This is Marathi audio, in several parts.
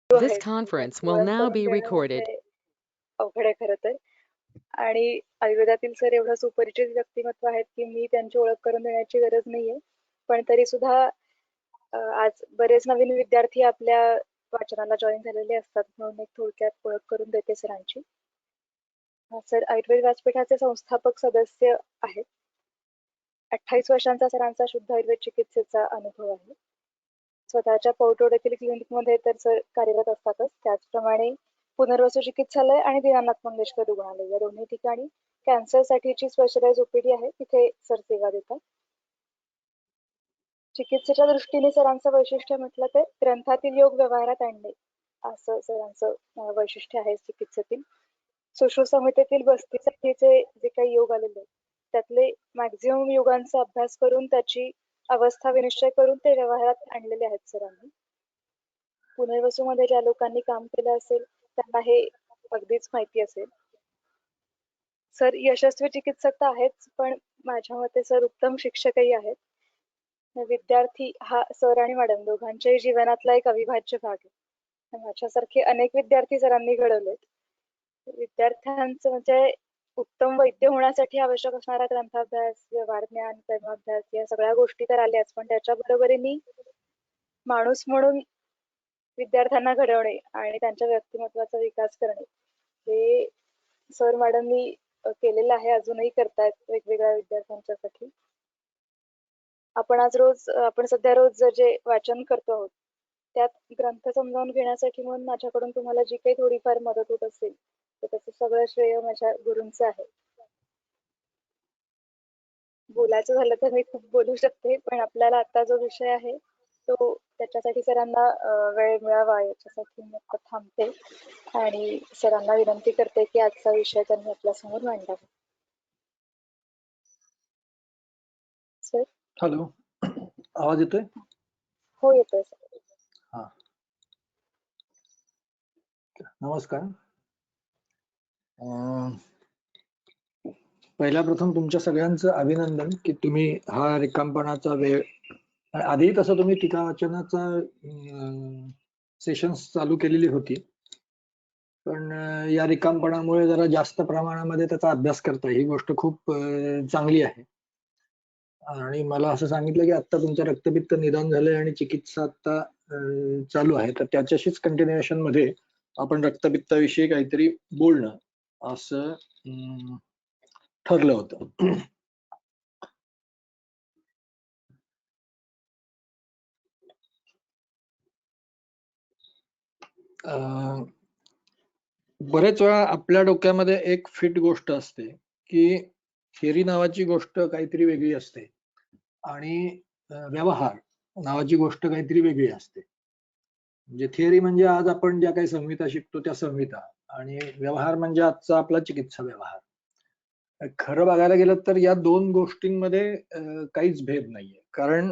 This आहेत conference त्यांची will ओळख now करून be देणं recorded. म्हणजे अवघड आहे खरं तर. आणि आयुर्वेदातील सर एवढं सुपरिचित व्यक्तिमत्व आहेत की मी त्यांची ओळख करून देण्याची गरज नाहीये. पण तरी सुद्धा आज बरेच नवीन विद्यार्थी आपल्या वाचनाला जॉईन झालेले असतात, म्हणून एक थोडक्यात ओळख करून देते सरांची. सर आयुर्वेद व्यासपीठाचे संस्थापक सदस्य आहेत. 28 वर्षांचा सरांचा शुद्ध आयुर्वेद चिकित्सेचा अनुभव आहे. स्वतःच्या पौटोड येथील क्लिनिकमध्ये तर सर कार्यरत असतातच, त्याचप्रमाणे पुनर्वसू चिकित्सालय आणि दीनानाथ मंगेशकर रुग्णालय या दोन्ही ठिकाणी कॅन्सरसाठीची स्पेशलाइज ओपीडी आहे, तिथे सर सेवा देतात. चिकित्सेच्या दृष्टीने सरांचं वैशिष्ट्य म्हटलं तर ग्रंथातील योग व्यवहारात आणणे असं सरांचं वैशिष्ट्य आहे चिकित्सेतील. सुश्रुतसंहितेतील बस्तीसाठीचे जे काही योग आलेले त्यातले मॅक्झिमम योगांचा अभ्यास करून त्याची अवस्था विनिश्चय करून ते व्यवहारात आणलेले आहेत सरांनी. पुनर्वसूमध्ये ज्या लोकांनी काम केलं असेल त्यांना हे अगदीच माहिती असेल. सर यशस्वी चिकित्सक तर आहेच, पण माझ्या मते सर उत्तम शिक्षकही आहेत. विद्यार्थी हा सर आणि मॅडम दोघांच्याही जीवनातला एक अविभाज्य भाग आहे. माझ्यासारखे अनेक विद्यार्थी सरांनी घडवलेत. विद्यार्थ्यांचं म्हणजे उत्तम वैद्य होण्यासाठी आवश्यक असणारा ग्रंथाभ्यास, व्यवहार ज्ञान, कर्माभ्यास या सगळ्या गोष्टी तर आल्याच, पण त्याच्या बरोबरीने माणूस म्हणून विद्यार्थ्यांना घडवणे आणि त्यांच्या व्यक्तिमत्वाचा विकास करणे हे सर मॅडमनी केलेलं आहे, अजूनही करतायत वेगवेगळ्या विद्यार्थ्यांच्यासाठी. आपण सध्या रोज जे वाचन करतो आहोत त्यात ग्रंथ समजावून घेण्यासाठी म्हणून माझ्याकडून तुम्हाला जी काही थोडीफार मदत होत असेल तर त्याचं सगळं श्रेय माझ्या गुरूंचं आहे. बोलायचं झालं तर मी खूप बोलू शकते, पण आपल्याला आता जो विषय आहे तो त्याच्यासाठी सरांना वेळ मिळावा याच्यासाठी मी आता थांबते आणि सरांना विनंती करते की आजचा विषय त्यांनी आपल्यासमोर मांडावा. सर. हॅलो, आवाज येतोय? हो येतोय सर. हा, नमस्कार. पहिल्या प्रथम तुमच्या सगळ्यांचं अभिनंदन की तुम्ही हा रिकामपणाचा वेळ, आधी तसं तुम्ही टीका वाचनाचा सेशन्स चालू केलेली होती, पण या रिकामपणामुळे जरा जास्त प्रमाणामध्ये त्याचा अभ्यास करता ही गोष्ट खूप चांगली आहे. आणि मला असं सांगितलं की आता तुमचं रक्तपित्त निदान झालंय आणि चिकित्सा आता चालू आहे, तर त्याच्याशीच कंटिन्युएशन मध्ये आपण रक्तपित्ताविषयी काहीतरी बोलणं असं ठरलं होतं. बरेच वेळा आपल्या डोक्यामध्ये एक फिट गोष्ट असते की थिअरी नावाची गोष्ट काहीतरी वेगळी असते आणि व्यवहार नावाची गोष्ट काहीतरी वेगळी असते. म्हणजे थिअरी म्हणजे आज आपण ज्या काही संहिता शिकतो त्या संहिता, आणि व्यवहार म्हणजे आजचा आपला चिकित्सा व्यवहार. खरं बघायला गेलं तर या दोन गोष्टींमध्ये काहीच भेद नाहीये, कारण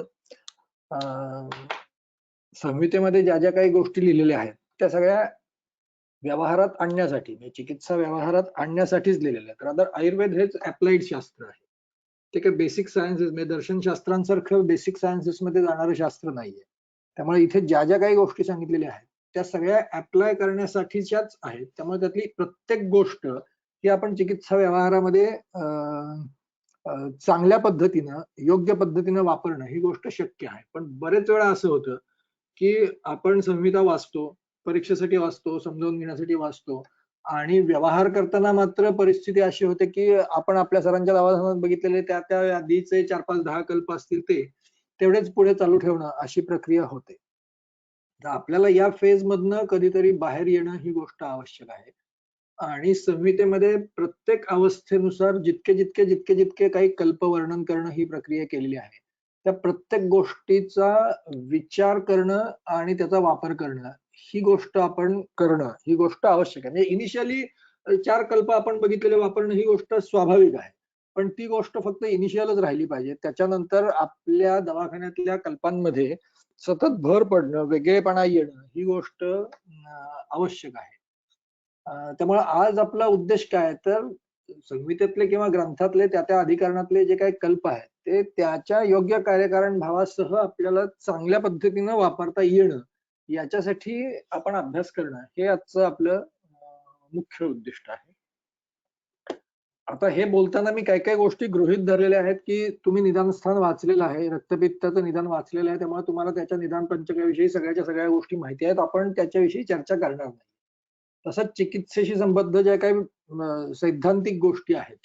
संहितेमध्ये ज्या ज्या काही गोष्टी लिहिलेल्या आहेत त्या सगळ्या व्यवहारात आणण्यासाठी, म्हणजे चिकित्सा व्यवहारात आणण्यासाठीच लिहिलेल्या आहेत. रादर आयुर्वेद हेच अप्लाइड शास्त्र आहे, ते काही बेसिक सायन्सेस म्हणजे दर्शनशास्त्रांसारखं बेसिक सायन्सेस मध्ये जाणारं शास्त्र नाहीये. त्यामुळे इथे ज्या ज्या काही गोष्टी सांगितलेल्या आहेत त्या सगळ्या अप्लाय करण्यासाठीच्याच आहेत. त्यामुळे त्यातली प्रत्येक गोष्ट ही आपण चिकित्सा व्यवहारामध्ये चांगल्या पद्धतीनं, योग्य पद्धतीनं वापरणं ही गोष्ट शक्य आहे. पण बरेच वेळा असं होतं की आपण संहिता वाचतो, परीक्षेसाठी वाचतो, समजावून घेण्यासाठी वाचतो, आणि व्यवहार करताना मात्र परिस्थिती अशी होते की आपण आपल्या सरांच्या दवाखान्यात बघितलेले त्या आधीचे 4-5-10 कल्प असतील ते तेवढेच पुढे चालू ठेवणं अशी प्रक्रिया होते. तर आपल्याला या फेज मधनं कधीतरी बाहेर येणं ही गोष्ट आवश्यक आहे. आणि संहितेमध्ये प्रत्येक अवस्थेनुसार जितके जितके जितके जितके काही कल्प वर्णन करणं ही प्रक्रिया केलेली आहे, त्या प्रत्येक गोष्टीचा विचार करणं आणि त्याचा वापर करणं ही गोष्ट आपण करणं ही गोष्ट आवश्यक आहे. म्हणजे इनिशियली 4 कल्प आपण बघितलेले वापरणं ही गोष्ट स्वाभाविक आहे, पण ती गोष्ट फक्त इनिशियलच राहिली पाहिजे. त्याच्यानंतर आपल्या दवाखान्यातल्या कल्पांमध्ये सतत भर पडणं, वेगळेपणा येणं ही गोष्ट आवश्यक आहे. त्यामुळे आज आपला उद्देश काय, तर संहितेतले किंवा ग्रंथातले त्या अधिकरणातले जे काही कल्प आहेत ते त्याच्या योग्य कार्यकारण भावासह आपल्याला चांगल्या पद्धतीनं वापरता येणं याच्यासाठी आपण अभ्यास करणं हे आजचं आपलं मुख्य उद्दिष्ट आहे. आता हे बोलताना मी काही काही गोष्टी गृहीत धरलेल्या आहेत की तुम्ही निदानस्थान वाचलेलं आहे, रक्तपित्ताचं निदान वाचलेलं आहे, त्यामुळे तुम्हाला त्याच्या निदान पंचकाविषयी सगळ्याच्या सगळ्या गोष्टी माहिती आहेत. आपण त्याच्याविषयी चर्चा करणार नाही. तसंच चिकित्सेशी संबद्ध ज्या काही सैद्धांतिक गोष्टी आहेत,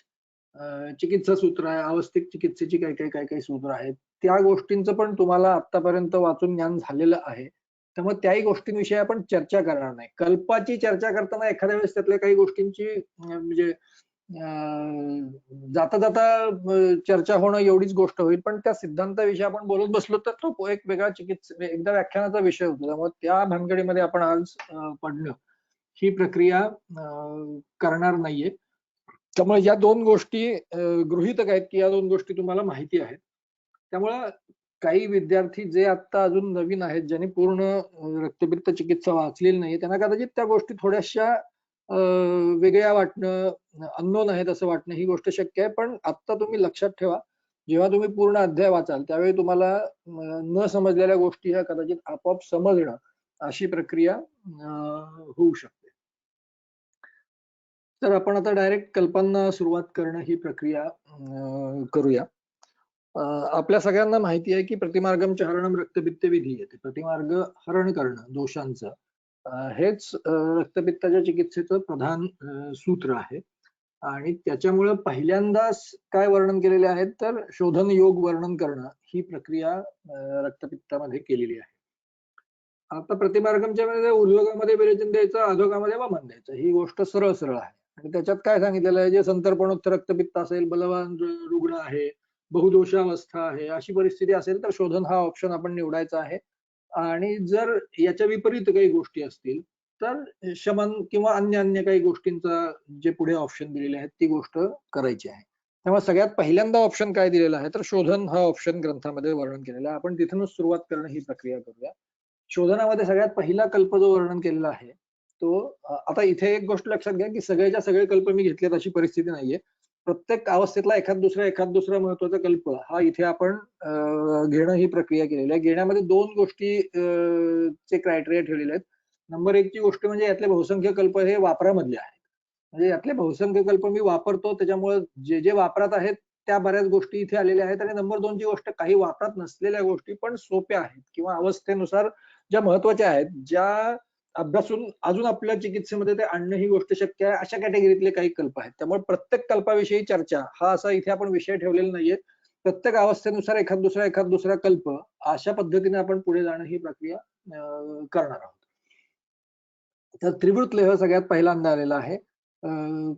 चिकित्सा सूत्र आहे, अवस्थिक चिकित्सेची काही काही सूत्र आहेत, त्या गोष्टींचं पण तुम्हाला आतापर्यंत वाचून ज्ञान झालेलं आहे. त्यामुळे त्याही गोष्टींविषयी आपण चर्चा करणार नाही. कल्पाची चर्चा करताना एखाद्या वेळेस त्यातल्या काही गोष्टींची म्हणजे जाता जाता चर्चा होणं एवढीच गोष्ट होईल, पण त्या सिद्धांताविषयी आपण बोलत बसलो तर तो एक वेगळा एकदा व्याख्यानाचा विषय होतो. त्यामुळे त्या भानगडीमध्ये आपण आज पडणं ही प्रक्रिया करणार नाहीये. त्यामुळे या दोन गोष्टी गृहीतक आहेत की या दोन गोष्टी तुम्हाला माहिती आहेत. त्यामुळं काही विद्यार्थी जे आता अजून नवीन आहेत, ज्यांनी पूर्ण रक्तपित्त चिकित्सा वाचलेली नाहीये, त्यांना कदाचित त्या गोष्टी थोड्याशा वेगळ्या वाटणं, अननोन आहेत असं वाटणं ही गोष्ट शक्य आहे. पण आता तुम्ही लक्षात ठेवा, जेव्हा तुम्ही पूर्ण अध्याय वाचाल त्यावेळी तुम्हाला न समजलेल्या गोष्टी ह्या कदाचित आपोआप समजणं अशी प्रक्रिया होऊ शकते. तर आपण आता डायरेक्ट कल्पांना सुरुवात करणं ही प्रक्रिया करूया. आपल्या सगळ्यांना माहिती आहे की प्रतिमार्गम हरणम रक्तपित्त विधीयते. प्रतिमार्ग हरण करणं दोषांचं हेच रक्तपित्ताच्या चिकित्सेचं प्रधान सूत्र आहे. आणि त्याच्यामुळे पहिल्यांदाच काय वर्णन केलेले आहेत तर शोधन योग वर्णन करणं ही प्रक्रिया रक्तपित्तामध्ये केलेली आहे. आता प्रतिमार्गमच्या मध्ये उद्योगामध्ये विरेचन द्यायचं, अधोगामध्ये वमन द्यायचं, ही गोष्ट सरळ सरळ आहे. आणि त्याच्यात काय सांगितलेलं आहे, जे संतर्पणोत्तर रक्तपित्त असेल, बलवान रुग्ण आहे, बहुदोषावस्था आहे, अशी परिस्थिती असेल तर शोधन हा ऑप्शन आपण निवडायचा आहे. आणि जर याच्या विपरीत काही गोष्टी असतील तर शमन किंवा अन्य अन्य काही गोष्टींचा जे पुढे ऑप्शन दिलेले आहेत ती गोष्ट करायची आहे. त्यामुळे सगळ्यात पहिल्यांदा ऑप्शन काय दिलेला आहे तर शोधन हा ऑप्शन ग्रंथामध्ये वर्णन केलेला आहे. आपण तिथूनच सुरुवात करणं ही प्रक्रिया करूया. शोधनामध्ये सगळ्यात पहिला कल्प जो वर्णन केलेला आहे तो आता इथे एक गोष्ट लक्षात घ्या की सगळेच्या सगळे कल्प मी घेतलेत अशी परिस्थिती नाहीये. प्रत्येक अवस्थेतला एखाद दुसरा महत्वाचा कल्प हा इथे आपण घेणं ही प्रक्रिया केलेली आहे. घेण्यामध्ये दोन गोष्टी चे क्रायटेरिया ठेवलेले आहेत. नंबर 1 ची गोष्ट म्हणजे यातले बहुसंख्य कल्प हे वापरामधले आहेत. म्हणजे यातले बहुसंख्य कल्प मी वापरतो त्याच्यामुळे जे जे वापरात आहेत त्या बऱ्याच गोष्टी इथे आलेल्या आहेत. आणि नंबर 2 ची गोष्ट काही वापरात नसलेल्या गोष्टी पण सोप्या आहेत किंवा अवस्थेनुसार ज्या महत्वाच्या आहेत, ज्या अभ्यासून अजून आपल्या चिकित्सेमध्ये ते आणणं ही गोष्ट शक्य आहे, अशा कॅटेगरीतले काही कल्प आहेत. त्यामुळे प्रत्येक कल्पाविषयी चर्चा हा असा इथे आपण विषय ठेवलेला नाहीये. प्रत्येक अवस्थेनुसार एखाद दुसरा कल्प अशा पद्धतीने आपण पुढे जाणं ही प्रक्रिया करणार आहोत. तर त्रिवृत लेह सगळ्यात पहिल्यांदा आलेला आहे.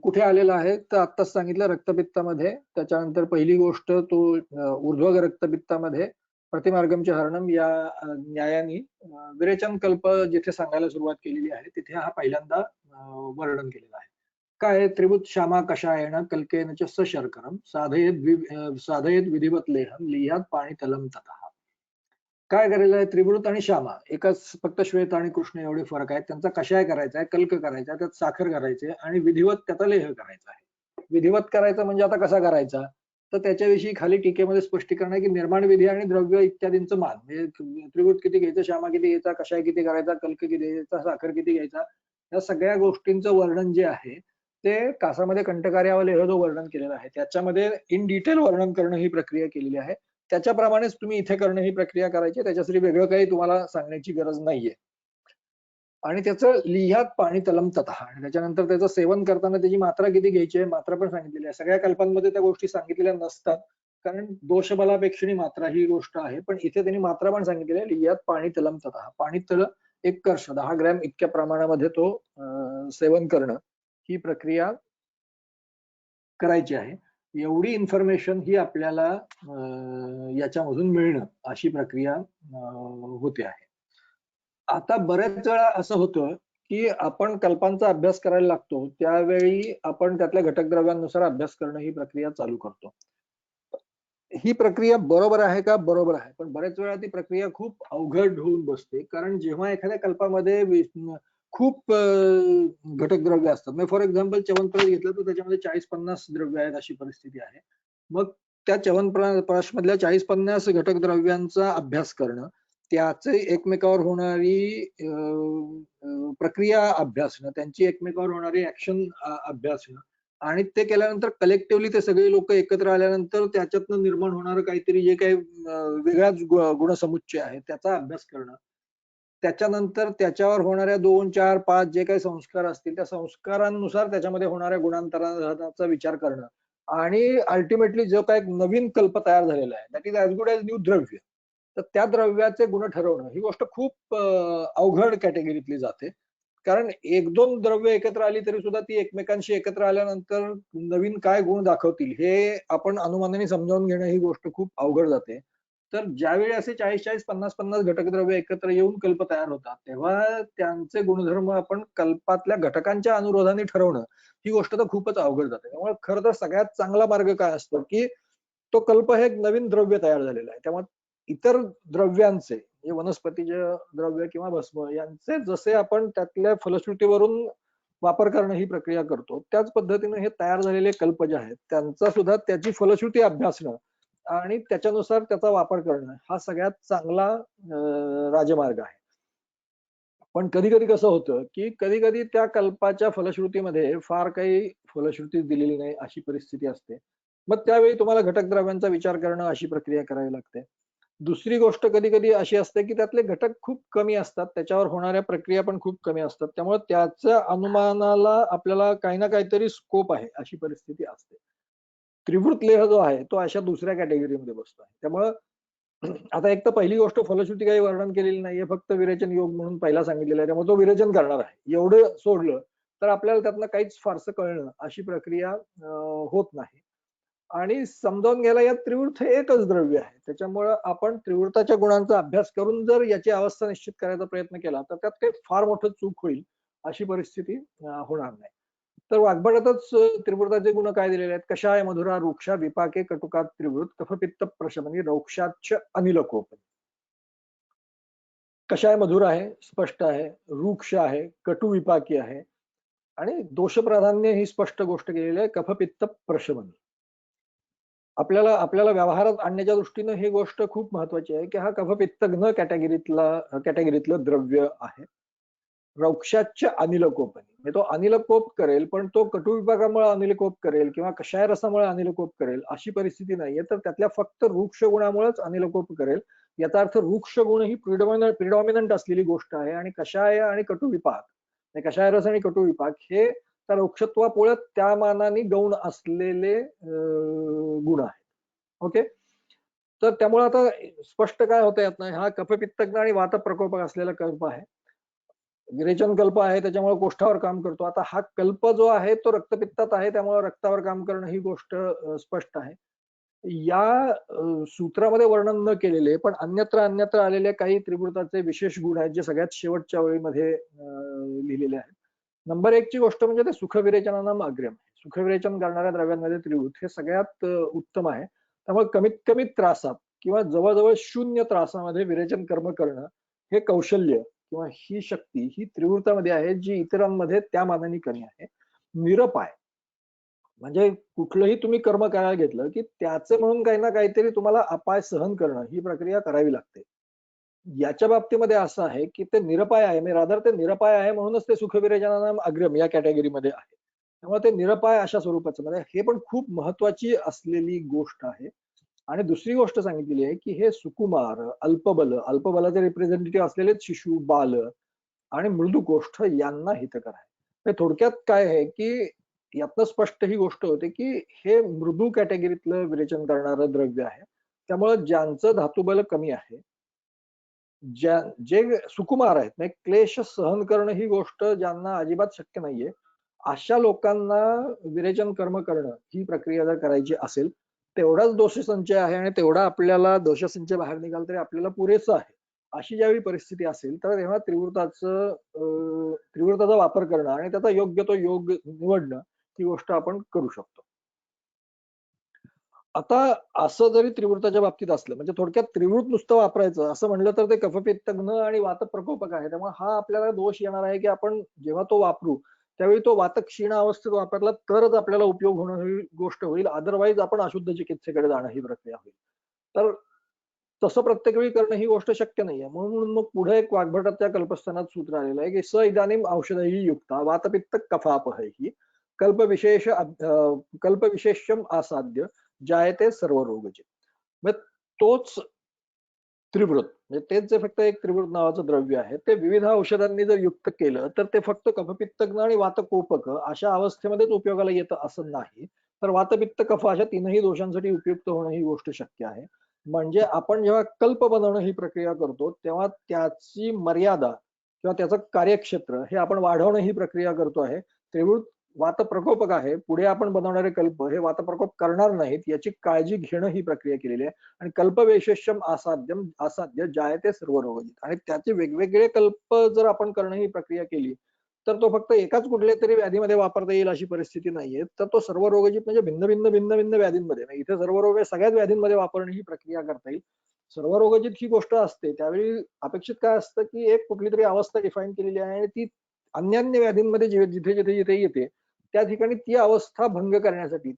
कुठे आलेला आहे तर आत्ताच सांगितलं रक्तपित्तामध्ये. त्याच्यानंतर पहिली गोष्ट तो ऊर्ध्वग रक्तपित्तामध्ये प्रतिमार्गमचे हरणम या न्यायाने विरेचन कल्प जिथे सांगायला सुरुवात केलेली आहे तिथे हा पहिल्यांदा वर्णन केलेला आहे. काय त्रिवृत श्यामा कषायण कल्केन च सशर्करम साधयेत विधिवत लेहम लिह्यात पाणी तलम ततः. काय करायचं आहे, त्रिवृत आणि श्यामा एकच, फक्त श्वेत आणि कृष्ण एवढे फरक आहेत. त्यांचा कषाय करायचा आहे, कल्क करायचा आहे, त्यात साखर करायची आहे आणि विधिवत त्याचा लेह करायचा आहे. विधिवत करायचा म्हणजे आता कसा करायचा तर त्याच्याविषयी खाली टीकेमध्ये स्पष्टीकरण आहे की निर्माण विधी आणि द्रव्य इत्यादींचं मान, म्हणजे त्रिवृत किती घ्यायचं, श्यामा किती घ्यायचा, कषाय किती करायचा, कल्क किती घ्यायचा, साखर किती घ्यायचा, या सगळ्या गोष्टींचं वर्णन जे आहे ते कासामध्ये कंठकार्या व लेह जो वर्णन केलेला आहे त्याच्यामध्ये इन डिटेल वर्णन करणं ही प्रक्रिया केलेली आहे. त्याच्याप्रमाणेच तुम्ही इथे करणं ही प्रक्रिया करायची. त्याच्यासाठी वेगळं काही तुम्हाला सांगण्याची गरज नाहीये. आणि त्याचं लिह्यात पाणी तलम ततः, आणि त्याच्यानंतर त्याचं सेवन करताना त्याची मात्रा किती घ्यायची आहे मात्रा पण सांगितलेली आहे. सगळ्या कल्पांमध्ये त्या गोष्टी सांगितलेल्या नसतात कारण दोषबलापेक्षणी मात्रा ही गोष्ट आहे, पण इथे त्यांनी मात्रा पण सांगितलेली आहे. लिह्यात पाणी तलम ततः, पाणी तल 1 कर्ष 10 ग्रॅम इतक्या प्रमाणामध्ये तो सेवन करणं ही प्रक्रिया करायची आहे. एवढी इन्फॉर्मेशन ही आपल्याला याच्यामधून मिळणं अशी प्रक्रिया होते आहे. आता बऱ्याच वेळा असं होतं की आपण कल्पांचा अभ्यास करायला लागतो त्यावेळी आपण त्यातल्या घटक द्रव्यांनुसार अभ्यास करणं ही प्रक्रिया चालू करतो. ही प्रक्रिया बरोबर आहे का? बरोबर आहे, पण बऱ्याच वेळा ती प्रक्रिया खूप अवघड होऊन बसते. कारण जेव्हा एखाद्या कल्पामध्ये खूप घटक द्रव्य असतात, म्हणजे फॉर एक्झाम्पल च्यवनप्राश घेतलं तर त्याच्यामध्ये 40-50 द्रव्य आहेत अशी परिस्थिती आहे. मग त्या च्यवनप्राश मधल्या 40-50 घटक द्रव्यांचा अभ्यास करणं त्याचे एकमेकावर होणारी प्रक्रिया अभ्यासणं, त्यांची एकमेकावर होणारी ऍक्शन अभ्यासणं आणि ते केल्यानंतर कलेक्टिव्हली ते सगळे लोक एकत्र आल्यानंतर त्याच्यातनं निर्माण होणारं काहीतरी जे काही वेगळाच गुणसमुच्चय आहे त्याचा अभ्यास करणं. त्याच्यानंतर त्याच्यावर होणाऱ्या 2, 4, 5 जे काही संस्कार असतील त्या संस्कारांनुसार त्याच्यामध्ये होणाऱ्या गुणांतराचा विचार करणं आणि अल्टिमेटली जो काही नवीन कल्प तयार झालेला आहे that is as good as new द्रव्य. तर त्या द्रव्याचे गुण ठरवणं ही गोष्ट खूप अवघड कॅटेगरीतली जाते. कारण 1-2 द्रव्य एकत्र आली तरी सुद्धा ती एकमेकांशी एकत्र आल्यानंतर नवीन काय गुण दाखवतील हे आपण अनुमानाने समजावून घेणं ही गोष्ट खूप अवघड जाते. तर ज्यावेळी असे 40-40, 50-50 घटकद्रव्य एकत्र येऊन कल्प तयार होतात, तेव्हा त्यांचे गुणधर्म आपण कल्पातल्या घटकांच्या अनुरोधाने ठरवणं ही गोष्ट तर खूपच अवघड जाते. त्यामुळे खरं तर सगळ्यात चांगला मार्ग काय असतो, की तो कल्प हे एक नवीन द्रव्य तयार झालेलं आहे. त्यामुळे इतर द्रव्यांचे म्हणजे वनस्पतीचे द्रव्य किंवा भस्म यांचे जसे आपण त्यातल्या फलश्रुतीवरून वापर करणं ही प्रक्रिया करतो, त्याच पद्धतीने हे तयार झालेले कल्प जे आहेत त्यांचा सुद्धा त्याची फलश्रुती अभ्यासणं आणि त्याच्यानुसार त्याचा वापर करणं हा सगळ्यात चांगला राजमार्ग आहे. पण कधी कधी कसं होतं की कधी कधी त्या कल्पाच्या फलश्रुतीमध्ये फार काही फलश्रुती दिलेली नाही अशी परिस्थिती असते. मग त्यावेळी तुम्हाला घटक द्रव्यांचा विचार करणं अशी प्रक्रिया करावी लागते. दुसरी गोष्ट कधी कधी अशी असते की त्यातले घटक खूप कमी असतात, त्याच्यावर होणाऱ्या प्रक्रिया पण खूप कमी असतात, त्यामुळे त्याच्या अनुमानाला आपल्याला काही ना काहीतरी स्कोप आहे अशी परिस्थिती असते. त्रिवृत लेह जो आहे तो अशा दुसऱ्या कॅटेगरीमध्ये बसतो आहे. त्यामुळं आता एक तर पहिली गोष्ट फलश्रुती काही वर्णन केलेली नाहीये, फक्त विरेचन योग म्हणून पहिला सांगितलेला आहे, त्यामुळे तो विरेचन करणार आहे एवढं सोडलं तर आपल्याला त्यातनं काहीच फारसं कळणं अशी प्रक्रिया होत नाही. आणि समजावून घ्यायला यात त्रिवृत हे एकच द्रव्य आहे, त्याच्यामुळं आपण त्रिवृताच्या गुणांचा अभ्यास करून जर याची अवस्था निश्चित करायचा प्रयत्न केला तर त्यात काही फार मोठं चूक होईल अशी परिस्थिती होणार नाही. तर वाग्भटातच त्रिवृताचे गुण काय दिलेले आहेत, कषाय मधुरा रुक्षा विपाके कटुकात त्रिवृत कफपित्त प्रशमनी रौक्षाच्छ अनिलकोप. कषाय मधुर आहे, स्पष्ट आहे, रुक्ष आहे, कटु विपाकी आहे आणि दोष प्राधान्य ही स्पष्ट गोष्ट केलेली आहे, कफपित्त प्रशमनी. आपल्याला आपल्याला व्यवहारात आणण्याच्या दृष्टीनं ही गोष्ट खूप महत्वाची आहे की हा कफपित्तघ्न कॅटेगरीतलं द्रव्य आहे. रौक्षाच्य अनिलकोपनी म्हणजे तो अनिलकोप करेल, पण तो कटु विभागामुळे अनिलकोप करेल किंवा कषाय रसामुळे अनिलकोप करेल अशी परिस्थिती नाहीये. तर त्यातल्या फक्त वृक्ष गुणामुळेच अनिलकोप करेल. याचा अर्थ वृक्ष गुण ही प्रिडॉमिनंट असलेली गोष्ट आहे आणि कषाय आणि कटु विपाक, कषाय रस आणि कटु विपाक हे त्या वृक्षत्वामुळे त्या मानाने गौण असलेले गुण आहेत. ओके, तर त्यामुळे आता स्पष्ट काय होतं यातनं, हा कफपित्तज्ञ आणि वात प्रकोपक असलेला कल्प आहे. विरेचन कल्प आहे त्याच्यामुळे कोष्ठावर काम करतो. आता हा कल्प जो आहे तो रक्तपित्तात आहे, त्यामुळे रक्तावर काम करणं ही गोष्ट स्पष्ट आहे. या सूत्रामध्ये वर्णन न केलेले पण अन्यत्र अन्यत्र आलेले काही त्रिवृताचे विशेष गुण आहेत जे सगळ्यात शेवटच्या ओळीमध्ये लिहिलेले आहेत. नंबर 1 ची गोष्ट म्हणजे ते सुखविरेचनानाम अग्र्यम. सुखविरेचन करणाऱ्या द्रव्यांमध्ये त्रिवृत हे सगळ्यात उत्तम आहे. त्यामुळे कमीत कमी त्रासात किंवा जवळजवळ 0 त्रासामध्ये विरेचन कर्म करणं हे कौशल्य किंवा ही शक्ती ही त्रिवृतामध्ये आहे जी इतरांमध्ये त्या मानाने कमी आहे. निरपाय म्हणजे कुठलंही तुम्ही कर्म करायला घेतलं की त्याचं म्हणून काही ना काहीतरी तुम्हाला अपाय सहन करणं ही प्रक्रिया करावी लागते. याच्या बाबतीमध्ये असं आहे की ते निरपाय आहे, रादर ते निरपाय आहे म्हणूनच ते सुखविरेचनानाम अग्रम या कॅटेगरीमध्ये आहे. त्यामुळे ते निरपाय अशा स्वरूपाचं म्हणजे हे पण खूप महत्वाची असलेली गोष्ट आहे. आणि दुसरी गोष्ट सांगितलेली आहे की हे सुकुमार, अल्पबलाचे रिप्रेझेंटेटिव्ह असलेले शिशु, बाल आणि मृदुकोष्ठ यांना हितकर आहे. तर थोडक्यात काय आहे की यातनं स्पष्ट ही गोष्ट होते की हे मृदू कॅटेगरीतलं विरेचन करणारं द्रव्य आहे. त्यामुळे ज्यांचं धातुबल कमी आहे, जे सुकुमार आहेत म्हणजे क्लेश सहन करणं ही गोष्ट ज्यांना अजिबात शक्य नाहीये अशा लोकांना विरेचन कर्म करणं ही प्रक्रिया जर करायची असेल तेवढाच दोषसंचय आहे आणि तेवढा आपल्याला दोषसंचय बाहेर निघाल तरी आपल्याला पुरेसं आहे. अशी ज्यावेळी परिस्थिती असेल तर तेव्हा त्रिवृताचा वापर करणं आणि त्याचा योग्य तो योग निवडणं ही गोष्ट आपण करू शकतो. आता असं जरी त्रिवृताच्या बाबतीत असलं म्हणजे थोडक्यात त्रिवृत नुसतं वापरायचं असं म्हणलं तर ते कफपित्तघ्न आणि वात प्रकोपक आहे. त्यामुळे हा आपल्याला दोष येणार आहे की आपण जेव्हा तो वापरू त्यावेळी तो वात क्षीण अवस्थेत वापरला तरच आपल्याला उपयोग होणं ही गोष्ट होईल, अदरवाईज आपण अशुद्ध चिकित्सेकडे जाणं ही प्रक्रिया होईल. तर तसं प्रत्येक वेळी करणं ही गोष्ट शक्य नाहीये. म्हणून मग पुढे एक वाग्भटाच्या कल्पस्थानात सूत्र आलेलं आहे की स इदानीम औषधही युक्ता वातपित्त कफापहैः कल्पविशेष कल्पविशेष्यम आसाद्य जायते सर्व रोगजित. मग तोच त्रिवृत म्हणजे तेच जे फक्त एक त्रिवृत नावाचं द्रव्य आहे ते विविध औषधांनी जर युक्त केलं तर ते फक्त कफपित्तग्न आणि वातकोपक अशा अवस्थेमध्येच उपयोगाला येतं असं नाही, तर वातपित्त कफ अशा तीनही दोषांसाठी उपयुक्त होणं ही गोष्ट शक्य आहे. म्हणजे आपण जेव्हा कल्प बनवणं ही प्रक्रिया करतो तेव्हा त्याची मर्यादा किंवा त्याचं कार्यक्षेत्र हे आपण वाढवणं ही प्रक्रिया करतो आहे. त्रिवृत वातप्रकोपक आहे, पुढे आपण बनवणारे कल्प हे वातप्रकोप करणार नाहीत याची काळजी घेणं ही प्रक्रिया केलेली आहे. आणि कल्पवैशेष्यम असाध्य जायते सर्व रोगजित. आणि त्याचे वेगवेगळे कल्प जर आपण करणं ही प्रक्रिया केली तर तो फक्त एकाच कुठल्या तरी व्याधीमध्ये वापरता येईल अशी परिस्थिती नाहीये, तर तो सर्व रोगजित म्हणजे भिन्न भिन्न भिन्न भिन्न व्याधींमध्ये. इथे सर्व रोग सगळ्याच व्याधींमध्ये वापरणं ही प्रक्रिया करता येईल. सर्व रोगजित ही गोष्ट असते त्यावेळी अपेक्षित काय असतं की एक कुठली तरी अवस्था डिफाईन केलेली आहे आणि ती अन्यान्य व्याधींमध्ये जिथे जिथे जिथे येते त्या ठिकाणी ती अवस्था भंग करण्यासाठी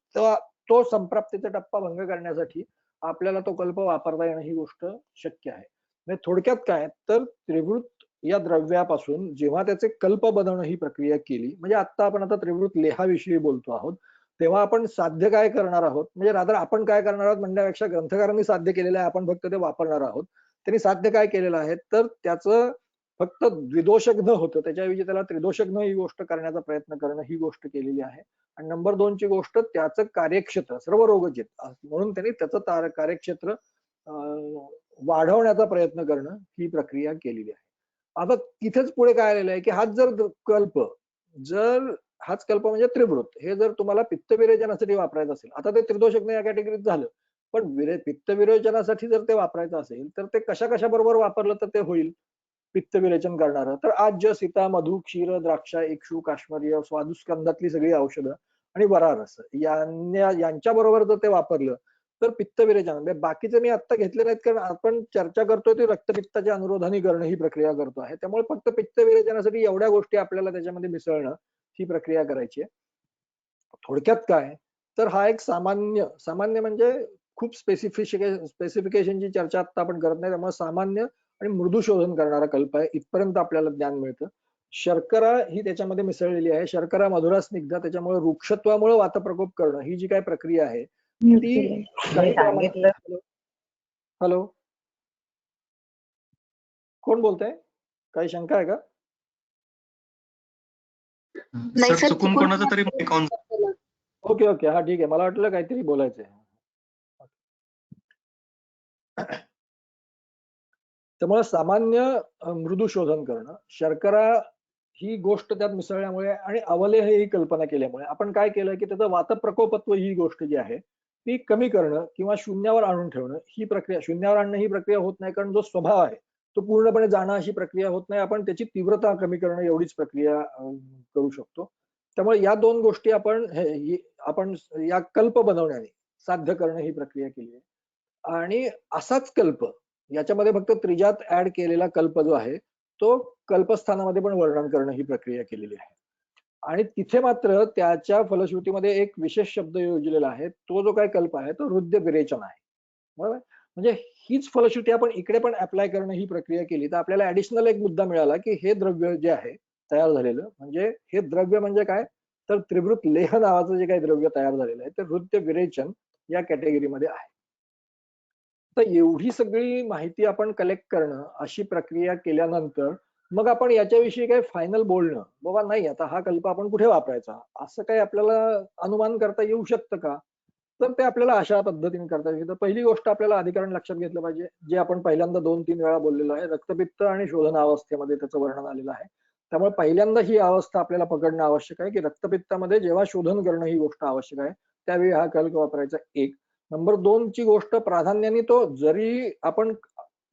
तो संप्राप्तीचा टप्पा भंग करण्यासाठी आपल्याला तो कल्प वापरता येणं ही गोष्ट शक्य आहे. म्हणजे थोडक्यात काय तर त्रिवृत या द्रव्यापासून जेव्हा त्याचे कल्प बनवणं ही प्रक्रिया केली, म्हणजे आता त्रिवृत लेहाविषयी बोलतो आहोत, तेव्हा आपण साध्य काय करणार आहोत, म्हणजे रादर आपण काय करणार आहोत म्हणण्यापेक्षा ग्रंथकारांनी साध्य केलेलं आहे, आपण फक्त ते वापरणार आहोत. त्यांनी साध्य काय केलेलं आहे तर त्याचं फक्त द्विदोषज्ञ होतं, त्याच्याऐवजी त्याला त्रिदोषज्ञ ही गोष्ट करण्याचा प्रयत्न करणं ही गोष्ट केलेली आहे. आणि नंबर 2 ची गोष्ट त्याचं कार्यक्षेत्र सर्व रोगजित म्हणून त्यांनी त्याचं कार्यक्षेत्र वाढवण्याचा प्रयत्न करणं ही प्रक्रिया केलेली आहे. आता तिथेच पुढे काय आलेलं आहे की हाच कल्प म्हणजे त्रिवृत हे जर तुम्हाला पित्तविरेचनासाठी वापरायचं असेल, आता ते त्रिदोषज्ञ या कॅटेगरीत झालं, पण पित्तविरेचनासाठी जर ते वापरायचं असेल तर ते कशा कशा बरोबर वापरलं तर ते होईल पित्त विरेचन करणारं, तर आज्य सीता मधु क्षीर द्राक्षा इक्षु काश्मीर स्वादुस्कंदातली सगळी औषधं आणि वरारस यांच्या बरोबर जर ते वापरलं तर पित्त विरेचन. म्हणजे बाकीचे मी आता घेतले नाहीत कारण आपण चर्चा करतोय ते रक्तपित्ताच्या अनुरोधाने करणं ही प्रक्रिया करतो आहे, त्यामुळे फक्त पित्त विरेचनासाठी एवढ्या गोष्टी आपल्याला त्याच्यामध्ये मिसळणं ही प्रक्रिया करायची आहे. थोडक्यात काय तर हा एक सामान्य म्हणजे खूप स्पेसिफिकेशनची चर्चा आता आपण करत नाही, त्यामुळे सामान्य आणि मृदू शोधन करणारा कल्प आहे, इथपर्यंत आपल्याला ज्ञान मिळतं. शर्करा ही त्याच्यामध्ये मिसळलेली आहे, शर्करा मधुरा स्निग्धा, त्याच्यामुळे वृक्षत्वामुळे वातप्रकोप करणं ही जी काही प्रक्रिया आहे ती काही प्रमाणात. हॅलो, कोण बोलतंय? काही शंका आहे का? सर चुकून कोणाचा तरी माईक ऑन. ओके ओके, हा ठीक आहे, मला वाटलं काहीतरी बोलायचंय. त्यामुळे सामान्य मृदू शोधन करणं, शर्करा ही गोष्ट त्यात मिसळल्यामुळे आणि अवलेह ही कल्पना केल्यामुळे आपण काय केलं की त्याचं वातप्रकोपत्व ही गोष्ट जी आहे ती कमी करणं किंवा शून्यावर आणून ठेवणं ही प्रक्रिया. शून्यावर आणणं ही प्रक्रिया होत नाही कारण जो स्वभाव आहे तो पूर्णपणे जाणं अशी प्रक्रिया होत नाही, आपण त्याची तीव्रता कमी करणं एवढीच प्रक्रिया करू शकतो. त्यामुळे या दोन गोष्टी आपण या कल्प बनवण्याने साध्य करणं ही प्रक्रिया केली आहे. आणि असाच कल्प याच्यामध्ये फक्त त्रिजात ऍड केलेला कल्प जो आहे तो कल्पस्थानामध्ये पण वर्णन करणं ही प्रक्रिया केलेली आहे. आणि तिथे मात्र त्याच्या फलश्रुतीमध्ये एक विशेष शब्द योजलेला आहे, तो जो काही कल्प आहे तो हृदय विरेचन आहे. बरोबर, म्हणजे हीच फलश्रुती आपण इकडे पण अप्लाय करणं ही प्रक्रिया केली तर आपल्याला ऍडिशनल एक मुद्दा मिळाला की हे द्रव्य जे आहे तयार झालेलं, म्हणजे हे द्रव्य म्हणजे काय तर त्रिवृत लेह नावाचं जे काही द्रव्य तयार झालेलं आहे ते हृदय विरेचन या कॅटेगरीमध्ये आहे. तर एवढी सगळी माहिती आपण कलेक्ट करणं अशी प्रक्रिया केल्यानंतर मग आपण याच्याविषयी काही फायनल बोलणं बाबा नाही आता हा कल्प आपण कुठे वापरायचा असं काही आपल्याला अनुमान करता येऊ शकतं का, तर ते आपल्याला अशा पद्धतीने करता येईल. तर पहिली गोष्ट आपल्याला अधिकरण लक्षात घेतलं पाहिजे, जे आपण पहिल्यांदा 2-3 वेळा बोललेलो आहे, रक्तपित्त आणि शोधन अवस्थेमध्ये त्याचं वर्णन आलेलं आहे. त्यामुळे पहिल्यांदा ही अवस्था आपल्याला पकडणं आवश्यक आहे की रक्तपित्तामध्ये जेव्हा शोधन करणं ही गोष्ट आवश्यक आहे त्यावेळी हा कल्प वापरायचा. एक नंबर 2 ची गोष्ट प्राधान्याने तो जरी आपण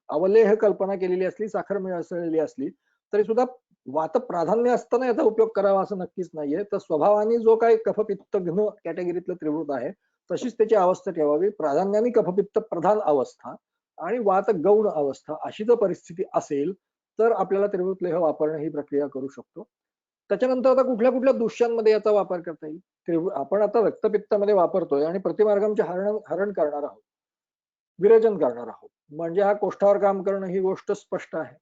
अवलेह कल्पना केलेली असली, साखर मिसळलेली असली तरी सुद्धा वात प्राधान्य असताना याचा उपयोग करावा असं नक्कीच नाहीये. तर स्वभावाने जो काही कफपित्त घन कॅटेगरीतलं त्रिवृत आहे तशीच त्याची अवस्था ठेवावी, प्राधान्याने कफपित्त प्रधान अवस्था आणि वात गौण अवस्था अशी जर परिस्थिती असेल तर आपल्याला त्रिवृत लेह वापरणं ही प्रक्रिया करू शकतो. त्याच्यानंतर आता कुठल्या कुठल्या दूष्यांमध्ये याचा वापर करता येईल. आपण आता रक्तपित्तामध्ये वापरतोय आणि प्रतिमार्गमचे हरण करणार आहोत, विरेचन करणार आहोत. म्हणजे हा कोष्ठावर काम करणं ही गोष्ट स्पष्ट आहे.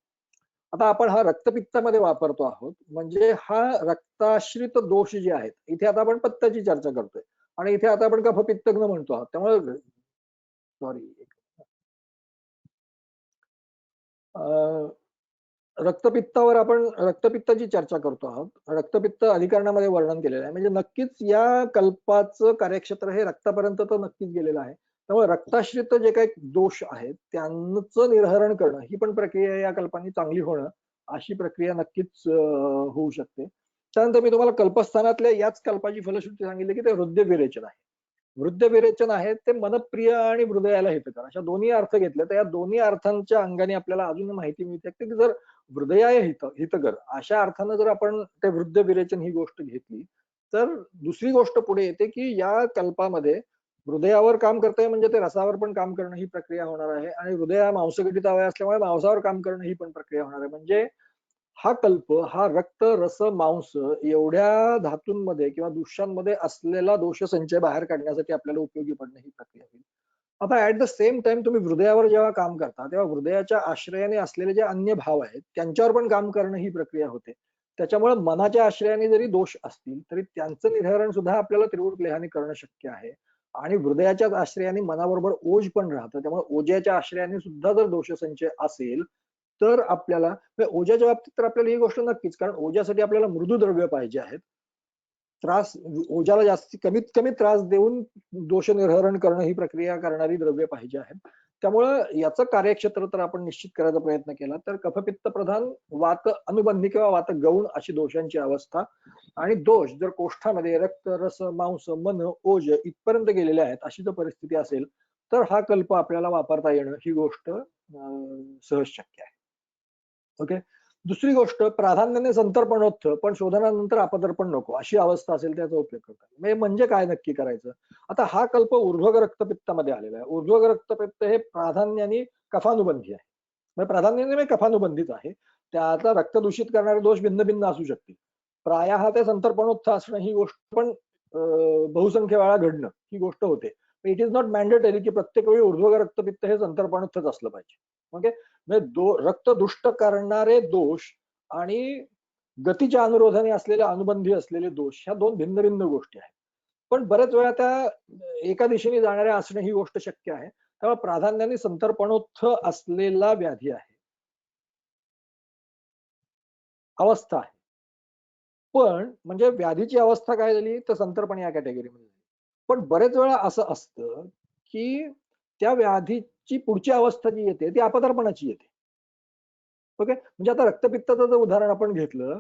आता आपण हा रक्तपित्तामध्ये वापरतो आहोत, म्हणजे हा रक्ताश्रित दोष जे आहेत, इथे आता आपण पित्ताची चर्चा करतोय आणि इथे आता आपण कफपित्तग्न म्हणतो आहोत. त्यामुळे सॉरी, रक्तपित्तावर आपण रक्तपित्ताची चर्चा करतो आहोत. रक्तपित्त अधिकरणामध्ये वर्णन केलेलं आहे, म्हणजे नक्कीच या कल्पाचं कार्यक्षेत्र हे रक्तापर्यंत तर नक्कीच गेलेलं आहे. त्यामुळे रक्ताश्रित जे काही दोष आहेत त्यांचं निर्हरण करणं ही पण प्रक्रिया या कल्पांनी चांगली होणं, अशी प्रक्रिया नक्कीच होऊ शकते. त्यानंतर मी तुम्हाला कल्पस्थानातल्या याच कल्पाची फलश्रुती सांगितली की ते हृदय विरेचन आहे. वृद्ध विरेचन आहे ते मनप्रिय आणि हृदयाला हितकर अशा दोन्ही अर्थ घेतले, तर या दोन्ही अर्थांच्या अंगाने आपल्याला अजून माहिती मिळते की जर हृदयाय हितकर अशा अर्थानं जर आपण ते वृद्ध विरेचन ही गोष्ट घेतली, तर दुसरी गोष्ट पुढे येते की या कल्पामध्ये हृदयावर काम करतंय म्हणजे ते रसावर पण काम करणं ही प्रक्रिया होणार आहे, आणि हृदय हा मांसगठित अवयव असल्यामुळे मांसावर काम करणं ही पण प्रक्रिया होणार आहे. म्हणजे हा कल्प हा रक्त रस मांस एवढ्या धातूंमध्ये किंवा दृश्यांमध्ये असलेला दोषसंचय बाहेर काढण्यासाठी आपल्याला उपयोगी पडणं ही प्रक्रिया होईल. आता ऍट द सेम टाइम तुम्ही हृदयावर जेव्हा काम करता तेव्हा हृदयाच्या आश्रयाने असलेले जे अन्य भाव आहेत त्यांच्यावर पण काम करणं ही प्रक्रिया होते. त्याच्यामुळे मनाच्या आश्रयाने जरी दोष असतील तरी त्यांचं निर्धारण सुद्धा आपल्याला त्रिवृत लेहाने करणं शक्य आहे. आणि हृदयाच्याच आश्रयाने मनाबरोबर ओज पण राहतं, त्यामुळे ओझ्याच्या आश्रयाने सुद्धा जर दोषसंचय असेल तर आपल्याला ओझ्याच्या बाबतीत तर आपल्याला ही गोष्ट नक्कीच, कारण ओझ्यासाठी आपल्याला मृदू द्रव्य पाहिजे आहेत. त्रास ओझ्याला जास्त कमीत कमी त्रास देऊन दोष निर्हरण करणं ही प्रक्रिया करणारी द्रव्य पाहिजे आहेत. त्यामुळं याचं कार्यक्षेत्र तर आपण निश्चित करायचा प्रयत्न केला तर कफपित्त प्रधान वात अनुबंधी किंवा वात गौण अशी दोषांची अवस्था, आणि दोष जर कोष्ठामध्ये रक्त रस मांस मन ओज इथपर्यंत गेलेले आहेत अशी जर परिस्थिती असेल तर हा कल्प आपल्याला वापरता येणं ही गोष्ट सहज शक्य आहे. ओके. दुसरी गोष्ट, प्राधान्याने संतर्पणोत्थ पण शोधनानंतर अपदर्पण नको अशी अवस्था असेल त्याचा उपयोग करतात. म्हणजे काय नक्की करायचं? आता हा कल्प ऊर्ध्वग रक्तपित्तामध्ये आलेला आहे. ऊर्ध्वग रक्तपित्त हे प्राधान्याने कफानुबंधी आहे, म्हणजे प्राधान्याने कफानुबंधीच आहे. त्याचा रक्त दूषित करणारे दोष भिन्न भिन्न असू शकतील. प्रायः ते संतर्पणोत्थ असणं ही गोष्ट पण बहुसंख्य वेळा घडणं ही गोष्ट होते. इट इज नॉट मॅन्डेटरी की प्रत्येक वेळी ऊर्ध्वग रक्तपित्त हे संतर्पणोत्थच असलं पाहिजे. ओके. रक्त दुष्ट करणारे दोष आणि गतीच्या अनुरोधाने असलेले अनुबंधी असलेले दोष ह्या दोन भिन्न भिन्न गोष्टी आहेत. पण बऱ्याच वेळा त्या एका दिशेने जाणाऱ्या असणं ही गोष्ट शक्य आहे. त्यामुळे प्राधान्याने संतर्पणोत्थ असलेला व्याधी आहे, अवस्था आहे. पण म्हणजे व्याधीची अवस्था काय झाली तर संतर्पण या कॅटेगरीमध्ये झाली. पण बरेच वेळा असं असतं की त्या व्याधीची पुढची अवस्था जी येते ती अपदर्पणाची येते. ओके. म्हणजे आता रक्तपित्ताचं जर उदाहरण आपण घेतलं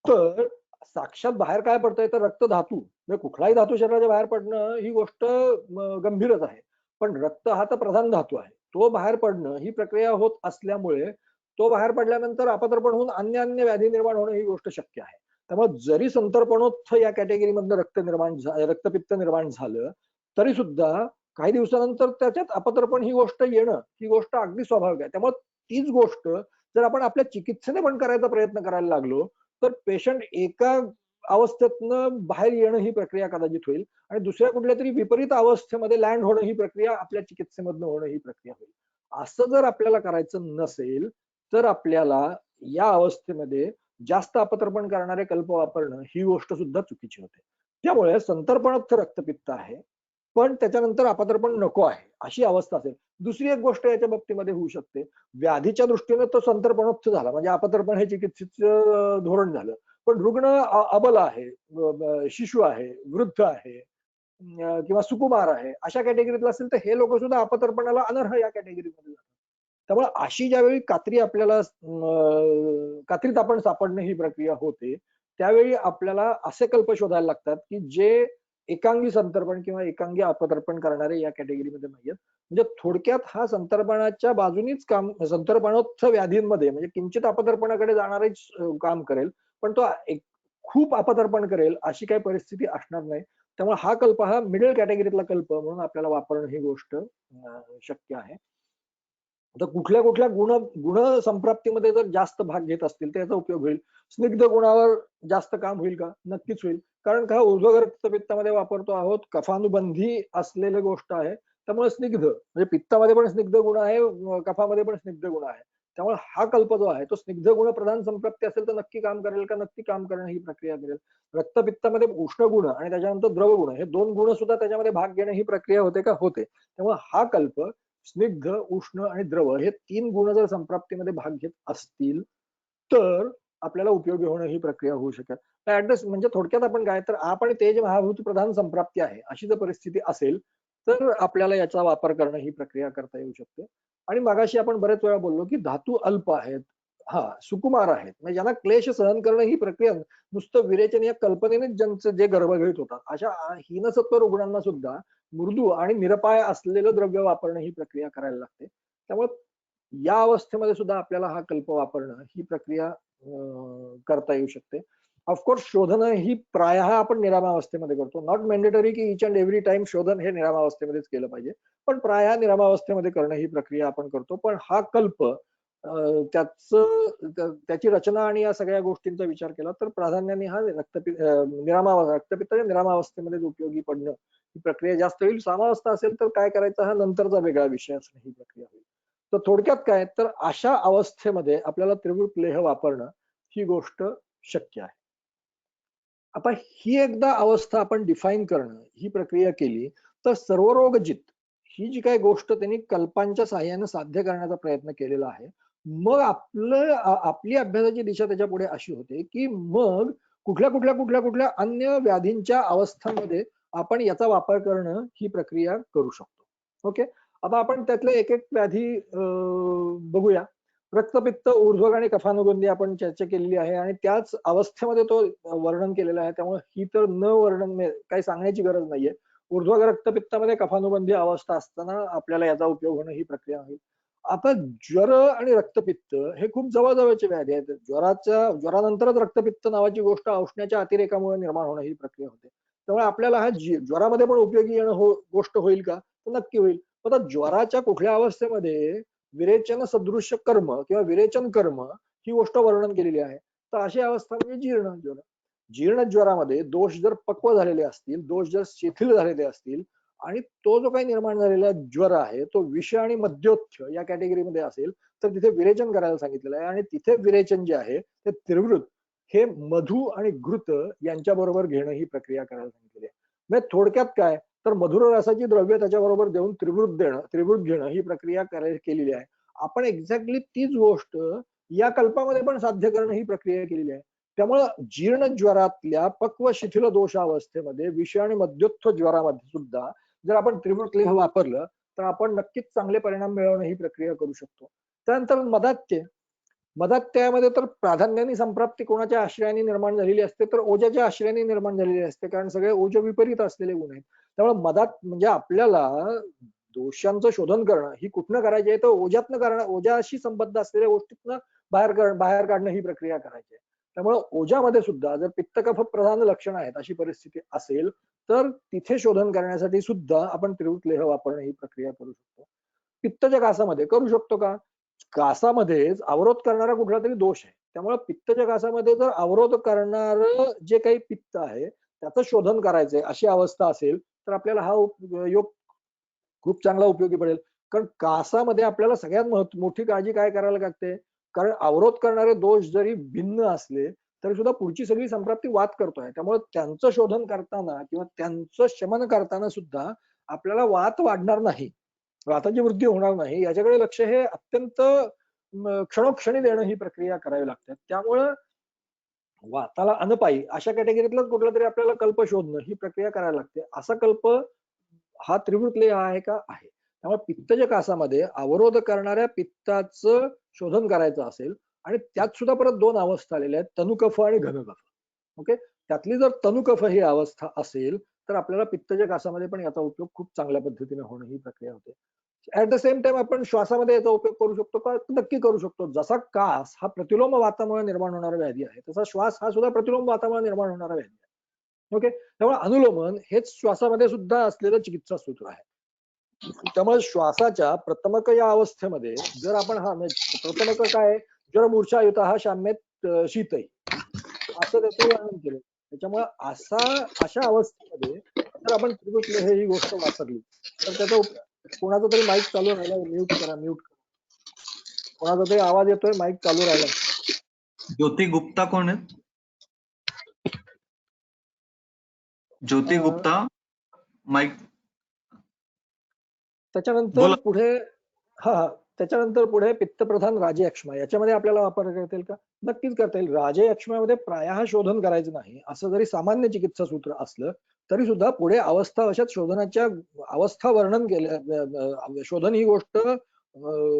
तर साक्षात बाहेर काय पडतंय तर रक्त धातू, म्हणजे कुठलाही धातू शरीराच्या बाहेर पडणं ही गोष्ट गंभीरच आहे. पण रक्त हा तर प्रधान धातू आहे, तो बाहेर पडणं ही प्रक्रिया होत असल्यामुळे तो बाहेर पडल्यानंतर अपदर्पण होऊन अन्य अन्य व्याधी निर्माण होणं ही गोष्ट शक्य आहे. त्यामुळे जरी संतर्पणोत्थ या कॅटेगरीमधलं रक्तपित्त निर्माण झालं तरी सुद्धा काही दिवसानंतर त्याच्यात अपदर्पण ही गोष्ट येणं ही गोष्ट अगदी स्वाभाविक आहे. त्यामुळे तीच गोष्ट जर आपण आपल्या चिकित्सेने पण करायचा प्रयत्न करायला लागलो तर पेशंट एका अवस्थेतनं बाहेर येणं ही प्रक्रिया कदाचित होईल आणि दुसऱ्या कुठल्या तरी विपरीत अवस्थेमध्ये लँड होणं ही प्रक्रिया आपल्या चिकित्सेमधनं होणं ही प्रक्रिया होईल. असं जर आपल्याला करायचं नसेल तर आपल्याला या अवस्थेमध्ये जास्त अपतर्पण करणारे कल्प वापरणं ही गोष्ट सुद्धा चुकीची होते. त्यामुळे संतर्पणोत्थ रक्तपित्त आहे पण त्याच्यानंतर अपतर्पण नको आहे अशी अवस्था असेल. दुसरी एक गोष्ट याच्या बाबतीमध्ये होऊ शकते, व्याधीच्या दृष्टीने तो संतर्पणोत्थ झाला म्हणजे अपतर्पण हे चिकित्सेचं धोरण झालं, पण रुग्ण अबल आहे, शिशु आहे, वृद्ध आहे किंवा सुकुमार आहे अशा कॅटेगरीतला असेल तर हे लोक सुद्धा अपतर्पणाला अनर्ह या कॅटेगरीमध्ये जातात. त्यामुळे अशी ज्यावेळी कात्रीत आपण सापडणं ही प्रक्रिया होते त्यावेळी आपल्याला असे कल्प शोधायला लागतात की जे एकांगी संतर्पण किंवा एकांगी अपतर्पण करणारे या कॅटेगरीमध्ये नाहीयेत. म्हणजे थोडक्यात हा संतर्पणाच्या बाजूनीच काम, संतर्पणोत्थ व्याधींमध्ये म्हणजे किंचित अपतर्पणाकडे जाणारेच काम करेल, पण तो खूप अपतर्पण करेल अशी काही परिस्थिती असणार नाही. त्यामुळे हा कल्प हा मिडल कॅटेगरीतला कल्प म्हणून आपल्याला वापरणं ही गोष्ट शक्य आहे. आता कुठल्या कुठल्या गुण संप्राप्तीमध्ये जर जास्त भाग घेत असतील तर याचा उपयोग होईल. स्निग्ध गुणावर जास्त काम होईल का? नक्कीच होईल, कारण का ऊर्ध्व रक्तपित्तामध्ये वापरतो आहोत, कफानुबंधी असलेली गोष्ट आहे. त्यामुळे स्निग्ध म्हणजे पित्तामध्ये पण स्निग्ध गुण आहे, कफामध्ये पण स्निग्ध गुण आहे. त्यामुळे हा कल्प जो आहे तो स्निग्ध गुण प्रधान संप्राप्ती असेल तर नक्की काम करेल का, नक्की काम करणं ही प्रक्रिया करेल. रक्तपित्तामध्ये उष्ण गुण आणि त्याच्यानंतर द्रव गुण हे दोन गुण सुद्धा त्याच्यामध्ये भाग घेणं ही प्रक्रिया होते का, होते. त्यामुळे हा कल्प स्निग्ध, उष्ण आणि द्रव हे 3 गुण जर संप्राप्तीमध्ये भाग घेत असतील तर आपल्याला उपयोगी होणं ही प्रक्रिया होऊ शकेल. ऍड्रेस म्हणजे थोडक्यात आपण काय तर आप आणि तेज महाभूत प्रधान संप्राप्ती आहे अशी जर परिस्थिती असेल तर आपल्याला याचा वापर करणं ही प्रक्रिया करता येऊ शकते. आणि मगाशी आपण बरेच वेळा बोललो की धातू अल्प आहेत, सुकुमार आहेत, म्हणजे ज्यांना क्लेश सहन करणं ही प्रक्रिया नुसतं विरेचन या कल्पनेने ज्यांचं जे गर्भगळीत होतात अशा हीनसत्व रुग्णांना सुद्धा मृदू आणि निरपाय असलेलं द्रव्य वापरणं ही प्रक्रिया करायला लागते. त्यामुळे या अवस्थेमध्ये सुद्धा आपल्याला हा कल्प वापरणं ही प्रक्रिया करता येऊ शकते. ऑफकोर्स शोधन ही प्रायः आपण निरामावस्थेमध्ये करतो. नॉट मॅन्डेटरी की इच अँड एव्हरी टाइम शोधन हे निरामावस्थेमध्येच केलं पाहिजे, पण प्रायः निरामावस्थेमध्ये करणं ही प्रक्रिया आपण करतो. पण हा कल्प त्याची रचना आणि या सगळ्या गोष्टींचा विचार केला तर प्राधान्याने हा रक्तपित्ताच्या निरामावस्थेमध्ये उपयोगी पडणं ही प्रक्रिया जास्त होईल. सामावस्था असेल तर काय करायचं हा नंतरचा वेगळा विषय असणं ही प्रक्रिया होईल. तर थोडक्यात काय तर अशा अवस्थेमध्ये आपल्याला त्रिवृत लेह वापरणं ही गोष्ट शक्य आहे. आता ही एकदा अवस्था आपण डिफाईन करणं ही प्रक्रिया केली तर सर्वरोगजित ही जी काही गोष्ट त्यांनी कल्पांच्या साहाय्याने साध्य करण्याचा प्रयत्न केलेला आहे, मग आपली अभ्यासाची दिशा त्याच्या पुढे अशी होते की मग कुठल्या कुठल्या कुठल्या कुठल्या अन्य व्याधींच्या अवस्थांमध्ये आपण याचा वापर करणं ही प्रक्रिया करू शकतो. ओके, आता आपण त्यातले एक एक व्याधी बघूया. रक्तपित्त, ऊर्ध्वक आणि कफानुबंधी आपण चर्चा केलेली आहे आणि त्याच अवस्थेमध्ये तो वर्णन केलेला आहे. त्यामुळे ही तर न वर्णन काही सांगण्याची गरज नाहीये. ऊर्ध्वक रक्तपित्तामध्ये कफानुबंधी अवस्था असताना आपल्याला याचा उपयोग होणं ही प्रक्रिया होईल. आता ज्वर आणि रक्तपित्त हे खूप जवळजवळचे व्याधी आहेत. ज्वरानंतरच रक्तपित्त नावाची गोष्ट औष्ण्याच्या अतिरेकामुळे निर्माण होणं ही प्रक्रिया होते. त्यामुळे आपल्याला हा ज्वरामध्ये पण उपयोगी येणं गोष्ट होईल का, तर नक्की होईल. आता ज्वराच्या कुठल्या अवस्थेमध्ये विरेचन सदृश्य कर्म किंवा विरेचन कर्म ही गोष्ट वर्णन केलेली आहे. तर अशी अवस्था म्हणजे जीर्ण ज्वर. जीर्ण ज्वरामध्ये दोष जर पक्व झालेले असतील, दोष जर शिथिल झालेले असतील आणि तो जो काही निर्माण झालेला ज्वर आहे तो विष आणि मद्योच्छ या कॅटेगरीमध्ये असेल तर तिथे विरेचन करायला सांगितलेलं आहे. आणि तिथे विरेचन जे आहे ते त्रिवृत हे मधु आणि घृत यांच्या बरोबर घेणं ही प्रक्रिया करायला सांगितलेली आहे. म्हणजे थोडक्यात काय तर मधुर रसाची द्रव्य त्याच्याबरोबर देऊन त्रिवृत घेणं ही प्रक्रिया केलेली आहे. आपण एक्झॅक्टली तीच गोष्ट या कल्पामध्ये पण साध्य करणं ही प्रक्रिया केलेली आहे. त्यामुळं जीर्ण ज्वरातल्या पक्व शिथिल दोषावस्थेमध्ये विष आणि मद्योत्थ ज्वरामध्ये सुद्धा जर आपण त्रिवृत लेह वापरलं तर आपण नक्कीच चांगले परिणाम मिळवणं ही प्रक्रिया करू शकतो. त्यानंतर मदात्यामध्ये तर प्राधान्याने संप्राप्ती कोणाच्या आश्रयाने निर्माण झालेली असते तर ओजाच्या आश्रयाने निर्माण झालेली असते, कारण सगळे ओज विपरीत असलेले गुण आहेत. त्यामुळे मदात म्हणजे आपल्याला दोषांचं शोधन करणं ही कुठनं करायची आहे तर ओजातनं करणं, ओजाशी संबद्ध असलेल्या गोष्टीतनं बाहेर काढणं ही प्रक्रिया करायची आहे. त्यामुळे ओजामध्ये सुद्धा जर पित्त कफ प्रधान लक्षणं आहेत अशी परिस्थिती असेल तर तिथे शोधन करण्यासाठी सुद्धा आपण त्रिवृत लेह वापरणं ही प्रक्रिया करू शकतो. पित्तच्या कासामध्ये करू शकतो का, कासामध्येच अवरोध करणारा कुठला तरी दोष आहे. त्यामुळे पित्तच्या कासामध्ये जर अवरोध करणार जे काही पित्त आहे त्याचं शोधन करायचंय अशी अवस्था असेल तर आपल्याला हा योग खूप चांगला उपयोगी पडेल. कारण कासामध्ये आपल्याला सगळ्यात मोठी काळजी काय करायला लागते, कारण अवरोध करणारे दोष जरी भिन्न असले तरी सुद्धा पुढची सगळी संप्राप्ती वात करतोय. त्यामुळे त्यांचं शोधन करताना किंवा त्यांचं शमन करताना सुद्धा आपल्याला वात वाढणार नाही, वाताची वृद्धी होणार नाही याच्याकडे लक्ष हे अत्यंत क्षणोक्षणी देणं ही प्रक्रिया करावी लागते. त्यामुळं वाताला अनपायी अशा कॅटेगरीतलाच कुठला तरी आपल्याला कल्प शोधणं ही प्रक्रिया करायला लागते. असा कल्प हा त्रिवृत लेह आहे का, आहे. त्यामुळे पित्तच्या कासामध्ये अवरोध करणाऱ्या पित्ताचं शोधन करायचं असेल आणि त्यात सुद्धा परत दोन अवस्था आलेल्या आहेत, तनुकफ आणि घनकफ. ओके, त्यातली जर तनुकफ ही अवस्था असेल तर आपल्याला पित्तच्या कासामध्ये पण याचा उपयोग खूप चांगल्या पद्धतीने होणं ही प्रक्रिया होते. ऍट द सेम टाइम आपण श्वासामध्ये याचा उपयोग करू शकतो का, नक्की करू शकतो. जसा कास हा प्रतिलोम वातामुळे निर्माण होणारा व्याधी आहे तसा श्वास हा सुद्धा प्रतिलोम वातामुळे निर्माण होणारा व्याधी आहे. ओके, त्यामुळे अनुलोमन हेच श्वासामध्ये सुद्धा असलेलं चिकित्सा सूत्र आहे. त्यामुळे श्वासाच्या प्रथमक या अवस्थेमध्ये जर आपण प्रथमक काय जर मूर्छायुत हा शाम्येत शीतही असं त्याचं वर्णन केलं. त्याच्यामुळे अशा अवस्थेमध्ये जर आपण त्रिवृत लेह ही गोष्ट वापरली तर त्याचा कोणाचा तरी माईक चालू राहिला, म्यूट करा, म्यूट करा. कोणाचा तरी आवाज येतोय, माईक चालू राहिला. ज्योती गुप्ता कोण आहेत? ज्योती गुप्ता माईक. त्याच्यानंतर पुढे त्याच्यानंतर पुढे पित्तप्रधान राजे अक्ष्मा, याच्यामध्ये आपल्याला वापर करता येईल का? नक्कीच करता येईल. राजे अक्ष्म्यामध्ये प्रायः शोधन करायचं नाही, असं जरी सामान्य चिकित्सा सूत्र असलं तरी सुद्धा पुढे अवस्था अशात शोधनाच्या अवस्था वर्णन केल्या, शोधन ही गोष्ट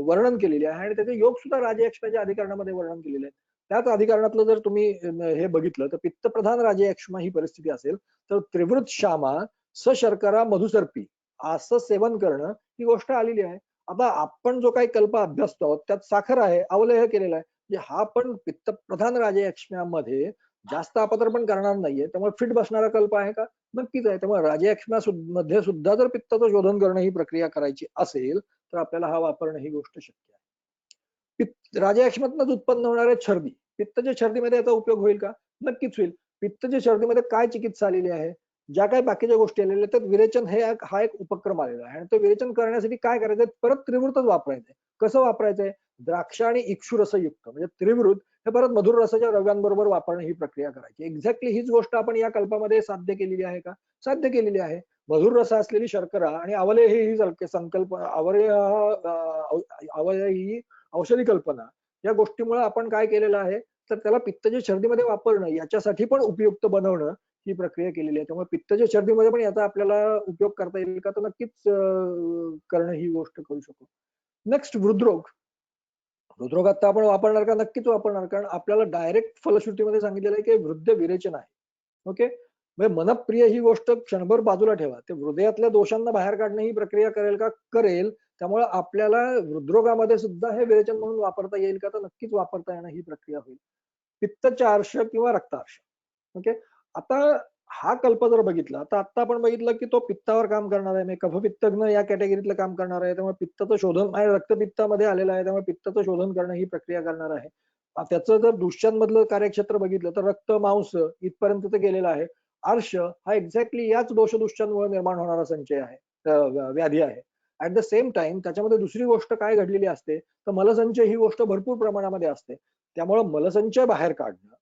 वर्णन केलेली आहे आणि त्याचे योग सुद्धा राजे अक्ष्म्याच्या अधिकरणामध्ये वर्णन केलेले आहे. त्याच अधिकरणातलं जर तुम्ही हे बघितलं तर पित्तप्रधान राजे अक्ष्मा ही परिस्थिती असेल तर त्रिवृत श्यामा शर्करा मधुसर्पी असं सेवन करणं ही गोष्ट आलेली आहे. आता आपण जो काही कल्प अभ्यासतो आहोत त्यात साखर आहे, अवलेह केलेला आहे, म्हणजे हा पण पित्तप्रधान राजे अक्ष्म्यामध्ये जास्त अपतर्पण करणार नाहीये, त्यामुळे फिट बसणारा कल्प आहे का? नक्कीच आहे. त्यामुळे राजे अक्ष्म्या मध्ये सुद्धा जर पित्ताचं शोधन करणं ही प्रक्रिया करायची असेल तर आपल्याला हा वापरणं ही गोष्ट शक्य आहे. राजे अक्ष्म्यातूनच उत्पन्न होणारे छर्दी, पित्ताच्या छर्दीमध्ये याचा उपयोग होईल का? नक्कीच होईल. पित्ताच्या छर्दीमध्ये काय चिकित्सा आलेली आहे? ज्या काही बाकीच्या गोष्टी आलेल्या तर विरेचन हा एक उपक्रम आलेला आहे आणि तो विरेचन करण्यासाठी काय करायचंय? परत त्रिवृतच वापरायचंय. कसं वापरायचंय? द्राक्ष आणि इक्षू रसयुक्त म्हणजे त्रिवृत हे परत मधुर रसाच्या द्रव्यांबरोबर वापरणं ही प्रक्रिया करायची. एक्झॅक्टली हीच गोष्ट आपण या कल्पामध्ये साध्य केलेली आहे का? साध्य केलेली आहे. मधुर रस असलेली शर्करा आणि अवलेह ही संकल्पना, अवलेह ही औषधी कल्पना, या गोष्टीमुळे आपण काय केलेलं आहे तर त्याला पित्ताच्या छर्दीमध्ये वापरणं याच्यासाठी पण उपयुक्त बनवणं ही प्रक्रिया केलेली आहे. त्यामुळे पित्ताच्या छर्दीमध्ये पण याचा आपल्याला उपयोग करता येईल का? तर नक्कीच करणं ही गोष्ट करू शकतो. नेक्स्ट हृदरोग. हृदरोग आता आपण वापरणार का? नक्कीच वापरणार, कारण आपल्याला डायरेक्ट फलश्रुतीमध्ये सांगितलेलं आहे की वृद्ध विरेचन आहे. ओके, म्हणजे मनप्रिय ही गोष्ट क्षणभर बाजूला ठेवा, ते हृदयातल्या दोषांना बाहेर काढणं ही प्रक्रिया करेल का? करेल. त्यामुळे आपल्याला हृदरोगामध्ये सुद्धा हे विरेचन म्हणून वापरता येईल का? तर नक्कीच वापरता येणं ही प्रक्रिया होईल. पित्तचार्ष किंवा रक्तार्ष. ओके, आता हा कल्प जर बघितला तर आता आपण बघितलं की तो पित्तावर काम करणार आहे, कफपित्तग्न या कॅटेगरीतलं काम करणार आहे. त्यामुळे पित्ताचं शोधन आणि रक्तपित्तामध्ये आलेलं आहे, त्यामुळे पित्ताचं शोधन करणं ही प्रक्रिया करणार आहे. त्याचं जर दुष्टांमधलं कार्यक्षेत्र बघितलं तर रक्त मांस इथपर्यंत ते गेलेलं आहे. आर्ष हा एक्झॅक्टली याच दोषदुष्टांमुळे निर्माण होणारा संचय आहे, व्याधी आहे. ऍट द सेम टाइम त्याच्यामध्ये दुसरी गोष्ट काय घडलेली असते तर मलसंचय ही गोष्ट भरपूर प्रमाणामध्ये असते. त्यामुळे मलसंचय बाहेर काढणं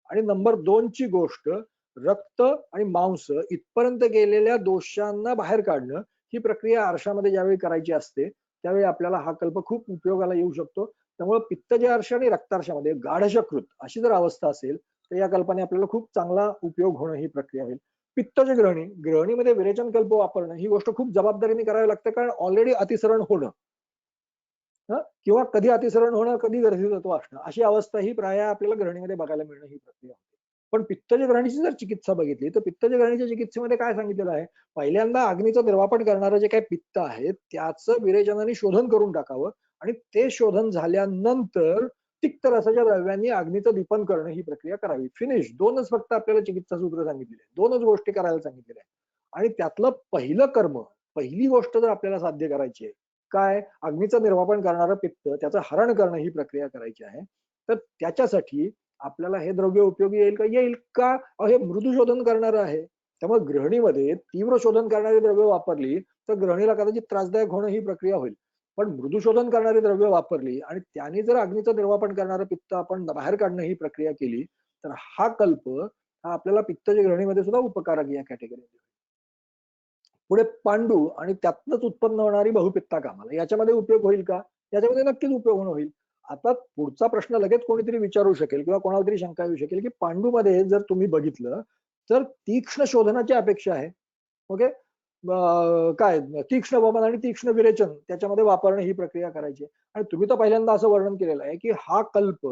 आणि नंबर 2 ची गोष्ट रक्त आणि मांस इथपर्यंत गेलेल्या दोषांना बाहेर काढणं ही प्रक्रिया आरशामध्ये ज्यावेळी करायची असते त्यावेळी आपल्याला हा कल्प खूप उपयोगाला येऊ शकतो. त्यामुळे पित्तजय आर्ष आणि रक्तार्शामध्ये गाढशकृत अशी जर अवस्था असेल तर या कल्पाने आपल्याला खूप चांगला उपयोग होणं ही प्रक्रिया होईल. पित्तज ग्रहणीमध्ये विरेचन कल्प वापरणं ही गोष्ट खूप जबाबदारीने करावी लागते, कारण ऑलरेडी अतिसरण होणं किंवा कधी अतिसरण होणं, कधी गर्भितत्व असणं अशी अवस्था ही प्राय आपल्याला ग्रहणीमध्ये बघायला मिळणं ही प्रक्रिया होते. पण पित्तज ग्रहणीची जर चिकित्सा बघितली तर पित्तज ग्रहणीच्या चिकित्सेमध्ये काय सांगितलेलं आहे? पहिल्यांदा अग्नीचं निर्वापन करणारं जे काही पित्त आहे त्याचं विरेचनाने शोधन करून टाकावं आणि ते शोधन झाल्यानंतर तिक्त रसाच्या द्रव्यांनी अग्नीचं दीपन करणं ही प्रक्रिया करावी. फिनिश. 2च फक्त आपल्याला चिकित्सा सूत्र सांगितलेले आहे, 2च गोष्टी करायला सांगितलेल्या आहे आणि त्यातलं पहिलं कर्म, पहिली गोष्ट जर आपल्याला साध्य करायची आहे काय? अग्नीचं निर्वापन करणारं पित्त त्याचं हरण करणं ही प्रक्रिया करायची आहे. तर त्याच्यासाठी आपल्याला हे द्रव्य उपयोगी येईल का? येईल का? हे मृदू शोधन करणारं आहे. त्यामुळे ग्रहणीमध्ये तीव्र शोधन करणारी द्रव्य वापरली तर ग्रहणीला कदाचित त्रासदायक होणं ही प्रक्रिया होईल. पण मृदू शोधन करणारी द्रव्य वापरली आणि त्याने जर अग्नीचं निर्वापन करणारं पित्त आपण बाहेर काढणं ही प्रक्रिया केली तर हा कल्प हा आपल्याला पित्तच्या ग्रहणीमध्ये सुद्धा उपकारक या कॅटेगरीमध्ये. पुढे पांडू आणि त्यातनंच उत्पन्न होणारी बहुपित्ता कामाला, याच्यामध्ये उपयोग होईल का? याच्यामध्ये नक्कीच उपयोग होईल. आता पुढचा प्रश्न लगेच कोणीतरी विचारू शकेल किंवा कोणाला तरी शंका येऊ शकेल की पांडूमध्ये जर तुम्ही बघितलं तर तीक्ष्ण शोधनाची अपेक्षा आहे. ओके, काय तीक्ष्ण वमन आणि तीक्ष्ण विरेचन त्याच्यामध्ये वापरणं ही प्रक्रिया करायची. आणि तुम्ही तर पहिल्यांदा असं वर्णन केलेलं आहे की हा कल्प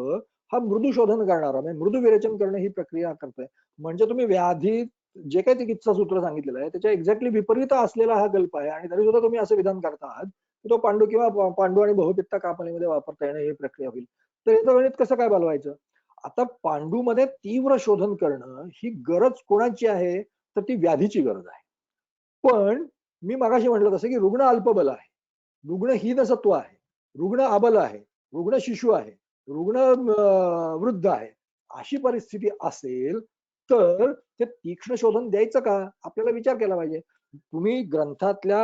हा मृदू शोधन करणारा म्हणजे मृदू विरेचन करणं ही प्रक्रिया करतोय. म्हणजे तुम्ही व्याधी जे काही चिकित्सा सूत्र सांगितलेलं आहे त्याच्या एक्झॅक्टली विपरीत असलेला हा कल्प आहे आणि तरी सुद्धा तुम्ही असं विधान करता आहात की तो पांडू किंवा पांडू आणि बहुपित्ता कापणीमध्ये वापरता येणं ही प्रक्रिया होईल. तर याचं गणित कसं काय बनवायचं? आता पांडूमध्ये तीव्र शोधन करणं ही गरज कोणाची आहे? तर ती व्याधीची गरज आहे. पण मी मगाशी म्हटलं तसं की रुग्ण अल्पबल आहे, रुग्ण हीनसत्व आहे, रुग्ण अबल आहे, रुग्ण शिशु आहे, रुग्ण वृद्ध आहे, अशी परिस्थिती असेल तर ते तीक्ष्ण शोधन द्यायचं का? आपल्याला विचार केला पाहिजे. तुम्ही ग्रंथातल्या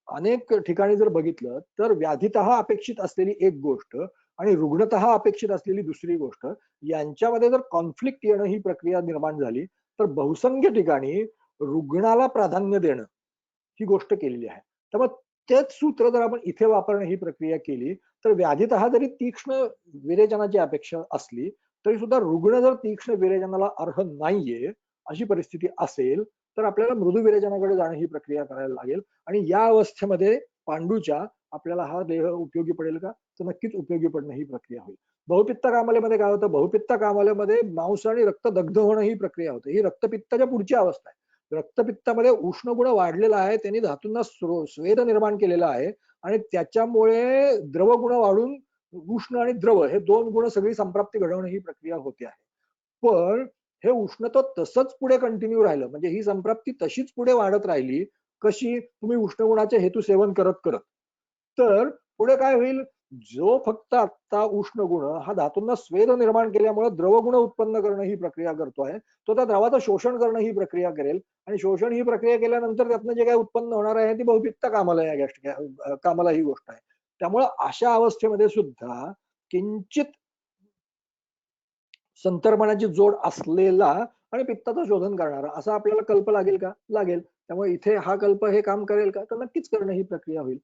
अनेक ठिकाणी जर बघितलं तर व्याधीतः अपेक्षित असलेली एक गोष्ट आणि रुग्णतः अपेक्षित असलेली दुसरी गोष्ट यांच्यामध्ये जर कॉन्फ्लिक्ट येणं ही प्रक्रिया निर्माण झाली तर बहुसंख्य ठिकाणी रुग्णाला प्राधान्य देणं ही गोष्ट केलेली आहे. त्यामुळे तेच सूत्र जर आपण इथे वापरणं ही प्रक्रिया केली तर व्याधीतः जरी तीक्ष्ण विरेचनाची अपेक्षा असली तरी सुद्धा रुग्ण जर तीक्ष्ण विरेचनाला अर्ह नाहीये अशी परिस्थिती असेल तर आपल्याला मृदू विरेचनाकडे जाणं ही प्रक्रिया करायला लागेल. आणि या अवस्थेमध्ये पांडूच्या आपल्याला हा देह उपयोगी पडेल का तर नक्कीच उपयोगी पडणं ही प्रक्रिया होईल. बहुपित्त कामालेमध्ये काय होतं, बहुपित्त कामालेमध्ये मांस आणि रक्त दग्ध होणं ही प्रक्रिया होते. ही रक्तपित्ताच्या पुढची अवस्था आहे. रक्तपित्तामध्ये उष्ण गुण वाढलेला आहे, त्यांनी धातूंना स्वेद निर्माण केलेला आहे आणि त्याच्यामुळे द्रव गुण वाढून उष्ण आणि द्रव हे दोन गुण सगळी संप्राप्ती घडवणं ही प्रक्रिया होते आहे. पण हे उष्णता तसंच पुढे कंटिन्यू राहिलं म्हणजे ही संप्राप्ती तशीच पुढे वाढत राहिली कशी, तुम्ही उष्णगुणाचे हेतू सेवन करत करत, तर पुढे काय होईल, जो फक्त आता उष्ण गुण हा धातूंना स्वेद निर्माण केल्यामुळे द्रवगुण उत्पन्न करणं ही प्रक्रिया करतोय, तो त्या द्रवाचं शोषण करणं ही प्रक्रिया करेल आणि शोषण ही प्रक्रिया केल्यानंतर त्यातनं जे काही उत्पन्न होणार आहे ती बहुपित्त कामाला ही गोष्ट आहे. त्यामुळे अशा अवस्थेमध्ये सुद्धा किंचित संतर्पणाची जोड असलेला आणि पित्ताचं शोधन करणारा असा आपल्याला कल्प लागेल का, लागेल. त्यामुळे इथे हा कल्प हे काम करेल का तर नक्कीच करणं ही प्रक्रिया होईल.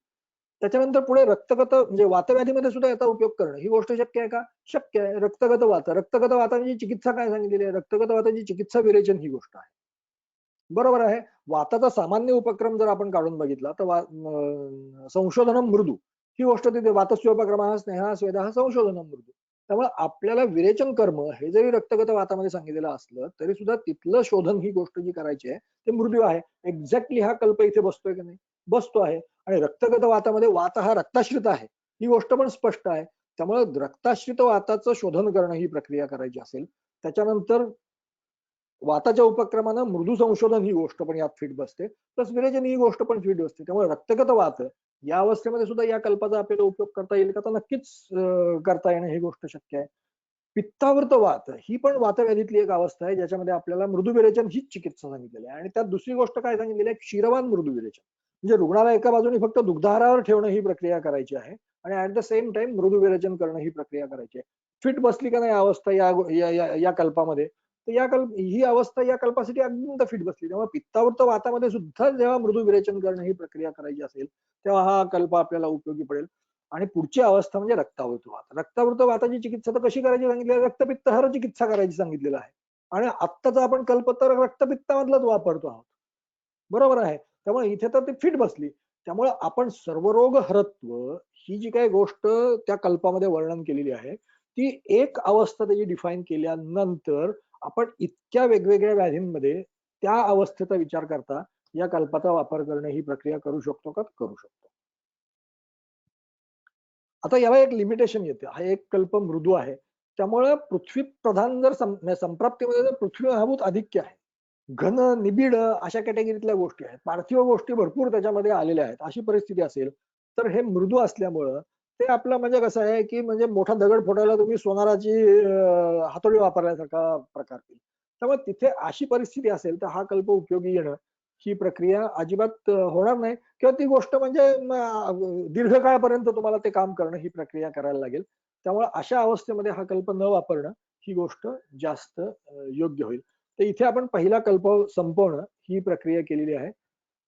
त्याच्यानंतर पुढे रक्तगत म्हणजे वातव्याधीमध्ये सुद्धा याचा उपयोग करणं ही गोष्ट शक्य आहे का, शक्य आहे. रक्तगत वाताची चिकित्सा काय सांगितलेली आहे, रक्तगत वाताची चिकित्सा विरेचन ही गोष्ट आहे. बरोबर आहे. वाताचा सामान्य उपक्रम जर आपण काढून बघितला तर संशोधन मृदू ही गोष्ट तिथे वातस्य उपक्रम स्नेहा स्वेदा संशोधन मृदू. त्यामुळे आपल्याला विरेचन कर्म हे जरी रक्तगत वातामध्ये सांगितलेलं असलं तरी सुद्धा तिथलं शोधन ही गोष्ट जी करायची आहे ते मृदू आहे. एक्झॅक्टली हा कल्प इथे बसतोय की नाही, बसतो आहे. आणि रक्तगत वातामध्ये वात हा रक्ताश्रित आहे ही गोष्ट पण स्पष्ट आहे. त्यामुळे रक्ताश्रित वाताचं शोधन करणं ही प्रक्रिया करायची असेल त्याच्यानंतर वाताच्या उपक्रमानं मृदू संशोधन ही गोष्ट पण यात फिट बसते, प्लस विरेचन ही गोष्ट पण फिट बसते. त्यामुळे रक्तगत वात या अवस्थेमध्ये सुद्धा या कल्पाचा आपल्याला उपयोग करता येईल का तर नक्कीच करता येणं ही गोष्ट शक्य आहे. पित्तावर्त वात ही पण वातव्याधीतली एक अवस्था आहे ज्याच्यामध्ये आपल्याला मृदू विरेचन हीच चिकित्सा सांगितलेली आहे. आणि त्यात दुसरी गोष्ट काय सांगितलेली आहे, क्षीरवान मृदू विरेचन म्हणजे रुग्णाला एका बाजूने फक्त दुग्धाहारावर ठेवणं ही प्रक्रिया करायची आहे आणि ऍट द सेम टाइम मृदू विरेचन करणं ही प्रक्रिया करायची आहे. फिट बसली का नाही अवस्था या कल्पामध्ये तर ही अवस्था या कल्पासाठी अत्यंत फिट बसली. तेव्हा पित्तावर्त वातामध्ये सुद्धा जेव्हा मृदू विरेचन करणं ही प्रक्रिया करायची असेल तेव्हा हा कल्प आपल्याला उपयोगी पडेल. आणि पुढची अवस्था म्हणजे रक्तावर्त वात. रक्तावर्त वाताची चिकित्सा तर कशी करायची सांगितली, रक्तपित्तहर चिकित्सा करायची सांगितलेलं आहे. आणि आत्ताचा आपण कल्प तर रक्तपित्तामधलाच वापरतो आहोत. बरोबर आहे. त्यामुळे इथे तर ती फिट बसली. त्यामुळे आपण सर्वरोग हरत्व ही जी काही गोष्ट त्या कल्पामध्ये वर्णन केलेली आहे ती एक अवस्था त्याची डिफाईन केल्यानंतर आपण इतक्या वेगवेगळ्या व्याधींमध्ये त्या अवस्थेचा विचार करता या कल्पाचा वापर करणे ही प्रक्रिया करू शकतो का, करू शकतो. आता याला एक लिमिटेशन येते, हा एक कल्प मृदू आहे त्यामुळे पृथ्वी प्रधान जर संप्राप्तीमध्ये जर पृथ्वीभाभूत आधिक्य आहे, घन निबिड अशा कॅटेगरीतल्या गोष्टी आहेत, पार्थिव गोष्टी भरपूर त्याच्यामध्ये आलेल्या आहेत अशी परिस्थिती असेल तर हे मृदू असल्यामुळं ते आपलं म्हणजे कसं आहे की म्हणजे मोठा दगड फोडायला तुम्ही सोनाराची हातोडी वापरल्यासारखा प्रकार केला. त्यामुळे तिथे अशी परिस्थिती असेल तर हा कल्प उपयोगी येणं ही प्रक्रिया अजिबात होणार नाही किंवा ती गोष्ट म्हणजे दीर्घकाळपर्यंत तुम्हाला ते काम करणं ही प्रक्रिया करायला लागेल. त्यामुळे अशा अवस्थेमध्ये हा कल्प न वापरणं ही गोष्ट जास्त योग्य होईल. तर इथे आपण पहिला कल्प संपवणं ही प्रक्रिया केलेली आहे.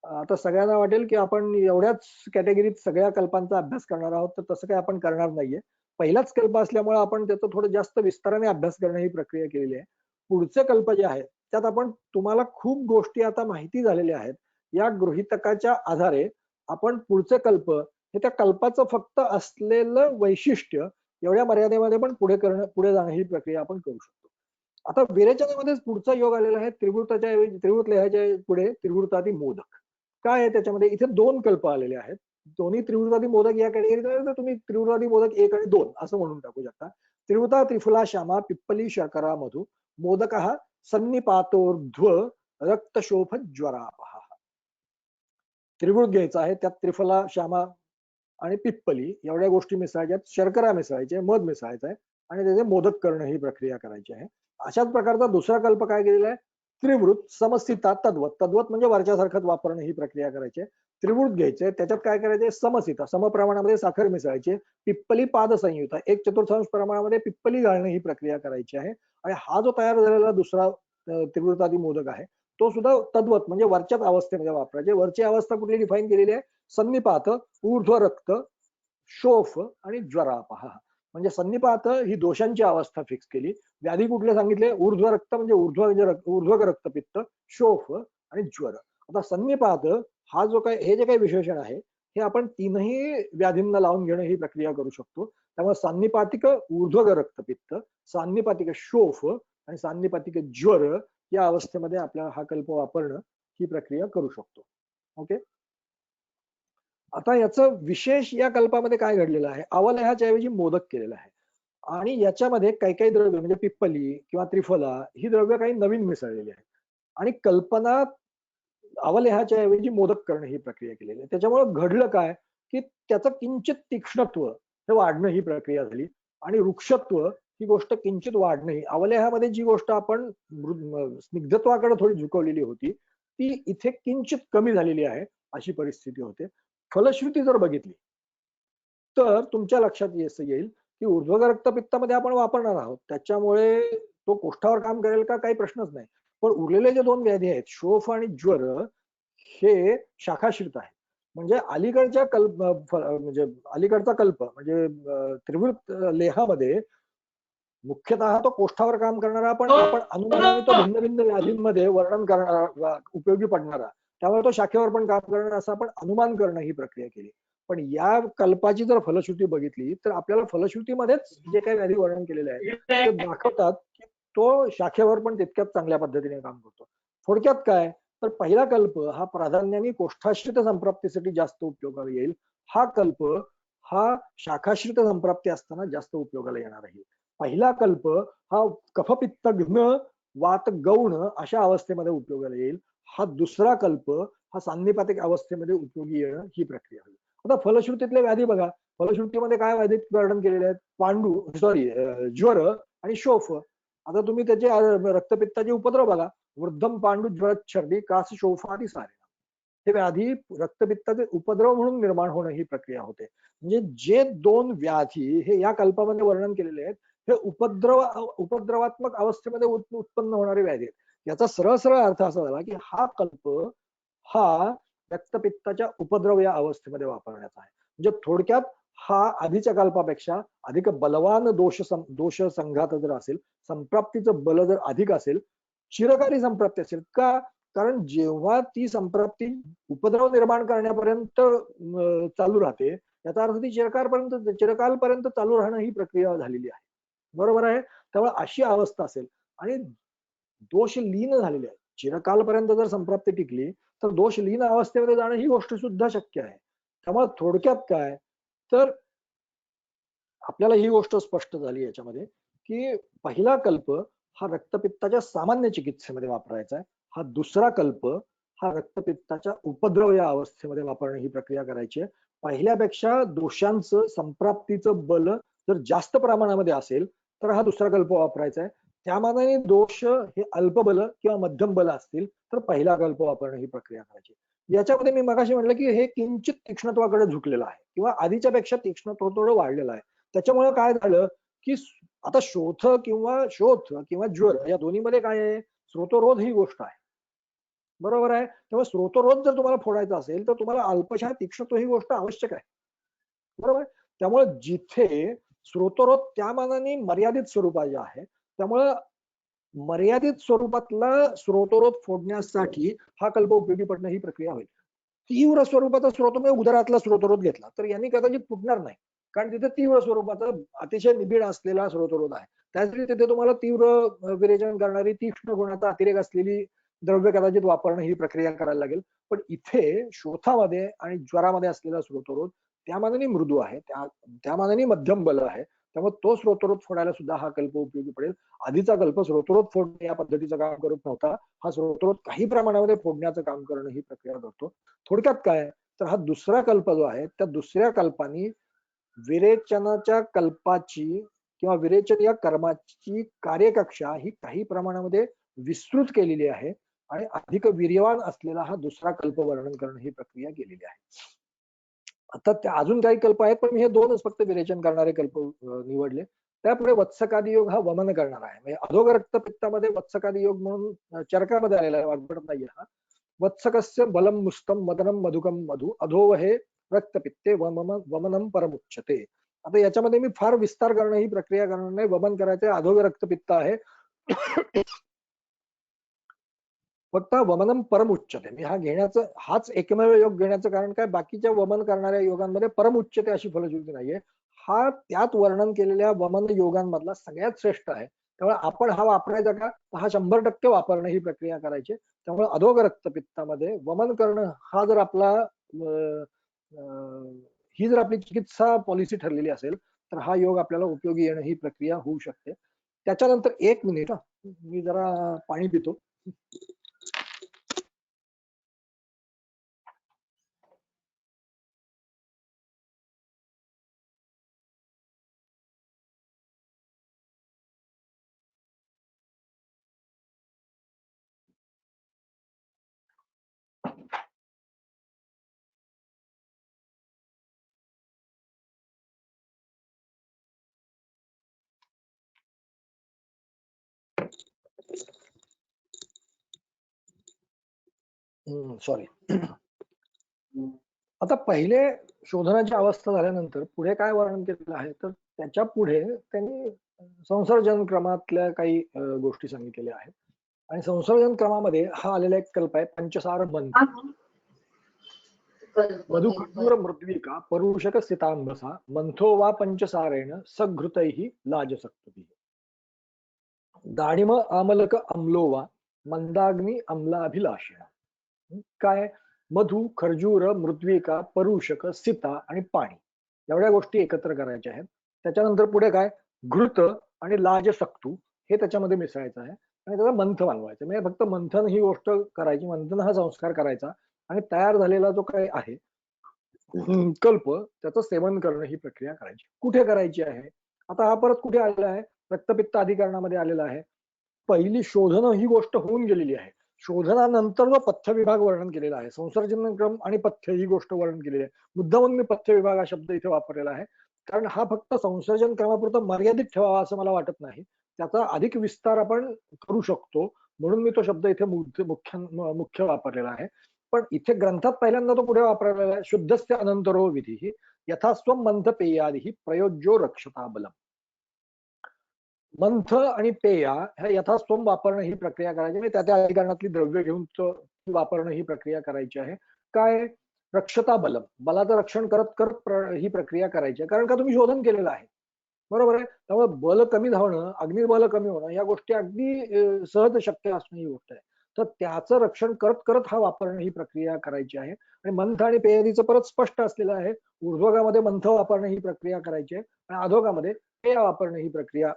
आता सगळ्यांना वाटेल की आपण एवढ्याच कॅटेगरीत सगळ्या कल्पांचा अभ्यास करणार आहोत तर तसं काही आपण करणार नाहीये. पहिलाच कल्प असल्यामुळे आपण त्याचा थोडं जास्त विस्ताराने अभ्यास करणं ही प्रक्रिया केलेली आहे. पुढचे कल्प जे आहेत त्यात आपण तुम्हाला खूप गोष्टी आता माहिती झालेल्या आहेत. या गृहीतकाच्या आधारे आपण पुढचे कल्प हे त्या कल्पाचं फक्त असलेलं वैशिष्ट्य एवढ्या मर्यादेमध्ये पण पुढे जाणं ही प्रक्रिया आपण करू शकतो. आता विरेचनामध्येच पुढचा योग आलेला आहे त्रिवृताच्या ऐवजी त्रिवृत लेहाच्या पुढे त्रिवृतादी मोदक. काय आहे त्याच्यामध्ये, इथे दोन कल्प आलेले आहेत. दोन्ही त्रिवृतादी मोदक या कॅटेगरीत तुम्ही त्रिवृतादी मोदक 1 आणि 2 असं म्हणून टाकू शकता. त्रिवृता त्रिफुला श्यामा पिप्पली शर्करा मधु मोदकः सन्निपातोर्ध्व रक्तशोफ ज्वरापहा. त्रिवृत घ्यायचा आहे, त्यात त्रिफला श्यामा आणि पिप्पली एवढ्या गोष्टी मिसळायच्या, शर्करा मिसळायचे, मध मिसळायचं आहे आणि त्याचे मोदक करणं ही प्रक्रिया करायची आहे. अशाच प्रकारचा दुसरा कल्प काय केलेला आहे, त्रिवृत, समस्थिता, तद्वत. तद्वत म्हणजे वरच्यासारखंच वापरणं ही प्रक्रिया करायची. त्रिवृत घ्यायचे, त्याच्यात काय करायचे, समस्थिता, समप्रमाणामध्ये साखर मिसळायची. पिप्पली पाद संयुता, 1/4 प्रमाणामध्ये पिप्पली घालणं ही प्रक्रिया करायची आहे. आणि हा जो तयार झालेला दुसरा त्रिवृतादी मोदक आहे तो सुद्धा तद्वत म्हणजे वरच्याच अवस्थेमध्ये वापरायचे. वरची अवस्था कुठली डिफाईन केलेली आहे, सन्निपात, ऊर्ध्व रक्त, शोफ आणि ज्वरापहा. म्हणजे सन्निपात ही दोषांची अवस्था फिक्स केली. व्याधी कुठले सांगितले, ऊर्ध्व रक्त म्हणजे ऊर्ध्वक रक्तपित्त, शोफ आणि ज्वर. आता सन्निपात हा जो काही हे जे काही विशेषण आहे हे आपण तीनही व्याधींना लावून घेणं ही प्रक्रिया करू शकतो. त्यामुळे सान्निपातिक ऊर्ध्वक रक्तपित्त, सान्निपातिक शोफ आणि सान्निपातिक ज्वर या अवस्थेमध्ये आपल्याला हा कल्प वापरणं ही प्रक्रिया करू शकतो. ओके. आता याचं विशेष या कल्पामध्ये काय घडलेलं आहे, अवलेहाच्या ऐवजी मोदक केलेला आहे. आणि याच्यामध्ये काही काही द्रव्य म्हणजे पिप्पली किंवा त्रिफला ही द्रव्य काही नवीन मिसळलेली आहे. आणि कल्पना अवलेहाच्या ऐवजी मोदक करणं ही प्रक्रिया केलेली आहे. त्याच्यामुळे घडलं काय की त्याचं किंचित तीक्ष्णत्व हे वाढणं ही प्रक्रिया झाली. आणि वृक्षत्व ही गोष्ट किंचित वाढणं ही, अवलेहामध्ये जी गोष्ट आपण स्निग्धत्वाकडे थोडी झुकवलेली होती ती इथे किंचित कमी झालेली आहे अशी परिस्थिती होते. फलश्रुती जर बघितली तर तुमच्या लक्षात येईल की ऊर्ध्वक रक्तपित्तामध्ये आपण वापरणार आहोत, त्याच्यामुळे तो कोष्ठावर काम करेल का काही प्रश्नच नाही. पण उरलेले जे दोन व्याधी आहेत शोफ आणि ज्वर हे शाखाश्रित आहे. म्हणजे अलीकडच्या म्हणजे अलीकडचा कल्प म्हणजे त्रिवृत लेहामध्ये मुख्यतः तो कोष्ठावर काम करणारा पण आपण अनुमानाने तो भिन्न भिन्न व्याधींमध्ये वर्णन करणारा उपयोगी पडणारा, त्यामुळे तो शाखेवर पण काम करणार असं आपण अनुमान करणं ही प्रक्रिया केली. पण या कल्पाची जर फलश्रुती बघितली तर आपल्याला फलश्रुतीमध्येच जे काही व्याधी वर्णन केलेले आहे ते दाखवतात की तो शाखेवर पण तितक्याच चांगल्या पद्धतीने काम करतो. थोडक्यात काय तर पहिला कल्प हा प्राधान्याने कोष्ठाश्रित संप्राप्तीसाठी जास्त उपयोगाला येईल. हा कल्प हा शाखाश्रित संप्राप्ती असताना जास्त उपयोगाला येणार आहे. पहिला कल्प हा कफपित्त घ्न वात गौण अशा अवस्थेमध्ये उपयोगाला येईल. हा दुसरा कल्प हा सान्निपातिक अवस्थेमध्ये उपयोगी येणं ही प्रक्रिया होईल. आता फलश्रुतीतले व्याधी बघा, फलश्रुतीमध्ये काय व्याधी वर्णन केलेले आहेत, ज्वर आणि शोफ. आता तुम्ही त्याचे रक्तपित्ताचे उपद्रव बघा, वृद्धम पांडू ज्वर छर्दी कास शोफादी सारे, हे व्याधी रक्तपित्ताचे उपद्रव म्हणून निर्माण होणं ही प्रक्रिया होते. म्हणजे जे दोन व्याधी हे या कल्पामध्ये वर्णन केलेले आहेत हे उपद्रवात्मक अवस्थेमध्ये उत्पन्न होणारे व्याधी आहेत. याचा सरळ सरळ अर्थ असा झाला की हा कल्प हा रक्तपित्ताच्या उपद्रव या अवस्थेमध्ये वापरण्याचा आहे. म्हणजे थोडक्यात हा आधीच्या कल्पापेक्षा अधिक बलवान दोष संघात जर असेल, संप्राप्तीचं बल जर अधिक असेल, चिरकाली संप्राप्ती असेल का, कारण जेव्हा ती संप्राप्ती उपद्रव निर्माण करण्यापर्यंत चालू राहते याचा अर्थ ती चिरकालपर्यंत चालू राहणं ही प्रक्रिया झालेली आहे. बरोबर आहे. त्यामुळे अशी अवस्था असेल आणि दोष लीन झालेले आहे, चिरकालपर्यंत जर संप्राप्ती टिकली तर दोष लीन अवस्थेमध्ये जाणं ही गोष्ट सुद्धा शक्य आहे. त्यामुळे थोडक्यात काय तर आपल्याला ही गोष्ट स्पष्ट झाली याच्यामध्ये की पहिला कल्प हा रक्तपित्ताच्या सामान्य चिकित्सेमध्ये वापरायचा आहे. हा दुसरा कल्प हा रक्तपित्ताच्या उपद्रव या अवस्थेमध्ये वापरणं ही प्रक्रिया करायची आहे. पहिल्यापेक्षा दोषांचं संप्राप्तीचं बल जर जास्त प्रमाणामध्ये असेल तर हा दुसरा कल्प वापरायचा आहे. त्या मानाने दोष हे अल्पबल किंवा मध्यम बल असतील तर पहिला कल्प वापरणं ही प्रक्रिया करायची. याच्यामध्ये मी मगाशी म्हटलं की हे किंचित तीक्ष्णत्वाकडे झुकलेलं आहे किंवा आधीच्या पेक्षा तीक्ष्णत्व थोडं वाढलेलं आहे. त्याच्यामुळे काय झालं की आता शोथ किंवा ज्वर या दोन्हीमध्ये काय आहे, स्रोतरोध ही गोष्ट आहे. बरोबर आहे. तेव्हा स्रोतरोध जर तुम्हाला फोडायचा असेल तर तुम्हाला अल्पशा तीक्ष्णत्व ही गोष्ट आवश्यक आहे. बरोबर. त्यामुळे जिथे स्रोतरोध त्या मानाने मर्यादित स्वरूपाचे आहे, त्यामुळं मर्यादित स्वरूपातला स्रोतरोध फोडण्यासाठी हा कल्प उपयोगी पडणं ही प्रक्रिया होईल. तीव्र स्वरूपाचा स्रोत म्हणजे उदरातला स्रोतरोध घेतला तर यांनी कदाचित फुटणार नाही, कारण तिथे तीव्र स्वरूपाचा अतिशय निबिड असलेला स्रोतरोध आहे. त्यासाठी तिथे तुम्हाला तीव्र विरेचन करणारी तीक्ष्ण गुणाचा अतिरेक असलेली द्रव्य कदाचित वापरणं ही प्रक्रिया करायला लागेल. पण इथे शोथामध्ये आणि ज्वरामध्ये असलेला स्रोतरोध त्या मानाने मृदू आहे, त्या मानाने मध्यम बल आहे. त्यामुळे तो स्रोतरोध फोडायला सुद्धा हा कल्प उपयोगी पडेल. आधीचा कल्प स्रोतरोध फोडणे या पद्धतीचं काम करत नव्हता, हा स्रोतरोध काही प्रमाणामध्ये फोडण्याचं काम करणं ही प्रक्रिया करतो. थोडक्यात काय तर हा दुसरा कल्प जो आहे त्या दुसऱ्या कल्पाने विरेचनाच्या कल्पाची किंवा विरेचन या कर्माची कार्यकक्षा ही काही प्रमाणामध्ये विस्तृत केलेली आहे आणि अधिक वीर्यवान असलेला हा दुसरा कल्प वर्णन करणं ही प्रक्रिया केलेली आहे. आता अजून काही कल्प आहेत, पण मी हे दोनच फक्त विरेचन करणारे कल्प निवडले. त्यापुढे वत्सकादी योग हा वमन करणारा आहे. म्हणजे अधोग रक्तपित्तामध्ये वत्सकादी योग म्हणून चरकामध्ये आलेला आहे, वाटपट नाहीये हा. वत्सकस्य बलम मुष्टम मदनम मधुकम मधु अधोवहे रक्तपित्ते वमनम परमुच्यते. आता याच्यामध्ये मी फार विस्तार करणं ही प्रक्रिया करणार नाही. वमन करायचे अधोग रक्तपित्त आहे. फक्त वमनम परमुच्यते मी हाच एकमेव योग घेण्याचं कारण काय, बाकीच्या वमन करणाऱ्या योगांमध्ये परमुच्यते अशी फलश्रुती नाहीये. हा त्यात वर्णन केलेल्या वमन योगांमधला सगळ्यात श्रेष्ठ आहे. त्यामुळे आपण हा वापरायचा का, हा 100% वापरणं ही प्रक्रिया करायची. त्यामुळे अधोग रक्तपित्तामध्ये वमन करणं हा जर आपला ही जर आपली चिकित्सा पॉलिसी ठरलेली असेल तर हा योग आपल्याला उपयोगी येणं ही प्रक्रिया होऊ शकते. त्याच्यानंतर 1 मिनिट मी जरा पाणी पितो. सॉरी. आता पहिले शोधनाची अवस्था झाल्यानंतर पुढे काय वर्णन केलेलं आहे, तर त्याच्या पुढे त्यांनी संसर्जन क्रमातल्या काही गोष्टी सांगितलेल्या आहेत. आणि संसर्जन क्रमामध्ये हा आलेला एक कल्प आहे पंचसार मंथ. मधुखंडूर मृद्विका परुषक स्थितांबसा मंथो वा पंचसारेण सघृतैः लाजसक्तुभिः. दाडिम आमलक अम्लो वा मंदाग्नी अम्लाभिलाषेण. काय, मधु, खर्जूर, मृद्विका, परुषक, सीता आणि पाणी एवढ्या गोष्टी एकत्र करायच्या आहेत. त्याच्यानंतर पुढे काय, घृत आणि लाजसक्तू हे त्याच्यामध्ये मिसळायचं आहे आणि त्याला मंथ बनवायचं. म्हणजे फक्त मंथन ही गोष्ट करायची, मंथन हा संस्कार करायचा आणि तयार झालेला जो काही आहे कल्प त्याचं सेवन करणं ही प्रक्रिया करायची. कुठे करायची आहे, आता हा परत कुठे आलेला आहे, रक्तपित्त अधिकरणामध्ये आलेला आहे. पहिली शोधन ही गोष्ट होऊन गेलेली आहे. शोधनानंतर जो पथ्य विभाग वर्णन केलेला आहे, संसर्जन क्रम आणि पथ्य ही गोष्ट वर्णन केलेली आहे. मुद्दामून मी पथ्य विभाग हा शब्द इथे वापरलेला आहे, कारण हा फक्त संसर्जन क्रमापुरतं मर्यादित ठेवावा असं मला वाटत नाही. त्याचा अधिक विस्तार आपण करू शकतो, म्हणून मी तो शब्द इथे मुख्य वापरलेला आहे. पण इथे ग्रंथात पहिल्यांदा तो पुढे वापरलेला आहे, शुद्धस्य अनंतरो विधी यथास्वम मंथ पेयादी प्रयोज्यो रक्षता बलम. मंथ आणि पेया ह्या यथास्वम वापरणं ही प्रक्रिया करायची. म्हणजे त्या अधिकरणातली द्रव्य घेऊन वापरणं ही प्रक्रिया करायची आहे. काय, रक्षता बलम, बलाचं रक्षण करत करत ही प्रक्रिया करायची आहे. कारण का, तुम्ही शोधन केलेलं आहे, बरोबर आहे. त्यामुळे बल कमी धावणं, अग्निबल कमी होणं या गोष्टी अगदी सहज शक्य असणं ही गोष्ट आहे. तर त्याचं रक्षण करत करत हा वापरणं ही प्रक्रिया करायची आहे. आणि मंथ आणि पेयादीचं परत स्पष्ट असलेलं आहे, ऊर्ध्वगामध्ये मंथ वापरणं ही प्रक्रिया करायची आहे आणि अधोगामध्ये पेय वापरणं ही प्रक्रिया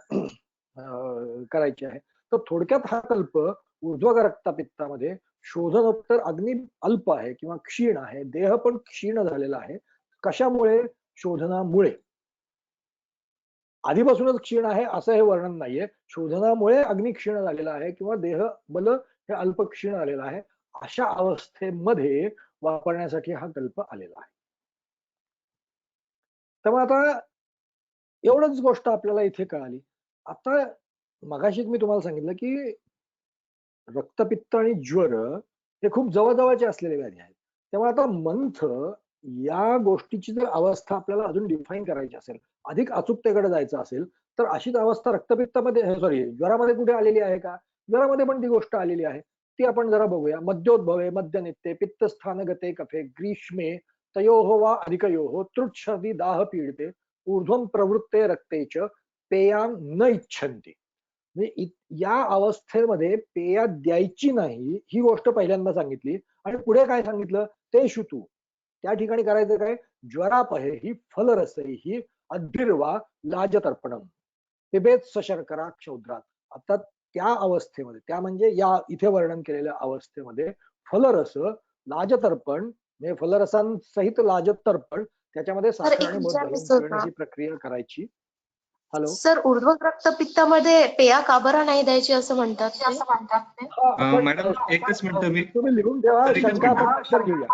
करायची आहे. तर थोडक्यात हा कल्प ऊर्ध्वग रक्तपित्तामध्ये शोधनोत्तर अग्नी अल्प आहे किंवा क्षीण आहे, देह पण क्षीण झालेला आहे. कशामुळे, शोधनामुळे. आधीपासूनच क्षीण आहे असं हे वर्णन नाहीये, शोधनामुळे अग्नी क्षीण झालेला आहे किंवा देह बल हे अल्प क्षीण झालेलं आहे. अशा अवस्थेमध्ये वापरण्यासाठी हा कल्प आलेला आहे. त्यामुळे आता एवढंच गोष्ट आपल्याला इथे कळाली. आता मगाशीच मी तुम्हाला सांगितलं की रक्तपित्त आणि ज्वर हे खूप जवळजवळचे असलेले व्याधी आहेत. त्यामुळे आता मंथ या गोष्टीची जर अवस्था आपल्याला अजून डिफाईन करायची असेल, अधिक अचूकतेकडे जायचं असेल, तर अशीच अवस्था रक्तपित्तामध्ये ज्वरामध्ये कुठे आलेली आहे का, ज्वरामध्ये पण ती गोष्ट आलेली आहे. ती आपण जरा बघूया. मद्योद्भवे मद्यनित्ये पित्तस्थानगते कफे ग्रीष्मे तयोः वा अधिकयोः तृच्छर्दी दाह पीडिते ऊर्ध्वं प्रवृत्ते रक्तेच पेयां न इच्छन्ति. या अवस्थेमध्ये पेया द्यायची नाही ही गोष्ट पहिल्यांदा सांगितली आणि पुढे काय सांगितलं, ते शुतू. त्या ठिकाणी करायचं काय, ज्वरापहे ही फलरसई ही अद्भिर्वा लाजतर्पणम पिबेत सशर्करा क्षौद्रात. आता त्या अवस्थेमध्ये, त्या म्हणजे या इथे वर्णन केलेल्या अवस्थेमध्ये फलरस, लाजतर्पण म्हणजे फलरसांसहित लाजतर्पण, त्याच्यामध्ये साखर आणि मध घालून पिणं ही प्रक्रिया करायची. हॅलो सर, ऊर्ध्व रक्तपित्तामध्ये पेया का बरं नाही द्यायची असं म्हणतात ते? मॅडम एकच मिनिट मी तुम्ही लिहून ठेवा, एकच शंका मिनिट. आपण नंतर घेऊया.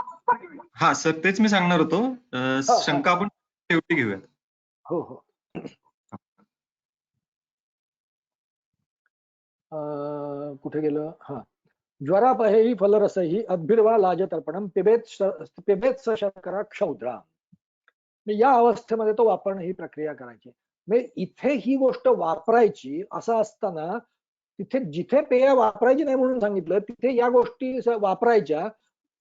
हा सर तेच मी सांगणार होतो. हा. शंका आपण शेवटी घेऊया. हो हो. कुठे गेलं? हा. ज्वरापहेहि फलरसहि अद्भिर्वा लाजतर्पणम पिबेत शर्करा क्षौद्रा. या अवस्थेमध्ये तो वापरणं ही प्रक्रिया करायची. म्हणजे इथे ही गोष्ट वापरायची असं असताना तिथे जिथे पेय वापरायची नाही म्हणून सांगितलं तिथे या गोष्टी वापरायच्या,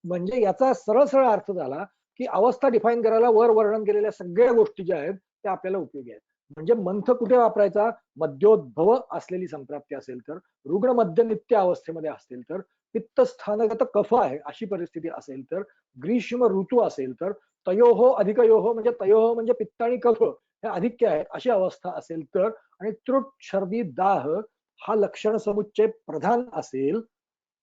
म्हणजे याचा सरळ सरळ अर्थ झाला की अवस्था डिफाईन करायला वर वर्णन केलेल्या सगळ्या गोष्टी ज्या आहेत त्या आपल्याला उपयोगी आहेत. म्हणजे मंथ कुठे वापरायचा? मद्योद्भव असलेली संप्राप्ती असेल तर, रुग्ण मध्यनित्य अवस्थेमध्ये असतील तर, पित्त स्थानगत कफ आहे अशी परिस्थिती असेल तर, ग्रीष्म ऋतू असेल तर, तयोहो अधिकयोहो म्हणजे तयोहो म्हणजे पित्त आणि कफ हे अधिक्य आहेत अशी अवस्था असेल तर, आणि त्रुट छर्दी दाह हा लक्षण समुच्चय प्रधान असेल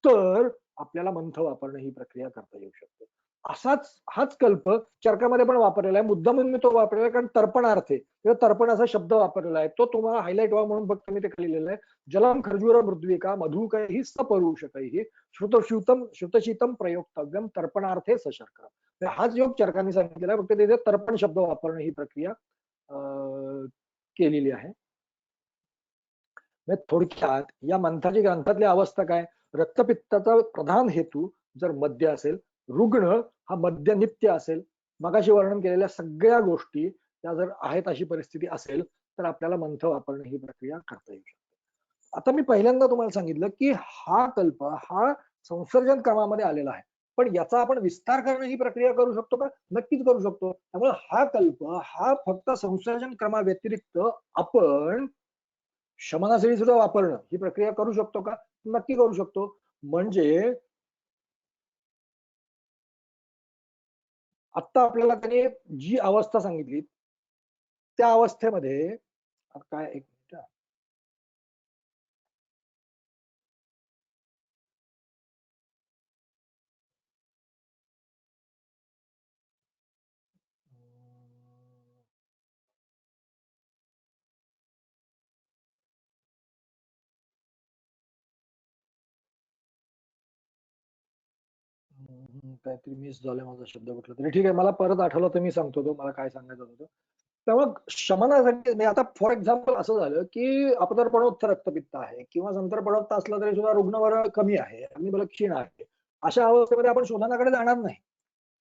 तर आपल्याला मंथ वापरणं ही प्रक्रिया करता येऊ शकते. हाच कल्प चरकामध्ये पण वापरलेला आहे. मुद्दामून मी तो वापरलेला आहे कारण तर्पणार्थे किंवा तर्पण असा शब्द वापरलेला आहे. तो तुम्हाला हायलाइट व्हावा म्हणून फक्त मी ते लिहिलेलं आहे. जलम खर्जूर मृद्विका मधुकैः सपरुषकैः श्रुतशीतम प्रयोक्तव्यम तर्पणार्थे सशर्करा. हाच योग चरकांनी सांगितलेला आहे. फक्त तिथे तर्पण शब्द वापरणं ही प्रक्रिया केलेली आहे. थोडक्यात या मंथाची ग्रंथातली अवस्था काय? रक्तपित्ताचा प्रधान हेतू जर मद्य असेल, रुग्ण हा मद्य नित्य असेल, मगाशी वर्णन केलेल्या सगळ्या गोष्टी त्या जर आहेत अशी परिस्थिती असेल तर आपल्याला मंथ वापरणं ही प्रक्रिया करता येऊ शकते. आता मी पहिल्यांदा तुम्हाला सांगितलं की हा कल्प हा संसर्जन क्रमामध्ये आलेला आहे, पण याचा आपण विस्तार करणं ही प्रक्रिया करू शकतो का? नक्कीच करू शकतो. त्यामुळे हा कल्प हा फक्त संसर्जन क्रमाव्यतिरिक्त आपण शमनासाठी सुद्धा वापरणं ही प्रक्रिया करू शकतो का? नक्की करू शकतो. म्हणजे आता आपल्याला त्याने जी अवस्था सांगितली त्या अवस्थेमध्ये काय एक मिनिट, काहीतरी मिस झालं माझा शब्द कुठला तरी. ठीक आहे, मला परत आठवलं तर मी सांगतो तो मला काय सांगायचं होतं. त्यामुळे शमनासाठी आता फॉर एक्झाम्पल असं झालं की अपदर्पणोत्तर रक्तपित्त आहे किंवा संतर्पणोत्तर असलं तरी सुद्धा रुग्णवर कमी आहे आणि मला क्षीण आहे, अशा अवस्थेमध्ये आपण शोधनाकडे जाणार नाही.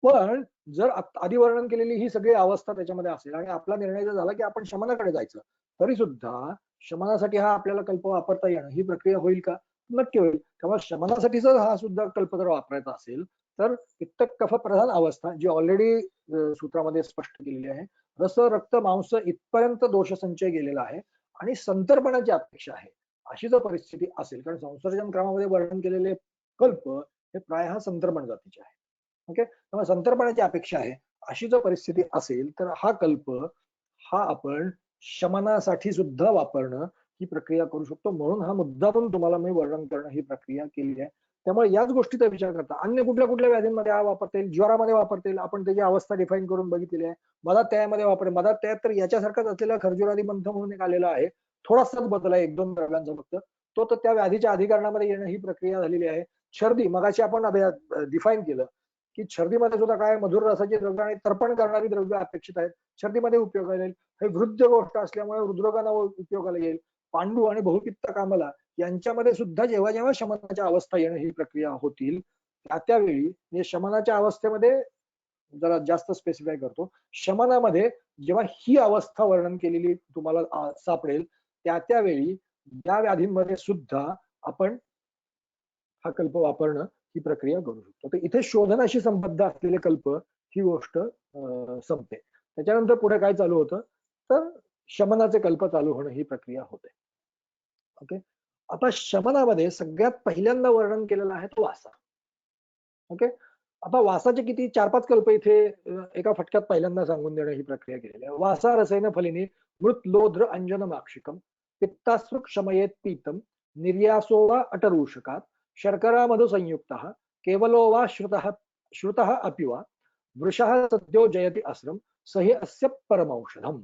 पण जर आधी वर्णन केलेली ही सगळी अवस्था त्याच्यामध्ये असेल आणि आपला निर्णय जर झाला की आपण शमनाकडे जायचं, तरी सुद्धा शमनासाठी हा आपल्याला कल्प वापरता येणं ही प्रक्रिया होईल का? नक्की होईल. त्यामुळे शमनासाठी जर हा सुद्धा कल्प जर वापरायचा असेल तर पित्त कफ प्रधान अवस्था जी ऑलरेडी सूत्रामध्ये स्पष्ट केलेली आहे, रस रक्त मांस इथपर्यंत दोष संचय गेलेला आहे आणि संतर्पणाची अपेक्षा आहे अशी जर परिस्थिती असेल, कारण संसर्जन क्रमामध्ये वर्णन केलेले कल्प हे प्रायः संतर्पण जातीचे आहे. ओके, तेव्हा संतर्पणाची अपेक्षा आहे अशी जर परिस्थिती असेल तर हा कल्प हा आपण शमनासाठी सुद्धा वापरणं ही प्रक्रिया करू शकतो. म्हणून हा मुद्दामून तुम्हाला मी वर्णन करणं ही प्रक्रिया केली आहे. त्यामुळे याच गोष्टीचा विचार करता अन्य कुठल्या कुठल्या व्याधींमध्ये हा वापरता येईल, ज्वरामध्ये वापरता येईल, आपण त्याची अवस्था डिफाईन करून बघितलेली आहे. मधात त्यामध्ये वापरेल, मधात त्यात तर याच्यासारखाच असलेला खर्जुरादी मंथ म्हणून एक आलेला आहे, थोडासाच बदल आहे, 1-2 द्रव्यांचा फक्त, तो तर त्या व्याधीच्या अधिकरणामध्ये येणं ही प्रक्रिया झालेली आहे. छर्दी मगाशी आपण डिफाईन केलं की छर्दीमध्ये सुद्धा काय मधुर रसाची द्रव्य आणि तर्पण करणारी द्रव्य अपेक्षित आहेत, छर्दीमध्ये उपयोगाला येईल. हे वृद्ध गोष्ट असल्यामुळे हृदरोगाला उपयोगाला येईल. पांडू आणि बहुपित्त कामला यांच्यामध्ये सुद्धा जेव्हा जेव्हा शमनाच्या अवस्था येणं ही प्रक्रिया होतील त्यावेळी शमनाच्या अवस्थेमध्ये जरा जास्त स्पेसिफाय करतो, शमनामध्ये जेव्हा ही अवस्था वर्णन केलेली तुम्हाला सापडेल त्यावेळी या व्याधींमध्ये सुद्धा आपण हा कल्प वापरणं ही प्रक्रिया करू शकतो. तर इथे शोधनाशी संबद्ध असलेले कल्प ही गोष्ट संपते. त्याच्यानंतर पुढे काय चालू होतं तर शमनाचे कल्प चालू होणं ही प्रक्रिया होते. ओके, आता शमनामध्ये सगळ्यात पहिल्यांदा वर्णन केलेलं आहे तो वासा. ओके, आता वासाचे किती 4-5 कल्प इथे एका फटक्यात पहिल्यांदा सांगून देणं ही प्रक्रिया केलेली आहे. वासा रसेन फलिनी मृत लोध्र अंजन माक्षिकम पित्तास्रु क्षमयेत पीतम निर्यासो वा अटरूषकात शर्करा मधु संयुक्त केवलो वा श्रुतः अपि वा वृषः सद्यो जयति अस्रम सहि अस्य परमौषधम.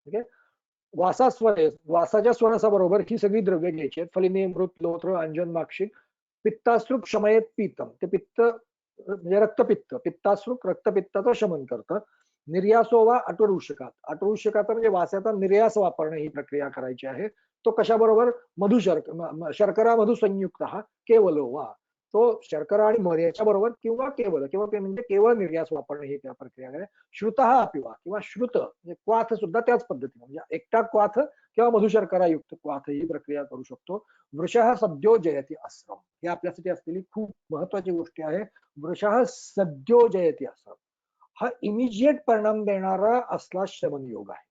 ओके. वासास्वरे, वासाच्या स्वरसाबरोबर ही सगळी द्रव्ये घ्यायची आहेत. फलिनी, मृत, लोत्र, अंजन, माक्षिक. पित्ताश्रुक शमयेत पीतम, ते पित्त म्हणजे रक्तपित्त, पित्ताश्रुक रक्तपित्ताचं शमन करतं. निर्यासो वा अटरूषकात, अटरूषकाचा म्हणजे वासाचा निर्यास वापरणं ही प्रक्रिया करायची आहे. तो कशाबरोबर? शर्करा मधु संयुक्त हा केवलो वा, तो शर्करा आणि मध याच्या बरोबर किंवा केवल, किंवा म्हणजे केवळ निर्यास वापरणं ही त्या प्रक्रिया आहे. श्रुत हा अपिवा किंवा श्रुत म्हणजे क्वाथ सुद्धा त्याच पद्धतीने, म्हणजे एकटा क्वाथ किंवा मधुशर्करा युक्त क्वाथ ही प्रक्रिया करू शकतो. वृषः सद्यो जयती आश्रम, ही आपल्यासाठी असलेली खूप महत्वाची गोष्ट आहे. वृषः सद्यो जयती आश्रम हा इमिजिएट परिणाम देणारा असला श्रवण योग आहे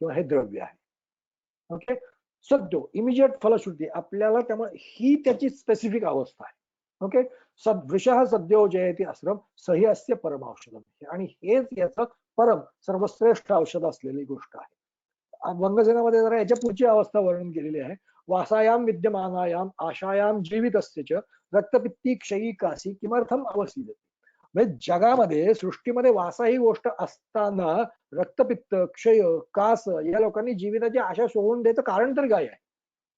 किंवा हे द्रव्य आहे. ओके. सद्यो इमिजिएट फलश्रुती, आपल्याला त्यामुळे ही त्याची स्पेसिफिक अवस्था आहे. ओके. वृषः सद्यो जयती आश्रम सही अस्य परम औषधम, आणि हेच याचं परम सर्वश्रेष्ठ औषध असलेली गोष्ट आहे. भंगसेनामध्ये जरा याच्या पुढची अवस्था वर्णन केलेली आहे. वासायाम विद्यमानायाम आशायाम जीवितस्य च रक्तपित्ती क्षयी कासी किमर्थम अवसीदते, म्हणजे जगामध्ये सृष्टीमध्ये वासा ही गोष्ट असताना रक्तपित्त, क्षय, कास या लोकांनी जीविताची आशा सोडून द्यायचं कारण तर काय आहे?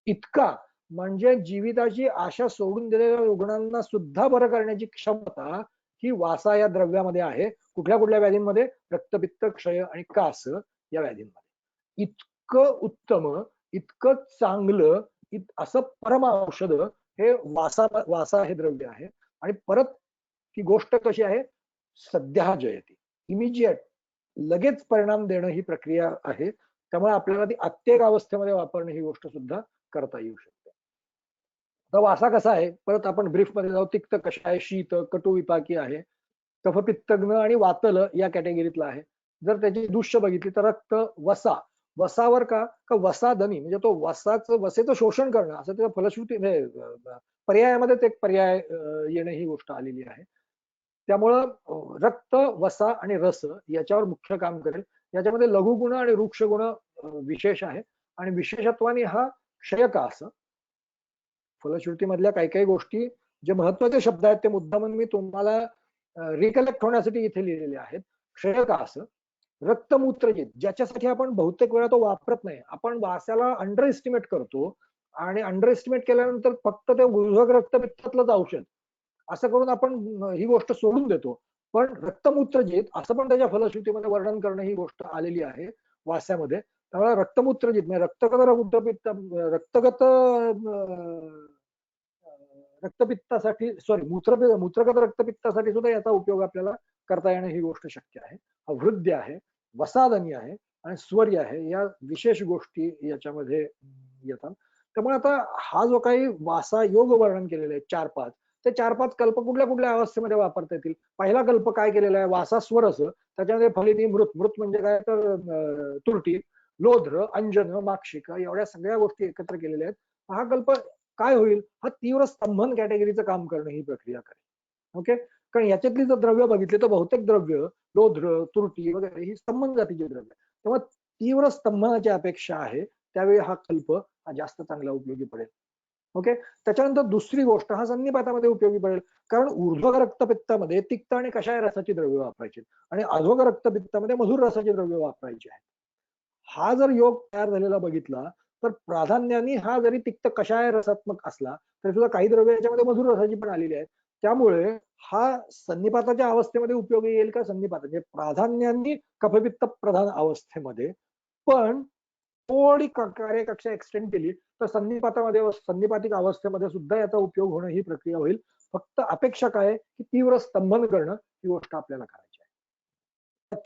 इतका म्हणजे जीविताची आशा सोडून दिलेल्या रुग्णांना सुद्धा बरं करण्याची क्षमता ही वासा या द्रव्यामध्ये आहे. कुठल्या कुठल्या व्याधींमध्ये? रक्तपित्त, क्षय आणि कास या व्याधींमध्ये. इतकं उत्तम, इतकं चांगलं असं परम औषध हे वासा हे द्रव्य आहे. आणि परत ती गोष्ट कशी आहे? सध्या जयती, इमिजिएट लगेच परिणाम देणं ही प्रक्रिया आहे. त्यामुळे आपल्याला ती अत्येक अवस्थेमध्ये वापरणं ही गोष्ट सुद्धा करता येऊ शकते. तर वासा कसा आहे? परत आपण ब्रीफ मध्ये जाऊ. तिक्त कशा आहे? शीत, कटू विपाकी आहे, कफपित्तग्न आणि वातल या कॅटेगरीतला आहे. जर त्याची दुष्य बघितली तर रक्त, वसा, वसावर का वसादनी म्हणजे तो वसेचं शोषण करणं असं त्याचं फलश्रुती पर्यायामध्ये ते एक पर्याय येणं ही गोष्ट आलेली आहे. त्यामुळं रक्त, वसा आणि रस याच्यावर मुख्य काम करेल. याच्यामध्ये लघुगुण आणि वृक्षगुण विशेष आहे, आणि विशेषत्वाने हा क्षयकास. फलश्रुतीमधल्या काही काही गोष्टी जे महत्वाचे शब्द आहेत ते मुद्दामून मी तुम्हाला रिकलेक्ट होण्यासाठी इथे लिहिलेले आहेत. क्षयकास, रक्तमूत्रजित, ज्याच्यासाठी आपण बहुतेक वेळा तो वापरत नाही. आपण वासाला अंडर एस्टिमेट करतो, आणि अंडर एस्टिमेट केल्यानंतर फक्त ते उर्ध्वक रक्तपित्तातलंच औषध असं करून आपण ही गोष्ट सोडून देतो. पण रक्तमूत्रजित असं पण त्याच्या फलश्रुतीमध्ये वर्णन करणं ही गोष्ट आलेली आहे वास्यामध्ये. त्यामुळे रक्तमूत्रजित म्हणजे रक्तपित्तासाठी मूत्रगत रक्तपित्तासाठी सुद्धा याचा उपयोग आपल्याला करता येणं ही गोष्ट शक्य आहे. हृदय आहे, वसादनी आहे आणि स्वर्य आहे, या विशेष गोष्टी याच्यामध्ये येतात. त्यामुळे आता हा जो काही वासा योग वर्णन केलेले आहे 4-5, ते 4-5 कल्प कुठल्या कुठल्या अवस्थेमध्ये वापरता येतील? पहिला कल्प काय केलेला आहे? वासा स्वरस, त्याच्यामध्ये फलिनी, मृत म्हणजे काय तर तुरटी, लोध्र, अंजन, माक्षिका एवढ्या सगळ्या गोष्टी एकत्र केलेल्या आहेत. हा कल्प काय होईल? हा तीव्र स्तंभन कॅटेगरीचं काम करणं ही प्रक्रिया करेल. ओके. कारण याच्यातली जर द्रव्य बघितली तर बहुतेक द्रव्य लोध्र, तुरटी वगैरे ही स्तंभन जातीची द्रव्य, तेव्हा तीव्र स्तंभनाची अपेक्षा आहे. त्यावेळी हा कल्प हा जास्त चांगला उपयोगी पडेल. ओके. त्याच्यानंतर दुसरी गोष्ट, हा संनिपातामध्ये उपयोगी पडेल, कारण ऊर्ध्वक रक्तपित्तामध्ये तिक्त आणि कषाय रसाची द्रव्य वापरायची आणि अधोक रक्तपित्तामध्ये मधुर रसाची द्रव्य वापरायची आहेत. हा जर योग तयार झालेला बघितला तर प्राधान्याने हा जरी तिक्त कषाय रसात्मक असला तरी सुद्धा काही द्रव्य याच्यामध्ये मधुर रसाची पण आलेली आहेत. त्यामुळे हा संनिपाताच्या अवस्थेमध्ये उपयोगी येईल का? संनिपात म्हणजे प्राधान्याने कफपित्त प्रधान अवस्थेमध्ये, पण थोडी कार्यकक्षा एक्सटेंड केली तर संनिपातिक अवस्थेमध्ये सुद्धा याचा उपयोग होणं ही प्रक्रिया होईल. फक्त अपेक्षा काय आहे की तीव्र स्तंभन करणं ही गोष्ट आपल्याला करायची आहे.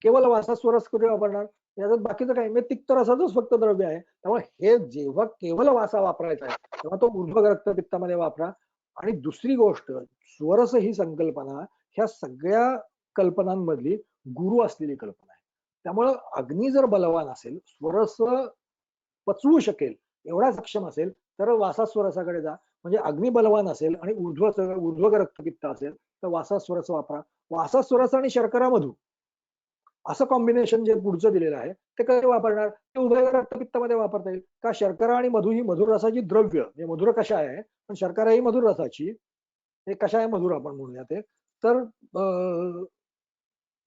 केवल वासा स्वरस कुठे वापरणार? याच्यात बाकीचं काही म्हणजे तिक्त रसाचंच फक्त द्रव्य आहे. त्यामुळे हे जेव्हा केवल वासा वापरायचा आहे तेव्हा तो ऊर्ध्वक रक्तपित्तामध्ये वापरा. आणि दुसरी गोष्ट, स्वरस ही संकल्पना ह्या सगळ्या कल्पनांमधली गुरु असलेली कल्पना आहे. त्यामुळं अग्नी जर बलवान असेल, स्वरस पचवू शकेल एवढा सक्षम असेल तर वासा स्वरसाकडे जा. म्हणजे अग्नी बलवान असेल आणि ऊर्ध्वक रक्तपित्त असेल तर वासा स्वरस वापरा. वासा स्वरस आणि शर्करा मधू असं कॉम्बिनेशन जे पुढचं दिलेलं आहे ते कधी वापरणार? ते उभय रक्तपित्तामध्ये वापरता येईल का? शर्करा आणि मधु ही मधुर रसाची द्रव्य म्हणजे मधुर कषाय आहे, पण शर्करा ही मधुर रसाची, हे कषाय मधुर आपण म्हणूया ते. तर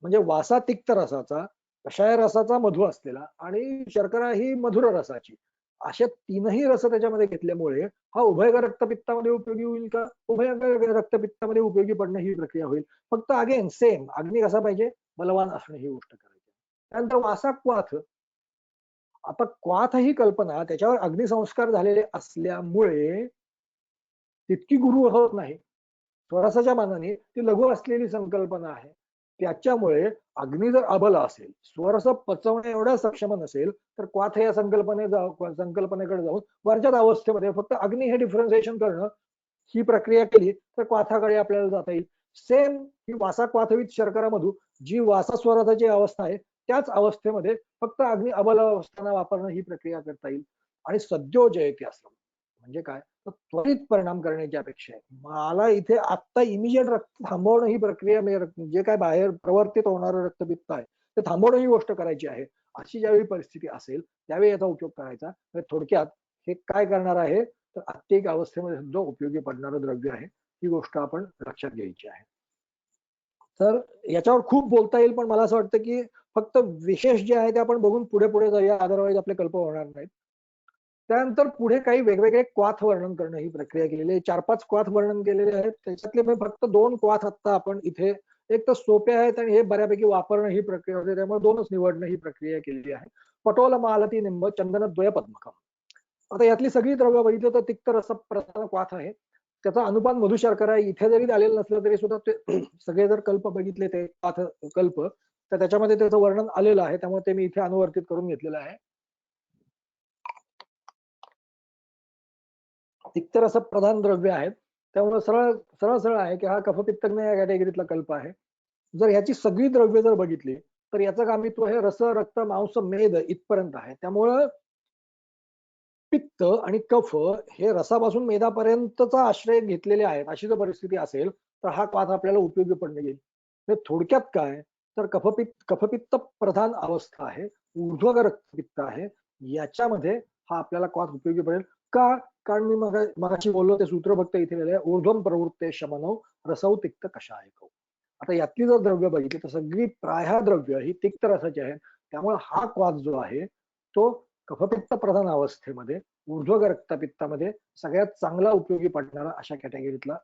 म्हणजे वासा तिक्त रसाचा कषाय रसाचा मधु असलेला आणि शर्करा ही मधुर रसाची, अशा तीनही रस त्याच्यामध्ये घेतल्यामुळे हा उभय रक्तपित्तामध्ये उपयोगी होईल का? उभय रक्तपित्तामध्ये उपयोगी पडणं ही प्रक्रिया होईल. फक्त अगेन सेम अग्नी कसा पाहिजे, बलवान असणं ही गोष्ट करायची. त्यानंतर वासा क्वाथ. आता क्वाथ ही कल्पना त्याच्यावर अग्निसंस्कार झालेले असल्यामुळे तितकी गुरु होत नाही. स्वरसाच्या मानाने ती लघु असलेली संकल्पना आहे. त्याच्यामुळे अग्नी जर अबला असेल, स्वरस पचवण्या एवढा सक्षम नसेल, तर क्वाथ या संकल्पनेकडे जाऊन वरच्याच अवस्थेमध्ये फक्त अग्नी हे डिफरन्सिएशन करणं ही प्रक्रिया केली तर क्वाथाकडे आपल्याला जाता येईल. सेम ही वासा क्वाथवित शर्करा मधू जी वासा स्वरसाची अवस्था आहे त्याच अवस्थेमध्ये फक्त अग्नी अबल अवस्थांना वापरणं ही प्रक्रिया करता येईल. आणि सद्योजयते असं म्हणजे काय, तर त्वरित परिणाम करण्याची अपेक्षा आहे. मला इथे आत्ता इमिजिएट रक्त थांबवणं ही प्रक्रिया, जे काय बाहेर प्रवर्तित होणारं रक्तपित्त आहे ते थांबवणं ही गोष्ट करायची आहे. अशी ज्यावेळी परिस्थिती असेल त्यावेळी याचा उपयोग करायचा. थोडक्यात हे काय करणार आहे, तर आत्तिक अवस्थेमध्ये सुद्धा उपयोगी पडणारं द्रव्य आहे. ही गोष्ट आपण लक्षात घ्यायची आहे. तर याच्यावर खूप बोलता येईल, पण मला असं वाटतं की फक्त विशेष जे आहे ते आपण बघून पुढे पुढे जाऊया, अदरवाईज आपले कल्प होणार नाहीत. त्यानंतर पुढे काही वेगवेगळे क्वाथ वर्णन करणं ही प्रक्रिया केलेली आहे. 4-5 क्वाथ वर्णन केलेले आहेत. त्याच्यातले मी फक्त 2 क्वाथ आता आपण इथे, एक तर सोपे आहेत आणि हे बऱ्यापैकी वापरणं ही प्रक्रिया होते, त्यामुळे 2च निवडणं ही प्रक्रिया केलेली आहे. पटोल मालती निंब चंदन द्वय पद्मकम. आता यातली सगळी द्रव्य बघितलं तर तिक्त रस प्रधान क्वाथ आहे. त्याचा अनुपान मधु शर्करा आहे. इथे जरी आलेलं नसलं तरी सुद्धा ते सगळे जर कल्प बघितले ते क्वाथ कल्प, तर त्याच्यामध्ये त्याचं वर्णन आलेलं आहे, त्यामुळे ते मी इथे अनुवर्तित करून घेतलेलं आहे. तिक्त रस प्रधान द्रव्य आहेत, त्यामुळे सरळ सरळ आहे की हा कफपित्तग्न या कॅटेगरीतला कल्प आहे. जर ह्याची सगळी द्रव्य जर बघितली तर याचं कामित्व हे रस रक्त मांस मेद इथपर्यंत आहे. त्यामुळं पित्त आणि कफ हे रसापासून मेदापर्यंतचा आश्रय घेतलेले आहेत. अशी जर परिस्थिती असेल तर हा क्वाथ आपल्याला उपयोगी पडणे येईल. थोडक्यात काय, तर कफपित्त प्रधान अवस्था आहे, ऊर्ध्वग रक्तपित्त आहे, याच्यामध्ये हा आपल्याला क्वाथ उपयोगी पडेल. का? कारण मी मगाशी बोललो ते सूत्र फक्त इथे लिहिलंय, ऊर्ध्वम प्रवृत्ते शमनौ रसौ तिक्त कषायकौ. आता यातली जर द्रव्य बघितली तर सगळी प्राय द्रव्य ही तिक्त रसाची आहेत. त्यामुळे हा क्वाथ जो आहे तो कफपित्त प्रधान अवस्थेमध्ये ऊर्ध्वग रक्तपित्तामध्ये सगळ्यात चांगला उपयोगी पडणारा अशा कॅटेगरीतला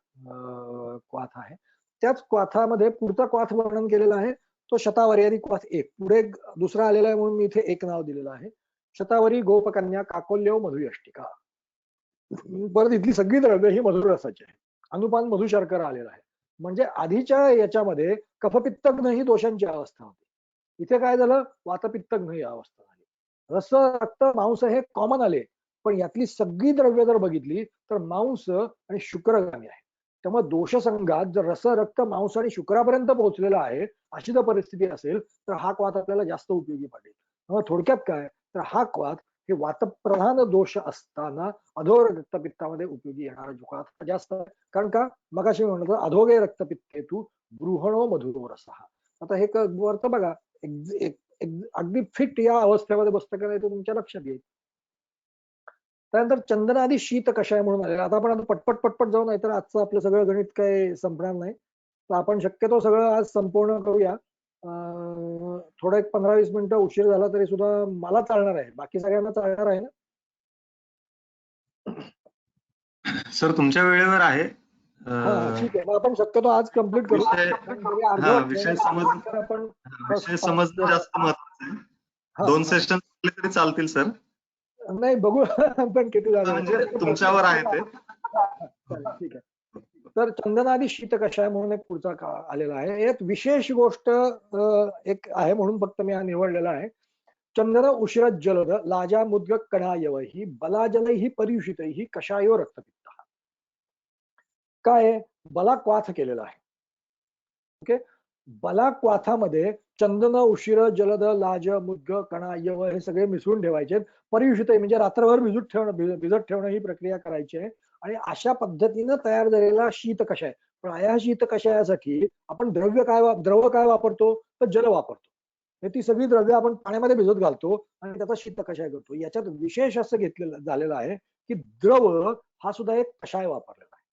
क्वाथ आहे. त्याच क्वाथामध्ये पुढचा क्वाथ वर्णन केलेला आहे तो शतावरी क्वाथ 1. पुढे दुसरा आलेला आहे म्हणून मी इथे 1 नाव दिलेलं आहे. शतावरी गोपकन्या काकोल्यव मधुयष्टिका. परत इथली सगळी द्रव्य ही मधुर रसाची आहे. अनुपान मधु शर्करा आलेला आहे. म्हणजे आधीच्या याच्यामध्ये कफपित्तग्न ही दोषांची अवस्था होती. इथे काय झालं, वातपित्तग्न ही अवस्था झाली. रस रक्त मांस हे कॉमन आले, पण यातली सगळी द्रव्य जर बघितली तर मांस आणि शुक्रगामी आहे. त्यामुळे दोषसंघात जर रस रक्त मांस आणि शुक्रापर्यंत पोहोचलेला आहे अशी जर परिस्थिती असेल तर हा क्वाथ आपल्याला जास्त उपयोगी पडेल. त्यामुळे थोडक्यात काय, तर हा क्वाथ हे वातप्रधान दोष असताना अधोर रक्तपित्तामध्ये उपयोगी येणारा जो क्वाथ जास्त आहे. कारण का, मगाशी म्हणलं अधोगे रक्तपित्तेतू बृहणो मधुरो रसः. आता हे वरतं बघा, अगदी फिट या अवस्थेमध्ये बसतं का नाही ते तुमच्या लक्षात येईल. त्यानंतर चंदनादी शीत कषाय म्हणून आलेला. आता आपण पटपट पटपट जाऊ, नाही तर आजचं आपलं सगळं गणित काही संपणार नाही. तर आपण शक्यतो सगळं आज संपूर्ण करूया. थोडं एक 15-20 मिनिटं उशीर झाला तरी सुद्धा मला चालणार आहे, बाकी सगळ्यांना चालणार आहे ना? सर तुमच्या वेळेवर आहे. ठीक आहे, मग आपण शक्यतो आज कम्प्लीट करू. विषय समजणं जास्त महत्वाचं आहे. 2 सेशन तरी चालतील सर. नाही, बघू आपण किती झालं म्हणजे तुमच्यावर आहे ते. ठीक आहे. तर चंदनादी शीत कषाय म्हणून एक पुढचा आलेला आहे. यात विशेष गोष्ट एक आहे म्हणून फक्त मी हा निवडलेला आहे. चंदन उशिरत जलद लाजा मुद्ग कणायवही बलाजलही परियुषितही कषायो रक्तपित्त. काय बला क्वाथ केलेला आहे. ओके, बला क्वाथामध्ये चंदन उशिर जलद लाज मुद्ग कणायव हे सगळे मिसळून ठेवायचे. परियुषित म्हणजे रात्रभर भिजत ठेवणं ही प्रक्रिया करायची आहे. आणि अशा पद्धतीनं तयार झालेला शीत कषाय. पण या शीत कषायासाठी आपण द्रव काय वापरतो, तर जल वापरतो. ती सगळी द्रव्य आपण पाण्यामध्ये भिजत घालतो आणि त्याचा शीत कषाय करतो. याच्यात विशेष असं घेतलेलं झालेलं आहे की द्रव हा सुद्धा एक कषाय वापरलेला आहे,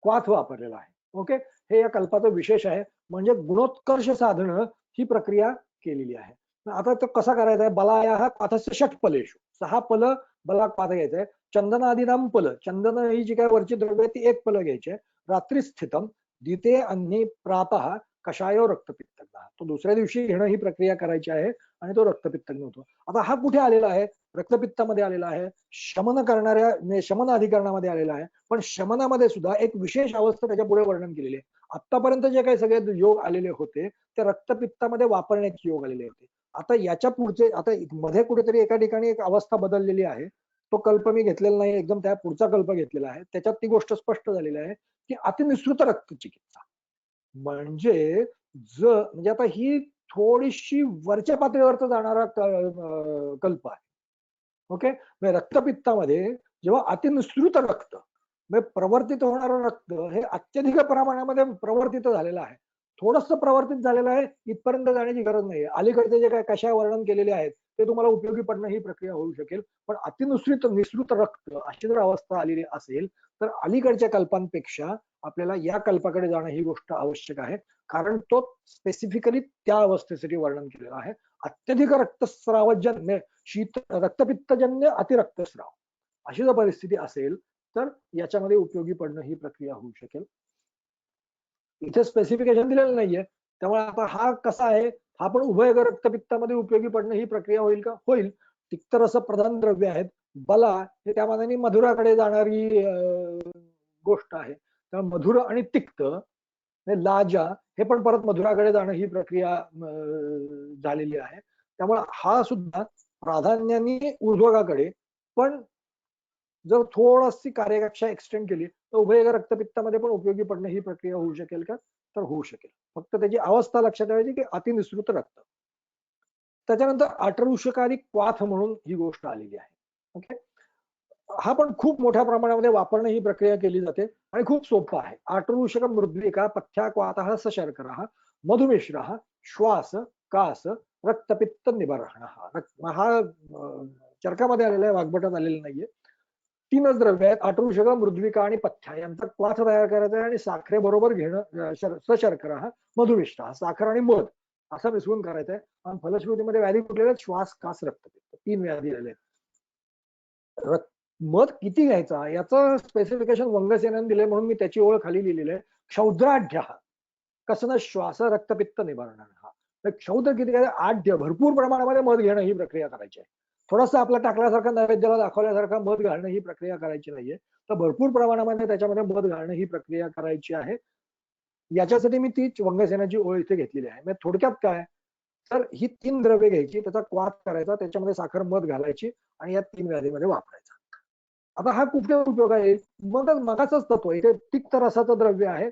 क्वाथ वापरलेला आहे. ओके, हे या कल्पाचं विशेष आहे. म्हणजे गुणोत्कर्ष साधणं ही प्रक्रिया केलेली आहे. आता तो कसा करायचा आहे? बलाया क्वाथस्य षटफलेषु, 6 फल बला क्वाथ घ्यायचंय. चंदनादिनाम फल, चंदन ही जी काय वरची द्रव्य आहे ती 1 फल घ्यायची आहे. रात्री स्थितम दिते अन्नी प्रातः कषायो रक्तपित्तग्न, तो दुसऱ्या दिवशी घेणं ही प्रक्रिया करायची आहे आणि तो रक्तपित्तग्न होतो. आता हा कुठे आलेला आहे? रक्तपित्तामध्ये आलेला आहे, शमन करणाऱ्या शमन अधिकरणामध्ये आलेला आहे. पण शमनामध्ये सुद्धा एक विशेष अवस्था त्याच्या पुढे वर्णन केलेली आहे. आतापर्यंत जे काही सगळे योग आलेले होते ते रक्तपित्तामध्ये वापरण्याचे योग आलेले होते. आता याच्या पुढचे, आता मध्ये कुठेतरी एका ठिकाणी एक अवस्था बदललेली आहे. तो कल्प मी घेतलेला नाही, एकदम त्या पुढचा कल्प घेतलेला आहे. त्याच्यात ती गोष्ट स्पष्ट झालेली आहे की अतिनिसृत रक्तचिकित्सा म्हणजे म्हणजे आता ही थोडीशी वरच्या पातळीवरचा जाणारा कल्प आहे. ओके, रक्तपित्तामध्ये जेव्हा अतिनिसृत रक्त म्हणजे प्रवर्तित होणारं रक्त हे अत्यधिक प्रमाणामध्ये प्रवर्तित झालेलं आहे. थोडंसं प्रवर्तित झालेलं आहे इथपर्यंत जाण्याची गरज नाही. अलीकडचे जे काय कशा वर्णन केलेले आहेत ते तुम्हाला उपयोगी पडणं ही प्रक्रिया होऊ शकेल. पण निसृत रक्त अशी जर अवस्था आलेली असेल तर अलीकडच्या कल्पांपेक्षा आपल्याला या कल्पाकडे जाणं ही गोष्ट आवश्यक आहे. कारण तो स्पेसिफिकली त्या अवस्थेसाठी वर्णन केलेला आहे. अत्यधिक रक्तस्रावजन्य रक्तपित्तजन्य अतिरक्तस्राव अशी जर परिस्थिती असेल तर याच्यामध्ये उपयोगी पडणं ही प्रक्रिया होऊ शकेल. इथे स्पेसिफिकेशन दिलेलं नाहीये, त्यामुळे आता हा कसा आहे, हा पण उभय रक्तपित्तामध्ये उपयोगी पडणं ही प्रक्रिया होईल का? होईल. तिक्तरस प्रधान द्रव्य आहेत. बला हे त्या मानाने मधुराकडे जाणारी गोष्ट आहे. त्यामुळे मधुर आणि तिक्त, लाजा हे पण परत मधुराकडे जाणं ही प्रक्रिया झालेली आहे. त्यामुळे हा सुद्धा प्राधान्याने ऊर्ध्वगाकडे, पण जर थोडीशी कार्यकक्षा एक्सटेंड केली तर उभय रक्तपित्तामध्ये पण उपयोगी पडणं ही प्रक्रिया होऊ शकेल का? तर होऊ शकेल. फक्त त्याची अवस्था लक्षात ठेवायची की अतिनिसृत रक्त. त्याच्यानंतर आठरुषकारी क्वाथ म्हणून ही गोष्ट आलेली आहे. ओके, हा पण खूप मोठ्या प्रमाणामध्ये वापरणं ही प्रक्रिया केली जाते आणि खूप सोपं आहे. आठरुषक मृद्विका पथ्या क्वाथ सशर्करा मधुमिश्र श्वास कास रक्तपित्त निवारण. हा चरकामध्ये आलेला आहे, वाग्भटात आलेला नाहीये. 3च द्रव्य आहेत, आठरुषक मृद्विका आणि पथ्या यांचा क्वाथ तयार करायचा आहे आणि साखरेबरोबर घेणं. सशर्करा मधुमिश्र, साखर आणि मध असं मिसळून करायचं आहे. आणि फलश्रुतीमध्ये व्याधी कुठले आहेत? श्वास कास रक्तपित्त, 3 व्याधी आले. मध किती घ्यायचा याचं स्पेसिफिकेशन वंगसेनाने दिले म्हणून मी त्याची ओळख खाली लिहिलेली आहे. क्षौद्राढ्य कसन श्वास रक्तपित्त निवारण. हा क्षौद्र किती घ्यायचं? 8 भरपूर प्रमाणामध्ये मध घेणं ही प्रक्रिया करायची आहे. थोडंसं आपला टाकल्यासारखं नैवेद्याला दाखवल्यासारखं मध घालणं ही प्रक्रिया करायची नाहीये. तर भरपूर प्रमाणामध्ये त्याच्यामध्ये मध घालणं ही प्रक्रिया करायची आहे. याच्यासाठी मी ती वंगसेनाची ओळ इथे घेतलेली आहे. म्हणजे थोडक्यात काय, तर ही 3 द्रव्ये घ्यायची, त्याचा क्वाथ करायचा, त्याच्यामध्ये साखर मध घालायची आणि या 3 व्याधीमध्ये वापरायचा. आता हा कुठे उपयोग आहे? मगाचाच तत्व इथे तिक्त रसाचं द्रव्य आहे,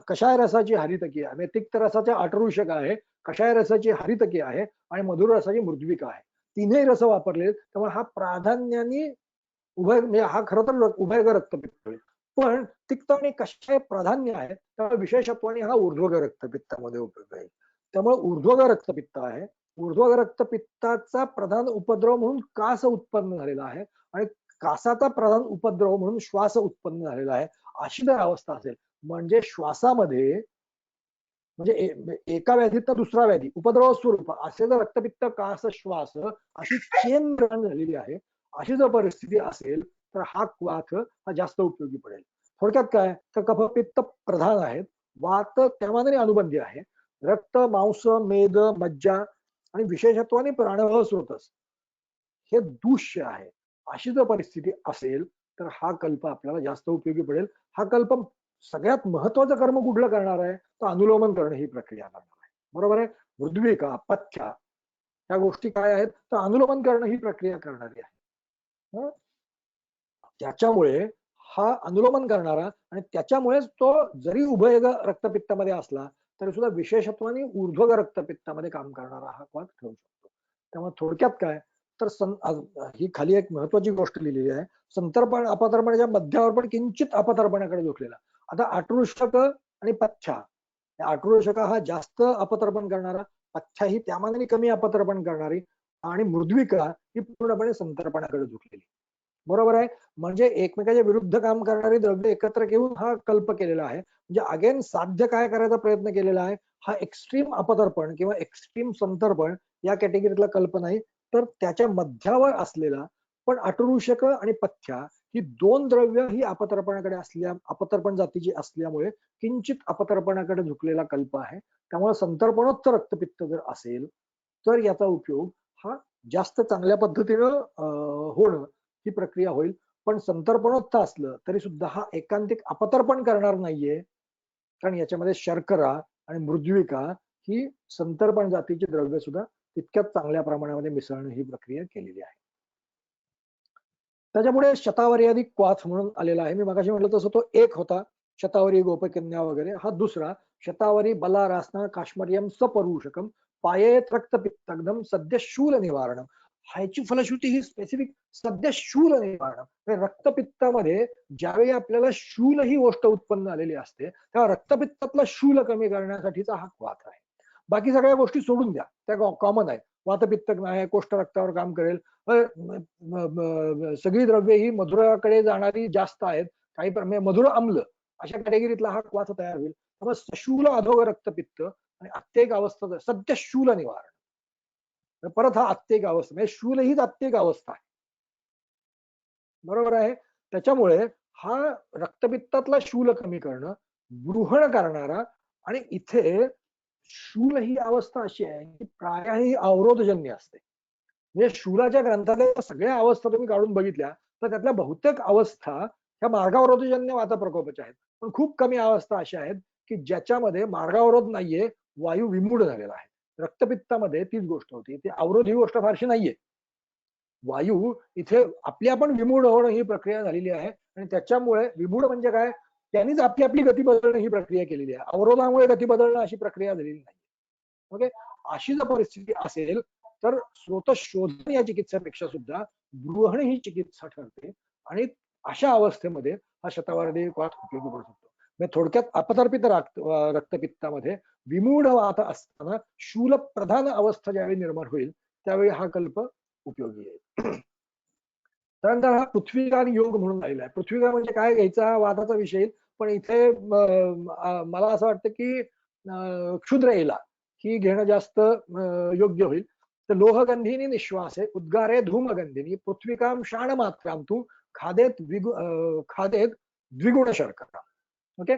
कषाय रसाची हरितकी आहे, तिक्त रसाच्या आठरुषक आहे, कषाय रसाची हरितकी आहे आणि मधुर रसाची मृद्विका आहे. 3ही रस वापरले. त्यामुळे हा प्राधान्याने उभय, म्हणजे हा खरं तर उभयग रक्तपित्त होईल. पण तिक्त आणि कषाय प्राधान्य आहे, त्यामुळे विशेषत्वाने हा ऊर्ध्वग रक्तपित्तामध्ये उपयोग आहे. त्यामुळे ऊर्ध्वग रक्तपित्त आहे. ऊर्ध्वग रक्तपित्ताचा प्रधान उपद्रव म्हणून कास उत्पन्न झालेला आहे आणि कासाचा प्रधान उपद्रव म्हणून श्वास उत्पन्न झालेला आहे. अशी जर अवस्था असेल म्हणजे श्वासामध्ये, म्हणजे एका व्याधीत दुसरा व्याधी उपद्रव स्वरूप असे जर रक्तपित्त कास श्वास अशी चेन निर्माण झालेली आहे, अशी जर परिस्थिती असेल तर हा क्वाथ हा जास्त उपयोगी पडेल. थोडक्यात काय, तर कफपित्त प्रधान आहेत, वात त्यामानाने अनुबंधी आहे, रक्त मांस मेद मज्जा आणि विशेषत्वाने प्राणवाह स्रोतस हे दूष्य आहे. अशी जर परिस्थिती असेल तर हा कल्प आपल्याला जास्त उपयोगी पडेल. हा कल्प सगळ्यात महत्वाचं कर्म कुठलं करणार आहे, तर अनुलोमन करणं ही प्रक्रिया करणार आहे. बरोबर आहे. मृद्विका पथ्या ह्या गोष्टी काय आहेत, तर अनुलोमन करणं ही प्रक्रिया करणारी आहे. त्याच्यामुळे हा अनुलोमन करणारा आणि त्याच्यामुळेच तो जरी उभयग रक्तपित्तामध्ये असला तरी सुद्धा विशेषत्वाने ऊर्ध्वग रक्तपित्तामध्ये काम करणारा हा क्वाथ ठेवू शकतो. त्यामुळे थोडक्यात काय, तर ही खाली एक महत्वाची गोष्ट लिहिलेली आहे, संतर्पण अपतर्पणाच्या मध्यावर पण किंचित अपतर्पणाकडे झुकलेला. आता आठरुषक आणि पथ्या, आठरुषक हा जास्त अपतर्पण करणारा, पथ्या ही त्यामानाने कमी अपतर्पण करणारी आणि मृद्विका ही पूर्णपणे संतर्पणाकडे झुकलेली. बरोबर आहे. म्हणजे एकमेकाच्या विरुद्ध काम करणारी द्रव्य एकत्र घेऊन हा कल्प केलेला आहे. म्हणजे अगेन साध्य काय करायचा प्रयत्न केलेला आहे, हा एक्स्ट्रीम अपतर्पण किंवा एक्स्ट्रीम संतर्पण या कॅटेगरीतला कल्प नाही, तर त्याच्या मध्यावर असलेला पण अटरूषक आणि पथ्या ही दोन द्रव्य ही अपतर्पणाकडे अपतर्पण जातीची असल्यामुळे किंचित अपतर्पणाकडे झुकलेला कल्प आहे. त्यामुळे संतर्पणोत्तर रक्तपित्त जर असेल तर याचा उपयोग हा जास्त चांगल्या पद्धतीनं होणं ही प्रक्रिया होईल. पण संतर्पणोत्थ असलं तरी सुद्धा हा एकांतिक अपतर्पण करणार नाहीये, कारण याच्यामध्ये शर्करा आणि मृद्विका ही संतर्पण जातीची द्रव्य सुद्धा तितक्याच चांगल्या प्रमाणामध्ये मिसळणं ही प्रक्रिया केलेली आहे. त्याच्यापुढे शतावरी अधिक क्वाथ म्हणून आलेला आहे. मी मगाशी म्हटलं तसं तो एक होता, शतावरी गोपकन्या वगैरे. हा दुसरा शतावरी बला रासना काश्मरियम सपरुषकम पायेत रक्तपित्तग्धम सद्य शूल निवारणम. ह्याची फलश्रुती ही स्पेसिफिक सद्य शूल निवारणम. रक्तपित्तामध्ये ज्यावेळी आपल्याला शूल ही गोष्ट उत्पन्न झालेली असते तेव्हा रक्तपित्तातला शूल कमी करण्यासाठीचा हा क्वाथ आहे. बाकी सगळ्या गोष्टी सोडून द्या, त्या कॉमन आहेत. वातपित्त आहे, कोष्ठ रक्तावर काम करेल. सगळी द्रव्ये ही मधुराकडे जाणारी जास्त आहेत, काही मधुर अम्ल अशा कॅटेगरीतला हा क्वाथ तयार होईल. त्यामुळे सशूल अधोग रक्तपित्त आणि अत्येक अवस्था सद्य शूल निवारण. परत हा अत्येक अवस्था म्हणजे शूल हीच अत्येक अवस्था आहे, बरोबर आहे. त्याच्यामुळे हा रक्तपित्तातला शूल कमी करणं, बृहण करणारा, आणि इथे शूल ही अवस्था अशी आहे की प्राय ही अवरोधजन्य असते. म्हणजे शूलाच्या ग्रंथातल्या सगळ्या अवस्था तुम्ही काढून बघितल्या तर त्यातल्या बहुतेक अवस्था ह्या मार्गावरोधजन्य वातप्रकोपाच्या आहेत. पण खूप कमी अवस्था अशा आहेत की ज्याच्यामध्ये मार्गावरोध नाहीये, वायू विमूढ झालेला आहे. रक्तपित्तामध्ये तीच गोष्ट होती, ती अवरोध ही गोष्ट फारशी नाहीये. वायू इथे आपली आपण विमूढ होणं ही प्रक्रिया झालेली आहे, आणि त्याच्यामुळे विमूढ म्हणजे काय, त्यांनीच आपली आपली गती बदलणं ही प्रक्रिया केलेली आहे. अवरोधामुळे गती बदलणं अशी प्रक्रिया झालेली नाही. ओके, अशी जर परिस्थिती असेल तर स्रोत शोधन या चिकित्सेपेक्षा सुद्धा बृहण ही चिकित्सा ठरते, आणि अशा अवस्थेमध्ये हा शतावरी क्वाथ उपयोगी पडू शकतो. म्हणजे थोडक्यात अपतर्पित रक्तपित्तामध्ये विमूढ वात असताना शूल प्रधान अवस्था ज्यावेळी निर्माण होईल त्यावेळी हा कल्प उपयोगी येईल. त्यानंतर हा पृथ्वीगान योग म्हणून राहिला आहे. पृथ्वीगान म्हणजे काय घ्यायचा वादाचा विषय, पण इथे मला असं वाटतं की क्षुद्र एला ही घेणं जास्त योग्य होईल. तर लोहगंधिनी निश्वासे उद्गारे धूमगंधिनी पृथ्वीकाम शाण मात्राम तू खादेत द्विगुण शर्करा. ओके,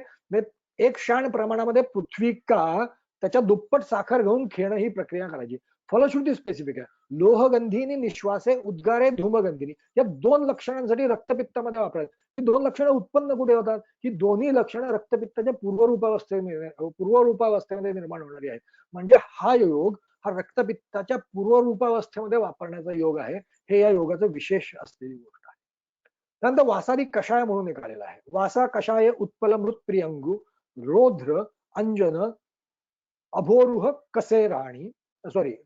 एक शाण प्रमाणामध्ये पृथ्वीका त्याच्या दुप्पट साखर घेऊन खेळणं ही प्रक्रिया करायची. फलश्रुती स्पेसिफिक आहे. लोहगंधिनी निश्वासे उद्गारे धूमगंधिनी या दोन लक्षणांसाठी रक्तपित्तामध्ये वापरायचं. ही दोन लक्षणं उत्पन्न कुठे होतात, ही दोन्ही लक्षणं रक्तपित्ताच्या पूर्वरूपावस्थेमध्ये निर्माण होणारी आहेत. म्हणजे हा योग हा रक्तपित्ताच्या पूर्वरूपावस्थेमध्ये वापरण्याचा योग आहे. हे या योगाचं विशेष असलेली गोष्ट आहे. त्यानंतर वासादी कषाय म्हणून एक आलेला आहे. वासा कषाय उत्पल मृत प्रियंगू रौद्र अंजन अभोरुह कसेराणी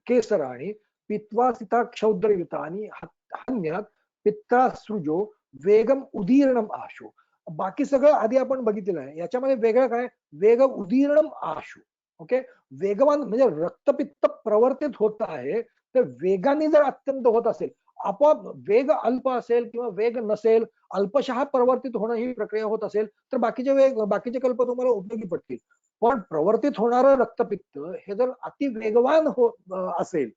केसराणी पित्वा सीता क्षौद्रयुतानी हन्यात पित्तासृजो वेगम उदीर्णम आशु. बाकी सगळं आधी आपण बघितलेलं आहे. याच्यामध्ये वेगळं काय, वेग उदीर्णम आशु. ओके, वेगवान म्हणजे रक्तपित्त प्रवर्तित होत आहे, तर वेगाने जर अत्यंत होत असेल, आपोआप वेग अल्प असेल किंवा वेग नसेल, अल्पशः प्रवर्तित होणं ही प्रक्रिया होत असेल तर बाकीचे कल्प तुम्हाला उपयोगी पडतील. पण प्रवर्तित होणारं रक्तपित्त हे जर अति वेगवान असेल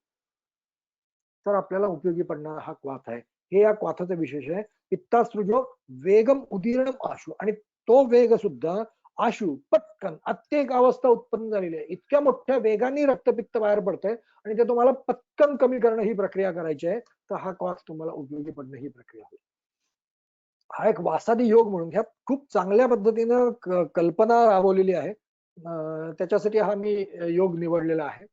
तर आपल्याला उपयोगी पडणारा हा क्वाथ आहे. हे या क्वाथाचं विशेष आहे. पित्तासृजो वेगम उदीर्णम आशु, आणि तो वेग सुद्धा आशु पटकन अत्येक अवस्था उत्पन्न झालेली आहे. इतक्या मोठ्या वेगाने रक्तपित्त बाहेर पडतंय आणि ते तुम्हाला पटकन कमी करणं ही प्रक्रिया करायची आहे, तर हा क्वाथ तुम्हाला उपयोगी पडणं ही प्रक्रिया होईल. हा एक वासादी योग म्हणून ह्या खूप चांगल्या पद्धतीनं कल्पना राबवलेली आहे. त्याच्यासाठी हा मी योग निवडलेला आहे.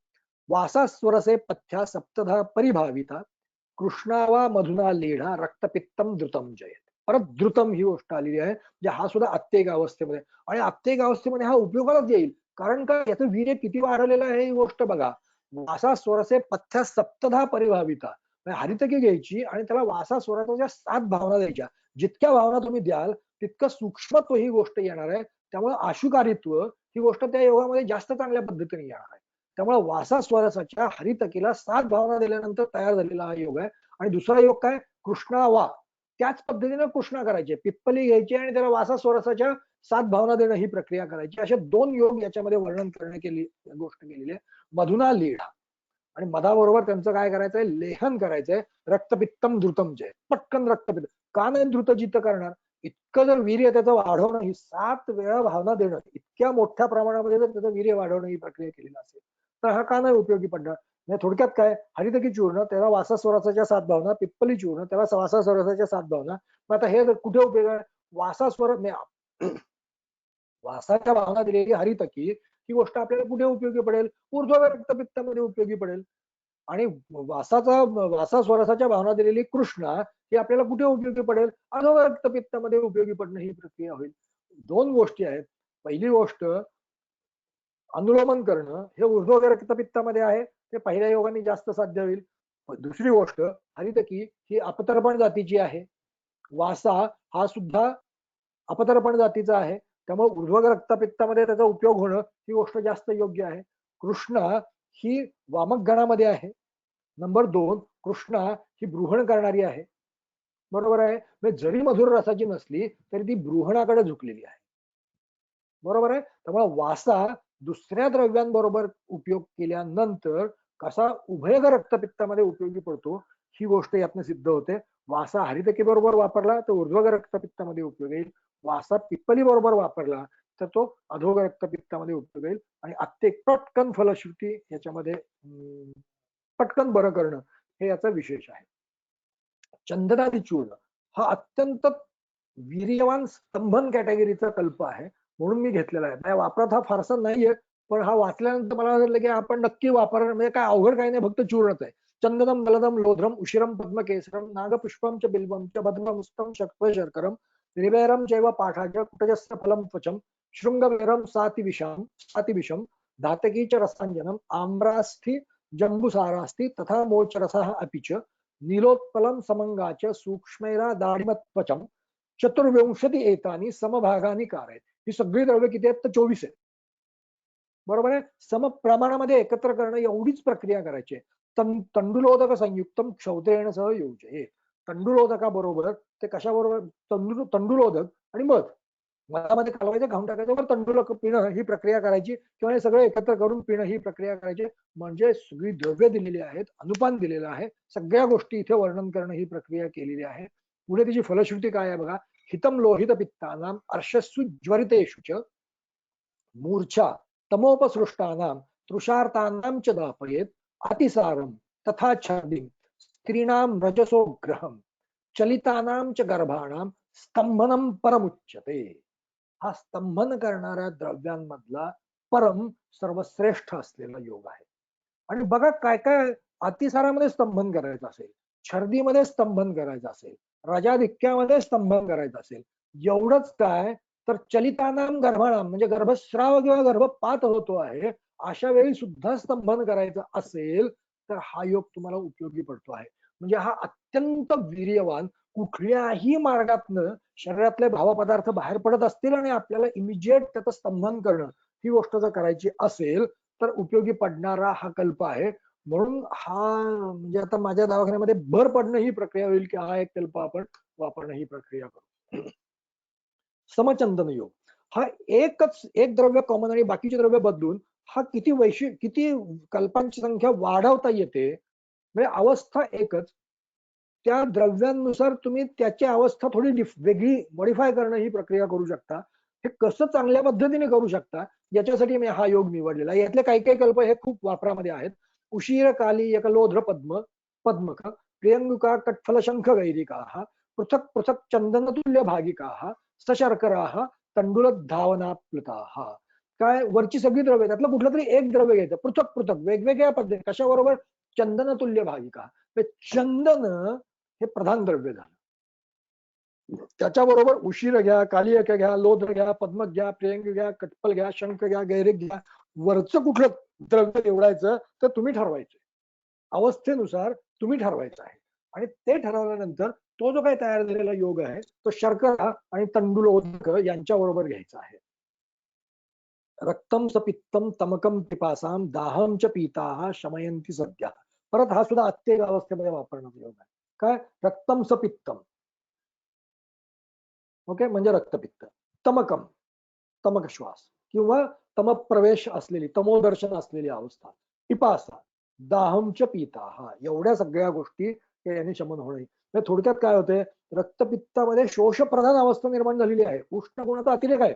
वासा स्वरसे पथ्या सप्तधा परिभाविता कृष्णावा मधुना लेढा रक्तपित्तम द्रुतम जयत. परत द्रुतम ही गोष्ट आलेली आहे. म्हणजे हा सुद्धा अत्येक अवस्थेमध्ये, आणि अत्येक अवस्थेमध्ये हा उपयोगालाच येईल. कारण का, याचं वीर्य किती वाढलेलं आहे ही गोष्ट बघा. वासा स्वरसे पथ्या सप्तधा परिभाविता, हरितकी घ्यायची आणि त्याला वासा स्वराच्या 7 भावना द्यायच्या. जितक्या भावना तुम्ही द्याल तितकं सूक्ष्मत्व ही गोष्ट येणार आहे. त्यामुळे आशुकारित्व ही गोष्ट त्या योगामध्ये जास्त चांगल्या पद्धतीने येणार आहे. त्यामुळे वासा स्वरसाच्या हरितकीला 7 भावना दिल्यानंतर तयार झालेला हा योग आहे. आणि दुसरा योग काय, कृष्णावा, त्याच पद्धतीने कृष्णा करायचे, पिप्पली घ्यायची आणि त्याला वासास्वरसाच्या 7 भावना देणं ही प्रक्रिया करायची. असे 2 योग याच्यामध्ये वर्णन करण्यात केली गोष्ट केलेली आहे. मधुना लीढा आणि मधाबरोबर त्यांचं काय करायचंय, लेहन करायचंय. रक्तपित्तम द्रुतम जे पटकन रक्तपित्त का नाही द्रुतजित करणार, इतकं जर वीर्य त्याचं वाढवणं, ही 7 वेळा भावना देणं, इतक्या मोठ्या प्रमाणामध्ये जर त्याचं वीर्य वाढवणं ही प्रक्रिया केलेली असेल तर हा का नाही उपयोगी पडणार. म्हणजे थोडक्यात काय, हरितकी चूर्ण त्याला वासास्वरसाच्या 7 भावना, पिप्पली चूर्ण त्याला वासास्वरसाच्या 7 भावना. मग आता हे कुठे उपयोग आहे, वासास्वर वासाच्या भावना दिलेली हरितकी ही गोष्ट आपल्याला कुठे उपयोगी पडेल, ऊर्ध्व रक्तपित्तामध्ये उपयोगी पडेल. आणि वासास्वरसाच्या भावना दिलेली कृष्णा ही आपल्याला कुठे उपयोगी पडेल, अधो रक्तपित्तामध्ये उपयोगी पडणं ही प्रक्रिया होईल. 2 गोष्टी आहेत. पहिली गोष्ट अनुलोमन करणं हे ऊर्ध्व रक्तपित्तामध्ये आहे, ते पहिल्या योगाने जास्त साध्य होईल. दुसरी गोष्ट हरितकी ही अपतर्पण जातीची आहे, वासा हा सुद्धा अपतर्पण जातीचा आहे, त्यामुळे ऊर्ध्व रक्तपित्तामध्ये त्याचा उपयोग होणं ही गोष्ट जास्त योग्य आहे. कृष्णा ही वामक गणामध्ये आहे. नंबर 2, कृष्णा ही ब्रूहण करणारी आहे. बरोबर आहे, म्हणजे जरी मधुर रसाची नसली तरी ती ब्रूहणाकडे झुकलेली आहे. बरोबर आहे. त्यामुळे वासा दुसऱ्या द्रव्यांबरोबर उपयोग केल्यानंतर कसा उभयग रक्तपित्तामध्ये उपयोगी पडतो ही गोष्ट यातनं सिद्ध होते. वासा हरितकी बरोबर वापरला तर ऊर्ध्व रक्तपित्तामध्ये उपयोग येईल, वासा पिप्पली बरोबर वापरला तर तो अधोग रक्तपित्तामध्ये उपयोग येईल. आणि अत्य पटकन फलश्रुती याच्यामध्ये पटकन बरं करणं हे याचा विशेष आहे. चंदनादी चूर्ण हा अत्यंत वीर्यवान स्तंभन कॅटेगरीचा कल्प आहे, म्हणून मी घेतलेला आहे. माझ्या वापरात हा फारसा नाहीये, पण हा वाचल्यानंतर मला वाटलं की आपण नक्की वापरणार, म्हणजे काय अवघड काही नाही, फक्त चूर्णच आहे. चंदनम दलदम लोध्रम उशिरम पद्मकेसरम नागपुष्पम च बिल्वम च भद्रमुस्तम शक्व शर्करम त्रिवेरम चैव पाठाच कुटजस्य फलम त्वचम शृंगवेरम सातिविषम धातकी च रसांजनम आम्रास्थि जंबुसारास्ति तथा मोचरसः अपि च नीलोत्पलम समंगाच सूक्ष्मेरा दाढिमत्वचम 24 एतानी समभागानी कारयत. ही सगळी द्रव्य किती आहेत तर 24 आहेत. बरोबर आहे. सम प्रमाणामध्ये एकत्र करणं एवढीच प्रक्रिया करायची आहे. तंडुलोदक संयुक्तम क्षौत्रेण सह योजये. तंडुलोदका बरोबर ते कशाबरोबर, तंडुलोदक आणि मध मधामध्ये कालवायचं, घाऊन टाकायचं, वर तंडुलोक पिणं ही प्रक्रिया करायची, किंवा हे सगळं एकत्र करून पिणं ही प्रक्रिया करायची. म्हणजे सगळी द्रव्य दिलेली आहेत, अनुपान दिलेलं आहे, सगळ्या गोष्टी इथे वर्णन करणं ही प्रक्रिया केलेली आहे. पुढे तिची फलश्रुती काय आहे बघा. हितम लोहित पित्तानाम अर्शस्सु ज्वरितेषु च मूर्छा तमोपसृष्टानां तृषार्तानां च दापयेत अतिसारम तथा छर्दिम स्त्रीणां रजसो ग्रहम चलितानां च गर्भाणां स्तंभनम परमुच्यते. हा स्तंभन करणाऱ्या द्रव्यांमधला परम सर्वश्रेष्ठ असलेला योग आहे. आणि बघा काय काय अतिसारामध्ये स्तंभन करायचं असेल, छर्दीमध्ये स्तंभन करायचं असेल, रजाधिक्यामध्ये स्तंभन करायचं असेल, एवढंच काय तर चलितानाम गर्भाणाम म्हणजे गर्भस्राव किंवा गर्भपात होतो आहे अशा वेळी सुद्धा स्तंभन करायचं असेल तर हा योग तुम्हाला उपयोगी पडतो आहे. म्हणजे हा अत्यंत वीर्यवान, कुठल्याही मार्गातनं शरीरातले भावपदार्थ बाहेर पडत असतील आणि आपल्याला इमिजिएट त्याचं स्तंभन करणं ही गोष्ट जर करायची असेल तर उपयोगी पडणारा हा कल्प आहे. म्हणून हा म्हणजे आता माझ्या दवाखान्यामध्ये भर पडणं ही प्रक्रिया होईल की हा एक कल्प आपण वापरणं ही प्रक्रिया करू. समचंदन योग हा एक द्रव्य कॉमन आणि बाकीचे द्रव्य बदलून हा किती कल्पांची संख्या वाढवता येते. म्हणजे अवस्था एकच, त्या द्रव्यांनुसार तुम्ही त्याची अवस्था थोडी वेगळी मॉडिफाय करणं ही प्रक्रिया करू शकता. हे कसं चांगल्या पद्धतीने करू शकता याच्यासाठी मी हा योग निवडलेला. यातले काही काही कल्प हे खूप वापरामध्ये आहेत. उशीर काली एकलोध्र पद्मक प्रियंगुका कटफल शंख गैरिका पृथक पृथक चंदनतुल्य भागिका सशर्करा तंडुल धावना प्लुता. काय वरची सगळी द्रव्य त्यातलं कुठलं तरी एक द्रव्य घ्यायचं, पृथक पृथक वेगवेगळ्या पद्धती कशाबरोबर, चंदनतुल्य भागिका. चंदन हे प्रधान द्रव्य झालं, त्याच्याबरोबर उशीर घ्या, कालियक घ्या, लोध्र घ्या, पद्मक घ्या, प्रियंग घ्या, कटपल घ्या, शंख घ्या, गैरिक घ्या. वरचं कुठलं द्रव्य निवडायचं तर तुम्ही ठरवायचं, अवस्थेनुसार तुम्ही ठरवायचं आहे. आणि ते ठरवल्यानंतर तो जो काही तयार झालेला योग आहे तो शर्करा आणि तंडुलोदक यांच्या बरोबर घ्यायचा आहे. रक्तम स पित्तम तमकम पिपासाम दाहम च पीता शमयंती सद्या. परत हा सुद्धा अत्येक अवस्थेमध्ये वापरण्याचा योग आहे. काय रक्तम स पित्तम, ओके, म्हणजे रक्तपित्त. तमकम, तमक श्वास किंवा तमप्रवेश असलेली, तमोदर्शन असलेली अवस्था. पिपासा, दाहमच पिता, एवढ्या सगळ्या गोष्टी याने शमन होणे. म्हणजे थोडक्यात काय होते, रक्तपित्तामध्ये शोषप्रधान अवस्था निर्माण झालेली आहे, उष्ण गुणाचा अतिरेक आहे.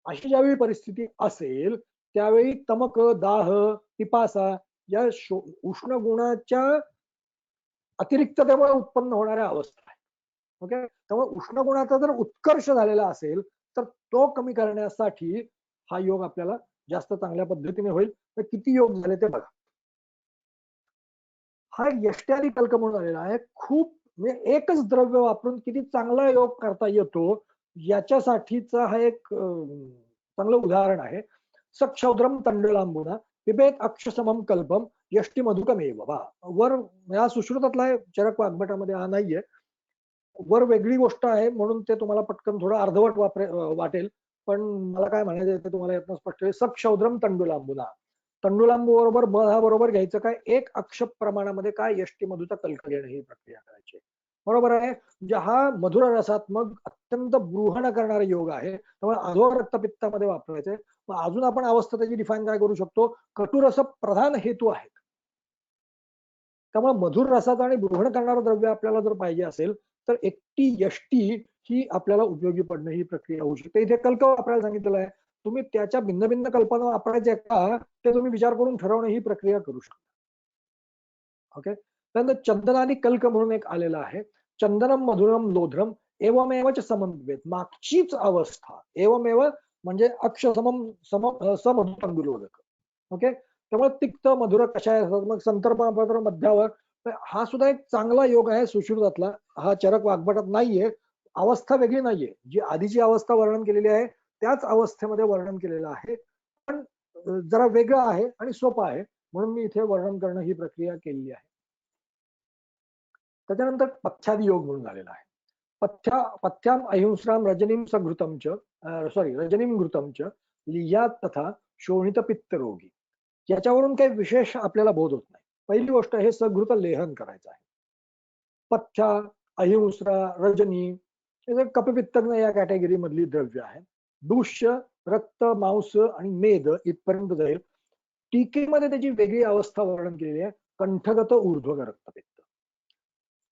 अशी ज्यावेळी परिस्थिती असेल त्यावेळी तमक, दाह, पिपासा या उष्ण गुणाच्या अतिरिक्ततेमुळे उत्पन्न होणाऱ्या अवस्था आहे. ओके, त्यामुळे उष्ण गुणाचा जर उत्कर्ष झालेला असेल तर तो कमी करण्यासाठी हा योग आपल्याला जास्त चांगल्या पद्धतीने होईल. तर किती योग झाले ते बघा. हा यष्ट्यादी कल्क म्हणून आलेला आहे. खूप म्हणजे एकच द्रव्य वापरून किती चांगला योग करता येतो याच्यासाठीचा हा एक चांगलं उदाहरण आहे. सक्षौद्रम तंडुलांबुना पिबेत अक्षसमम कल्पम यष्टी मधुकमेव. वर या सुश्रुतातला आहे, चरक वाग्भटामध्ये हा नाहीये. वर वेगळी गोष्ट आहे म्हणून ते तुम्हाला पटकन थोडं अर्धवट वाटेल, पण मला काय म्हणायचं ते तुम्हाला यातनं स्पष्ट आहे. सक्षौद्रम तंडुलांबुना, तंडुलांबू बरोबर ब हा बरोबर घ्यायचं काय, एक अक्ष प्रमाणामध्ये काय यष्टी मधुचा कल्क घेणं ही प्रक्रिया करायची. बरोबर आहे. म्हणजे हा मधुर रसात्मक अत्यंत ब्रूहण करणारा योग आहे, त्यामुळे अधो रक्तपित्तामध्ये वापरायचे. मग अजून आपण अवस्था त्याची डिफाईन काय करू शकतो, कटुरस प्रधान हेतू आहेत. त्यामुळे मधुर रसाचा आणि ब्रूहण करणारं द्रव्य आपल्याला जर पाहिजे असेल तर एकटी यष्टी ही आपल्याला उपयोगी पडणं ही प्रक्रिया होऊ शकते. इथे कल्क वापरायला सांगितलेलं आहे, तुम्ही त्याच्या भिन्न भिन्न कल्पना वापरायच्या का ते तुम्ही विचार करून ठरवणं ही प्रक्रिया करू शकता. ओके, त्यानंतर चंदनादी कल्क म्हणून एक आलेला आहे. चंदनम मधुरम लोध्रम एवमेवच समन्वित, मागचीच अवस्था. एवमेव म्हणजे अक्ष समम समधुतंडुलोदक. ओके, त्यामुळे तिक्त मधुर कषाय, मग संतर्पण मध्यावर. हा सुद्धा एक चांगला योग आहे सुश्रुतातला. हा चरक वाग्भटात नाहीये, अवस्था वेगळी नाहीये. जी आधीची अवस्था वर्णन केलेली आहे त्याच अवस्थेमध्ये वर्णन केलेलं आहे, पण जरा वेगळं आहे आणि सोपं आहे म्हणून मी इथे वर्णन करणं ही प्रक्रिया केलेली आहे. त्याच्यानंतर पथ्यादी योग म्हणून आलेला आहे. पथ्याम अहिंस्राम रजनीम सघृतम च रजनीम घृतम च लियात तथा शोणित पित्त रोगी. याच्यावरून काही विशेष आपल्याला बोध होत नाही. पहिली गोष्ट हे सघृत लेहन करायचं आहे. पथ्या, अहिंस्रा, रजनी कपपित्तग्न या कॅटेगरी मधली द्रव्य आहे. दुष्य, रक्त, मांस आणि मेद इथपर्यंत जाईल. टीकेमध्ये त्याची वेगळी अवस्था वर्णन केलेली आहे, कंठगत ऊर्ध्वग रक्तपित्त.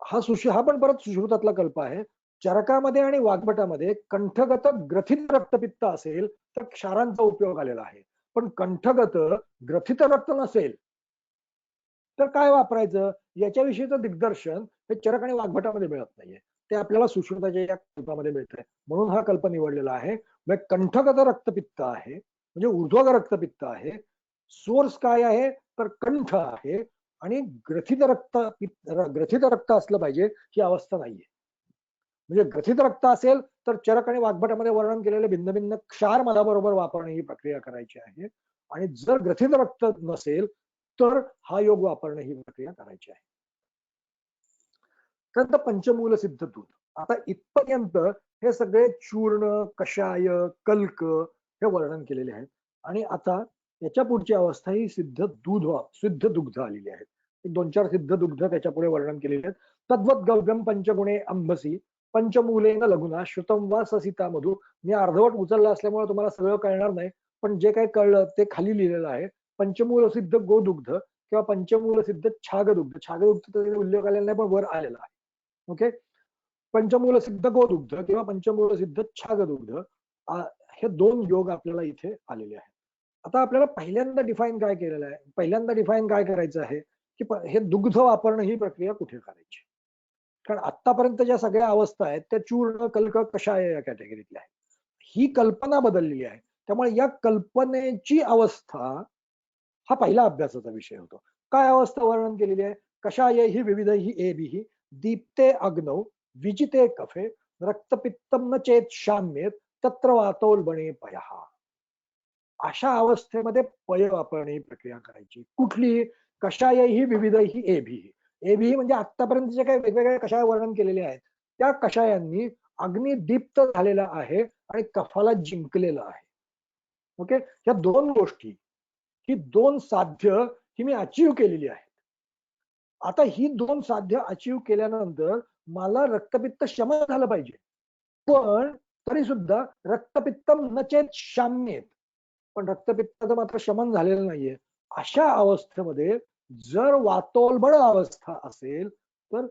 हा पण परत सुश्रुतातला कल्प आहे. चरकामध्ये आणि वाग्भटामध्ये कंठगत ग्रथित रक्तपित्त असेल तर क्षारांचा उपयोग आलेला आहे, पण कंठगत ग्रथित रक्त नसेल तर काय वापरायचं याच्याविषयीचं दिग्दर्शन हे चरक आणि वाग्भटामध्ये मिळत नाहीये, ते आपल्याला सुश्रुताच्या या कल्पामध्ये मिळतंय. म्हणून हा कल्प निवडलेला आहे. कंठगत रक्तपित्त आहे म्हणजे ऊर्ध्वग रक्तपित्त आहे. सोर्स काय आहे तर कंठ आहे आणि ग्रथित रक्त असलं पाहिजे ही अवस्था नाहीये. म्हणजे ग्रथित रक्त असेल तर चरक आणि वाग्भटामध्ये वर्णन केलेले भिन्न भिन्न क्षार मधाबरोबर वापरणे ही प्रक्रिया करायची आहे. आणि जर ग्रथित रक्त नसेल तर हा योग वापरणे ही प्रक्रिया करायची आहे. त्यानंतर पंचमूल सिद्ध दूध. आता इथपर्यंत हे सगळे चूर्ण, कषाय, कल्क हे वर्णन केलेले आहेत. आणि आता याच्या पुढची अवस्था ही सिद्ध दुग्ध आलेली आहे. 2-4 सिद्ध दुग्ध त्याच्या पुढे वर्णन केलेले आहेत. तद्वत गव्यम पंचगुणे अंबसी पंचमूलेन लघुना श्रुतम वा ससिता मधु. मी अर्धवट उचललं असल्यामुळे तुम्हाला सगळं कळणार नाही, पण जे काही कळलं ते खाली लिहिलेलं आहे. पंचमूल सिद्ध गोदुग्ध किंवा पंचमूल सिद्ध छागदुग्ध. छागदुग्ध उल्लेख आलेला नाही पण वर आलेला आहे. ओके, पंचमूल सिद्ध गोदुग्ध किंवा पंचमूल सिद्ध छागदुग्ध हे 2 योग आपल्याला इथे आलेले आहेत. आता आपल्याला पहिल्यांदा डिफाईन काय केलेलं आहे, पहिल्यांदा डिफाईन काय करायचं आहे की हे दुग्ध वापरणं ही प्रक्रिया कुठे करायची. कारण आतापर्यंत ज्या सगळ्या अवस्था आहेत त्या चूर्ण, कल्क, कषाय या कॅटेगरीतल्या आहेत. ही कल्पना बदललेली आहे, त्यामुळे या कल्पनेची अवस्था हा पहिला अभ्यासाचा विषय होतो. काय अवस्था वर्णन केलेली आहे, कषाय ही विविध ही एबी दीप्ते अग्नौ विजिते कफे रक्तपित्तम न चेत शाम्येत तत्र वातोल्बणे पयः. अशा अवस्थेमध्ये पय वापरणे ही प्रक्रिया करायची. कुठली, कषाय ही विविध ही एबी. एबी म्हणजे आतापर्यंत जे काही वेगवेगळे कषाय वर्णन केलेले आहेत त्या कषायांनी अग्नी दीप्त झालेला आहे आणि कफाला जिंकलेलं आहे. ओके, या 2 गोष्टी, ही 2 साध्य ही मी अचीव केलेली आहे. आता ही 2 साध्य अचीव केल्यानंतर मला रक्तपित्त शमन झालं पाहिजे. पण तरी सुद्धा रक्तपित्तम नचेत शाम्येत, पण रक्तपित्ताचं मात्र शमन झालेलं नाहीये. अशा अवस्थेमध्ये जर वातोलबड अवस्था असेल तर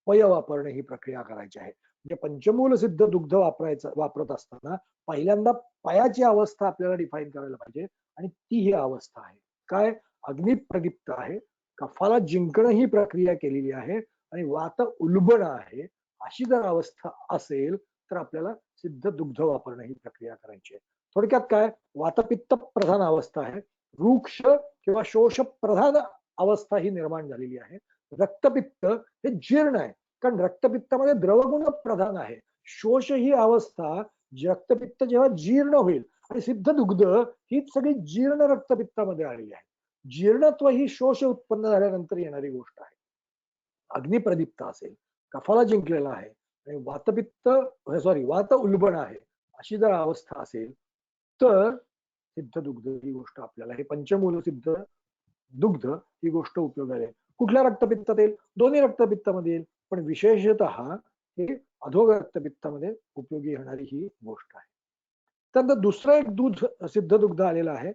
पय वापरणे ही प्रक्रिया करायची आहे. म्हणजे पंचमूल सिद्ध दुग्ध वापरत असताना पहिल्यांदा पयाची अवस्था आपल्याला डिफाईन करायला पाहिजे, आणि ती ही अवस्था आहे काय, अग्निप्रदीप्त आहे, कफाला जिंकणं ही प्रक्रिया केलेली आहे आणि वात उलबण आहे. अशी जर अवस्था असेल तर आपल्याला सिद्ध दुग्ध वापरणं ही प्रक्रिया करायची आहे. थोडक्यात काय, वातपित्त प्रधान अवस्था आहे, रुक्ष किंवा शोष प्रधान अवस्था ही निर्माण झालेली आहे. रक्तपित्त हे जीर्ण आहे, कारण रक्तपित्तामध्ये द्रवगुण प्रधान आहे. शोष ही अवस्था, रक्तपित्त जेव्हा जीर्ण होईल, आणि सिद्ध दुग्ध ही सगळी जीर्ण रक्तपित्तामध्ये आलेली आहे. जीर्णत्व ही शोष उत्पन्न झाल्यानंतर येणारी गोष्ट आहे. अग्निप्रदीप्त असेल, कफाला जिंकलेला आहे आणि वात उलबण आहे, अशी जर अवस्था असेल तर सिद्ध दुग्ध ही गोष्ट आपल्याला, हे पंचमूल सिद्ध दुग्ध ही गोष्ट उपयोगाला येईल. कुठल्या रक्तपित्तात येईल, दोन्ही रक्तपित्तामध्ये येईल, पण विशेषतः हे अधोग रक्तपित्तामध्ये उपयोगी येणारी ही गोष्ट आहे. त्यानंतर दुसरं एक दूध सिद्ध दुग्ध आलेलं आहे.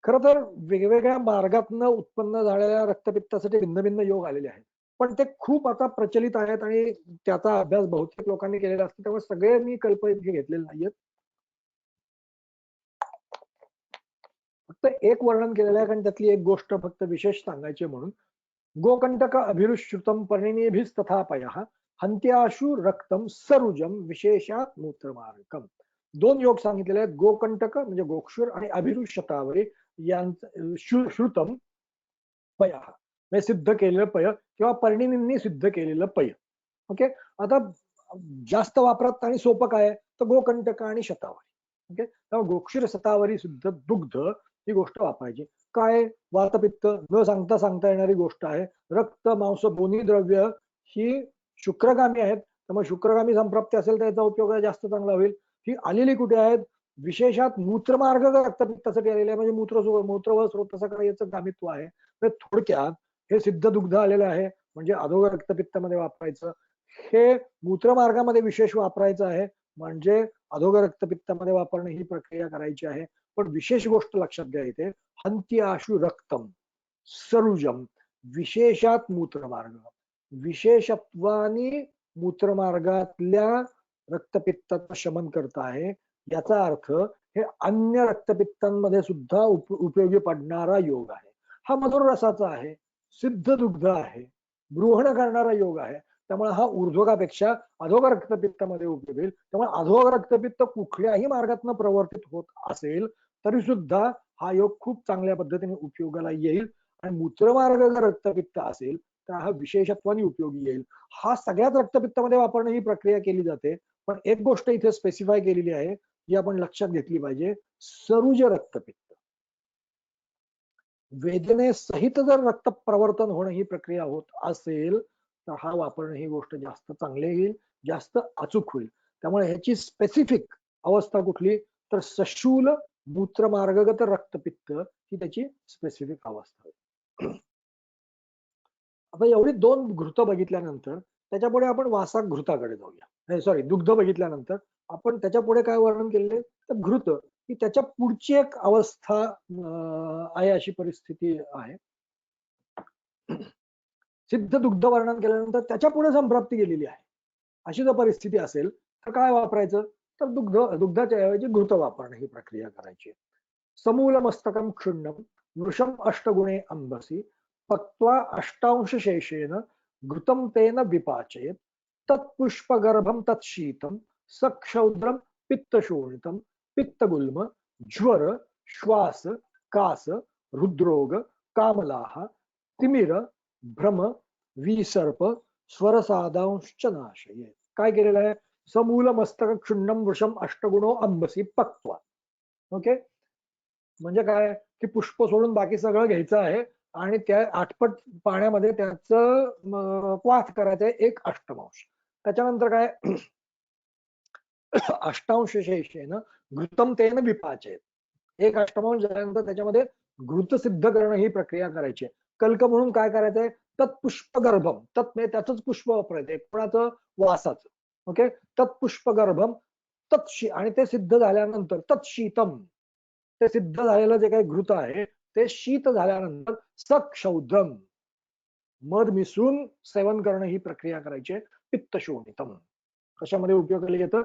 खर तर वेगवेगळ्या मार्गातनं उत्पन्न झालेल्या रक्तपित्तासाठी भिन्न भिन्न योग आलेले आहेत, पण ते खूप आता प्रचलित आहेत आणि त्याचा अभ्यास बहुतेक लोकांनी केलेला असतो, त्यामुळे सगळे मी कल्पनेत घेतलेले नाहीयेत. फक्त एक वर्णन केलेलं आहे, कारण त्यातली एक गोष्ट फक्त विशेष सांगायची म्हणून. गोकंटक अभिरुश्रुतम परिणेभिस्तथा पयः हंत्याशु रक्तम सरुजम विशेषात मूत्रमार्गम. दोन योग सांगितलेले आहेत, गोकंटक म्हणजे गोक्षूर आणि अभिरुशतावरी यांचं श्रुतम पयः म्हणजे सिद्ध केलेलं पय किंवा परिणींनी सिद्ध केलेलं पय. ओके, आता जास्त वापरात आणि सोपं काय आहे, तर गोकंटक आणि शतावरी. ओके, तेव्हा गोक्षूर शतावरी सिद्ध दुग्ध ही गोष्ट वापरायची. काय, वातपित्त न सांगता येणारी गोष्ट आहे. रक्त मांस दोन्ही द्रव्य ही शुक्रगामी आहेत, त्यामुळे शुक्रगामी संप्राप्ती असेल तर याचा उपयोग जास्त चांगला होईल. ही आलेली कुठे आहेत, विशेषात मूत्रमार्ग रक्तपित्तासाठी आलेले आहे, म्हणजे मूत्र व स्रोतसाकडे याचं गामित्व आहे. तर थोडक्यात हे सिद्ध दुग्ध आलेलं आहे, म्हणजे अधोग रक्तपित्तामध्ये वापरायचं, हे मूत्रमार्गामध्ये विशेष वापरायचं आहे, म्हणजे अधोग रक्तपित्तामध्ये वापरणं ही प्रक्रिया करायची आहे. पण विशेष गोष्ट लक्षात घ्या इथे, हंत्याशु रक्तम सरुजम विशेषात मूत्रमार्ग, विशेषत्वानी मूत्रमार्गातल्या रक्तपित्ताचं शमन करत आहे. याचा अर्थ हे अन्य रक्तपित्तांमध्ये सुद्धा उपयोगी पडणारा योग आहे. हा मधुर रसाचा आहे, सिद्ध दुग्ध आहे, बृहण करणारा योग आहे, त्यामुळे हा ऊर्ध्वगापेक्षा अधोग रक्तपित्तामध्ये उपयोग होईल. त्यामुळे अधोग रक्तपित्त कुठल्याही मार्गातून प्रवर्तित होत असेल तरी सुद्धा हा योग खूप चांगल्या पद्धतीने उपयोगाला येईल. आणि मूत्रमार्ग जर रक्तपित्त असेल तर हा विशेषत्वाने उपयोगी येईल. हा सगळ्याच रक्तपित्तामध्ये वापरणं ही प्रक्रिया केली जाते, पण एक गोष्ट इथे स्पेसिफाय केलेली आहे जी आपण लक्षात घेतली पाहिजे. सरुज रक्तपित्त वेदनेसहित जर रक्त प्रवर्तन होणं ही प्रक्रिया होत असेल तर हा वापरणं ही गोष्ट जास्त चांगली येईल, जास्त अचूक होईल. त्यामुळे ह्याची स्पेसिफिक अवस्था कुठली, तर सशूल मूत्रमार्गगत रक्तपित्त ही त्याची स्पेसिफिक अवस्था आहे. आता एवढी दोन घृत बघितल्यानंतर त्याच्यापुढे आपण वासा घृताकडे जाऊया. सॉरी, दुग्ध बघितल्यानंतर आपण त्याच्या पुढे काय वर्णन केले, तर घृत ही त्याच्या पुढची एक अवस्था आहे, अशी परिस्थिती आहे. सिद्ध दुग्ध वर्णन केल्यानंतर त्याच्या पुढे संप्राप्ती गेलेली आहे, अशी जर परिस्थिती असेल तर काय वापरायचं, तर दुग्धाच्या ऐवजी घृत वापरणं ही प्रक्रिया करायची. समूल मस्तकम क्षुण्णम वृषम अष्टगुणे अंबसी पक्त्वा अष्टांश शेषेन घृतम तेन विपाचयेत तत्पुष्पगर्भम तत्शीतम सक्षौद्रम पित्तशोणितम पित्तगुल्म ज्वर श्वास कास हृद्रोग कामलाह तिमिर भ्रम विसर्प स्वरसादांश्च नाशये. काय केलेलं आहे, समूल मस्तक क्षुण्णम वृषम अष्टगुणो अंबसी पक्त्वा. ओके, म्हणजे काय की पुष्प सोडून बाकी सगळं घ्यायचं आहे आणि त्या आठपट पाण्यामध्ये त्याचं क्वाथ करायचं आहे, एक अष्टमांश. त्याच्यानंतर काय, अष्टांश शेषेन घृतम तेन विपाचयेत, एक अष्टमांश झाल्यानंतर त्याच्यामध्ये घृत सिद्ध करणं ही प्रक्रिया करायची आहे. कल्क म्हणून काय करायचंय, तत्पुष्प गर्भम, तत् म्हणजे त्याच पुष्प वापरायचंय, कोणाचं, वासाचं. ओके, तत्पुष्पगर्भम तत्शी, आणि ते सिद्ध झाल्यानंतर तत्शीतम, ते सिद्ध झालेलं जे काही घृत आहे ते शीत झाल्यानंतर सक्षौद्रम, मध मिसळून सेवन करणं ही प्रक्रिया करायची आहे. पित्तशोणितम, कशामध्ये उपयोगाला येतं?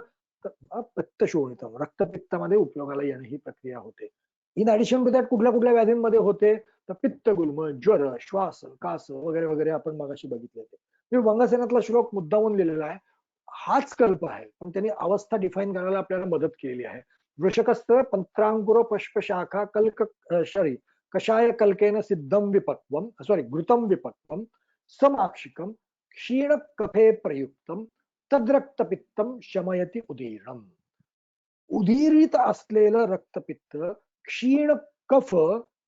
पित्तशोणितम, रक्तपित्तामध्ये उपयोगाला येणं ही प्रक्रिया होते. इन ऍडिशन टू दॅट कुठल्या कुठल्या व्याधींमध्ये होते? तर पित्तगुल्म, ज्वर, श्वास, कास वगैरे वगैरे आपण मगाशी बघितले होते. मी वंगसेनातला श्लोक मुद्दामून लिहिलेला आहे, हाच कल्प आहे, पण त्यांनी अवस्था डिफाईन करायला आपल्याला मदत केलेली आहे. वृषकस्थ पंत्रांकुर पुष्प शाखा कल्क शरी कषाय कल्केन सिद्धम विपक्वम, सॉरी घृतम विपक्वम समाक्षिकम क्षीण कफे प्रयुक्तम तद्रक्तपित्तम शमयती उदीर्णम. उदीरित असलेलं रक्तपित्त क्षीण कफ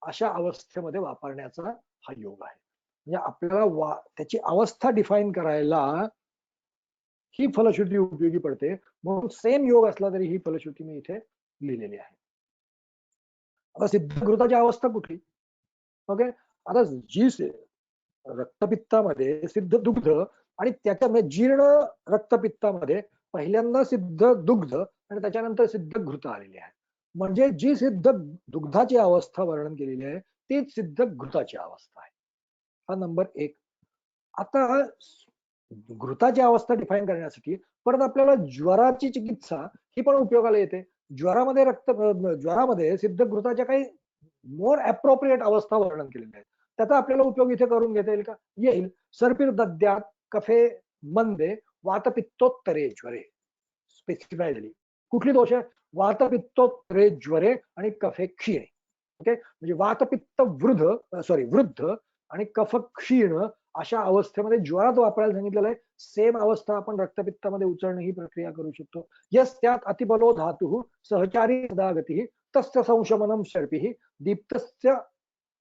अशा अवस्थेमध्ये वापरण्याचा हा योग आहे. म्हणजे आपल्याला त्याची अवस्था डिफाईन करायला ही फलश्रुती उपयोगी पडते, म्हणून सेम योग असला तरी ही फलश्रुती मी इथे लिहिलेली आहे. आता सिद्धघृताची अवस्था कुठली? ओके, आता जी रक्तपित्तामध्ये सिद्ध दुग्ध आणि त्याच्यामध्ये जीर्ण रक्तपित्तामध्ये पहिल्यांदा सिद्ध दुग्ध आणि त्याच्यानंतर सिद्ध घृत आलेली आहे. म्हणजे जी सिद्ध दुग्धाची अवस्था वर्णन केलेली आहे तीच सिद्ध घृताची अवस्था आहे. हा नंबर एक. आता घृताची अवस्था डिफाईन करण्यासाठी परत आपल्याला ज्वराची चिकित्सा ही पण उपयोगाला येते. ज्वरामध्ये सिद्ध घृताच्या काही मोर अप्रोप्रिएट अवस्था वर्णन केलेल्या आहेत. त्याचा आपल्याला उपयोग इथे करून घेता येईल का? येईल. सर्पिर दद्यात कफे मंदे वातपित्तोत्तरे ज्वरे, स्पेसिफाय झाली. कुठली दोष आहे? वातपित्तोत्तरे ज्वरे आणि कफे क्षीणे. ओके, म्हणजे वातपित्त वृद्ध आणि कफ क्षीण अशा अवस्थेमध्ये ज्वरात वापरायला सांगितलेलं आहे. सेम अवस्था आपण रक्तपित्तामध्ये उचलणं ही प्रक्रिया करू शकतो. यस त्यात अतिबलो धातु सहचारी सदा गती तस्य संशमनम शर्पी दीप्तस्य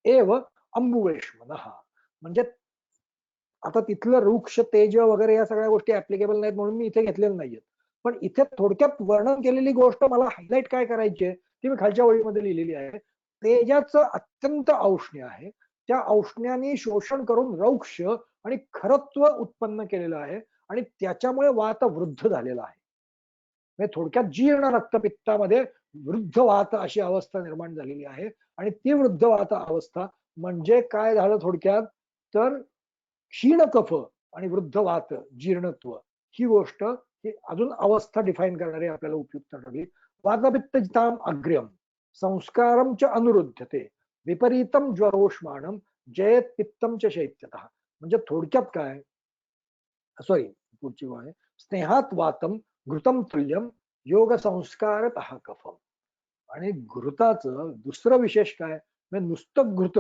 एव अंबुवेश्मनः. म्हणजे आता तिथलं वृक्ष तेज वगैरे या सगळ्या गोष्टी ऍप्लिकेबल नाहीत म्हणून मी इथे घेतलेल्या नाहीयेत, पण इथे थोडक्यात वर्णन केलेली गोष्ट मला हायलाइट काय करायची आहे ती मी खालच्या ओळीमध्ये लिहिलेली आहे. तेजाचं अत्यंत औष्ण्य आहे, त्या औष्ण्याने शोषण करून रौक्ष आणि खरत्व उत्पन्न केलेलं आहे आणि त्याच्यामुळे वात वृद्ध झालेला आहे. म्हणजे थोडक्यात जीर्ण रक्तपित्तामध्ये वृद्ध वात अशी अवस्था निर्माण झालेली आहे. आणि ती वृद्ध वात अवस्था म्हणजे काय झालं थोडक्यात, तर क्षीण कफ आणि वृद्ध वात जीर्णत्व ही गोष्ट ही अजून अवस्था डिफाईन करणारी आपल्याला उपयुक्त ठरली. वातपित्तजिताम अग्र्यम संस्कारम च अनुरुध्यते विपरीतम ज्वरोष्माणम जयत पित्तम च शैत्यतः. म्हणजे थोडक्यात काय, सॉरी पुढची आहे, स्नेहात वातम घृतम तुल्यम योग संस्कारतः कफम. आणि घृताचं दुसरं विशेष काय, म्हणजे नुसतं घृत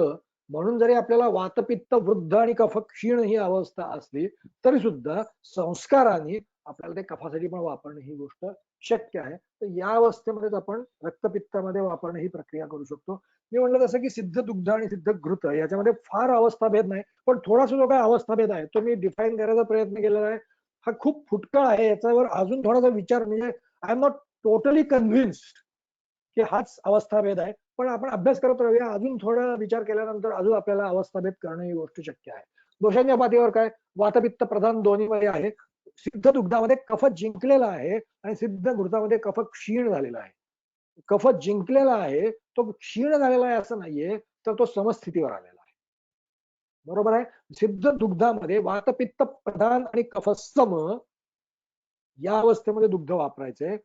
म्हणून जरी आपल्याला वातपित्त वृद्ध आणि कफ क्षीण ही अवस्था असली तरी सुद्धा संस्काराने आपल्याला ते कफासाठी पण वापरणं ही गोष्ट शक्य आहे. तर या अवस्थेमध्येच आपण रक्तपित्तामध्ये वापरणं ही प्रक्रिया करू शकतो. मी म्हणलं तसं की सिद्ध दुग्ध आणि सिद्ध घृत याच्यामध्ये फार अवस्थाभेद नाही, पण थोडासा जो काय अवस्थाभेद आहे तो मी डिफाईन करायचा प्रयत्न केलेला आहे. हा खूप फुटकळ आहे, याच्यावर अजून थोडासा विचार, म्हणजे I am not totally convinced की हाच अवस्थाभेद आहे, पण आपण अभ्यास करत राहूया. अजून थोडा विचार केल्यानंतर अजून आपल्याला अवस्थाभेद करणं ही गोष्ट शक्य आहे. दोषांच्या पातळीवर काय, वातपित्त प्रधान दोन्हीमध्ये आहे. सिद्ध दुग्धामध्ये कफ जिंकलेला आहे आणि सिद्ध घृतामध्ये कफ क्षीण झालेला आहे. कफ जिंकलेला आहे, तो क्षीण झालेला आहे असं नाहीये, तर तो समस्थितीवर आलेला आहे. बरोबर आहे. सिद्ध दुग्धामध्ये वातपित्त प्रधान आणि कफ सम या अवस्थेमध्ये दुग्ध वापरायचे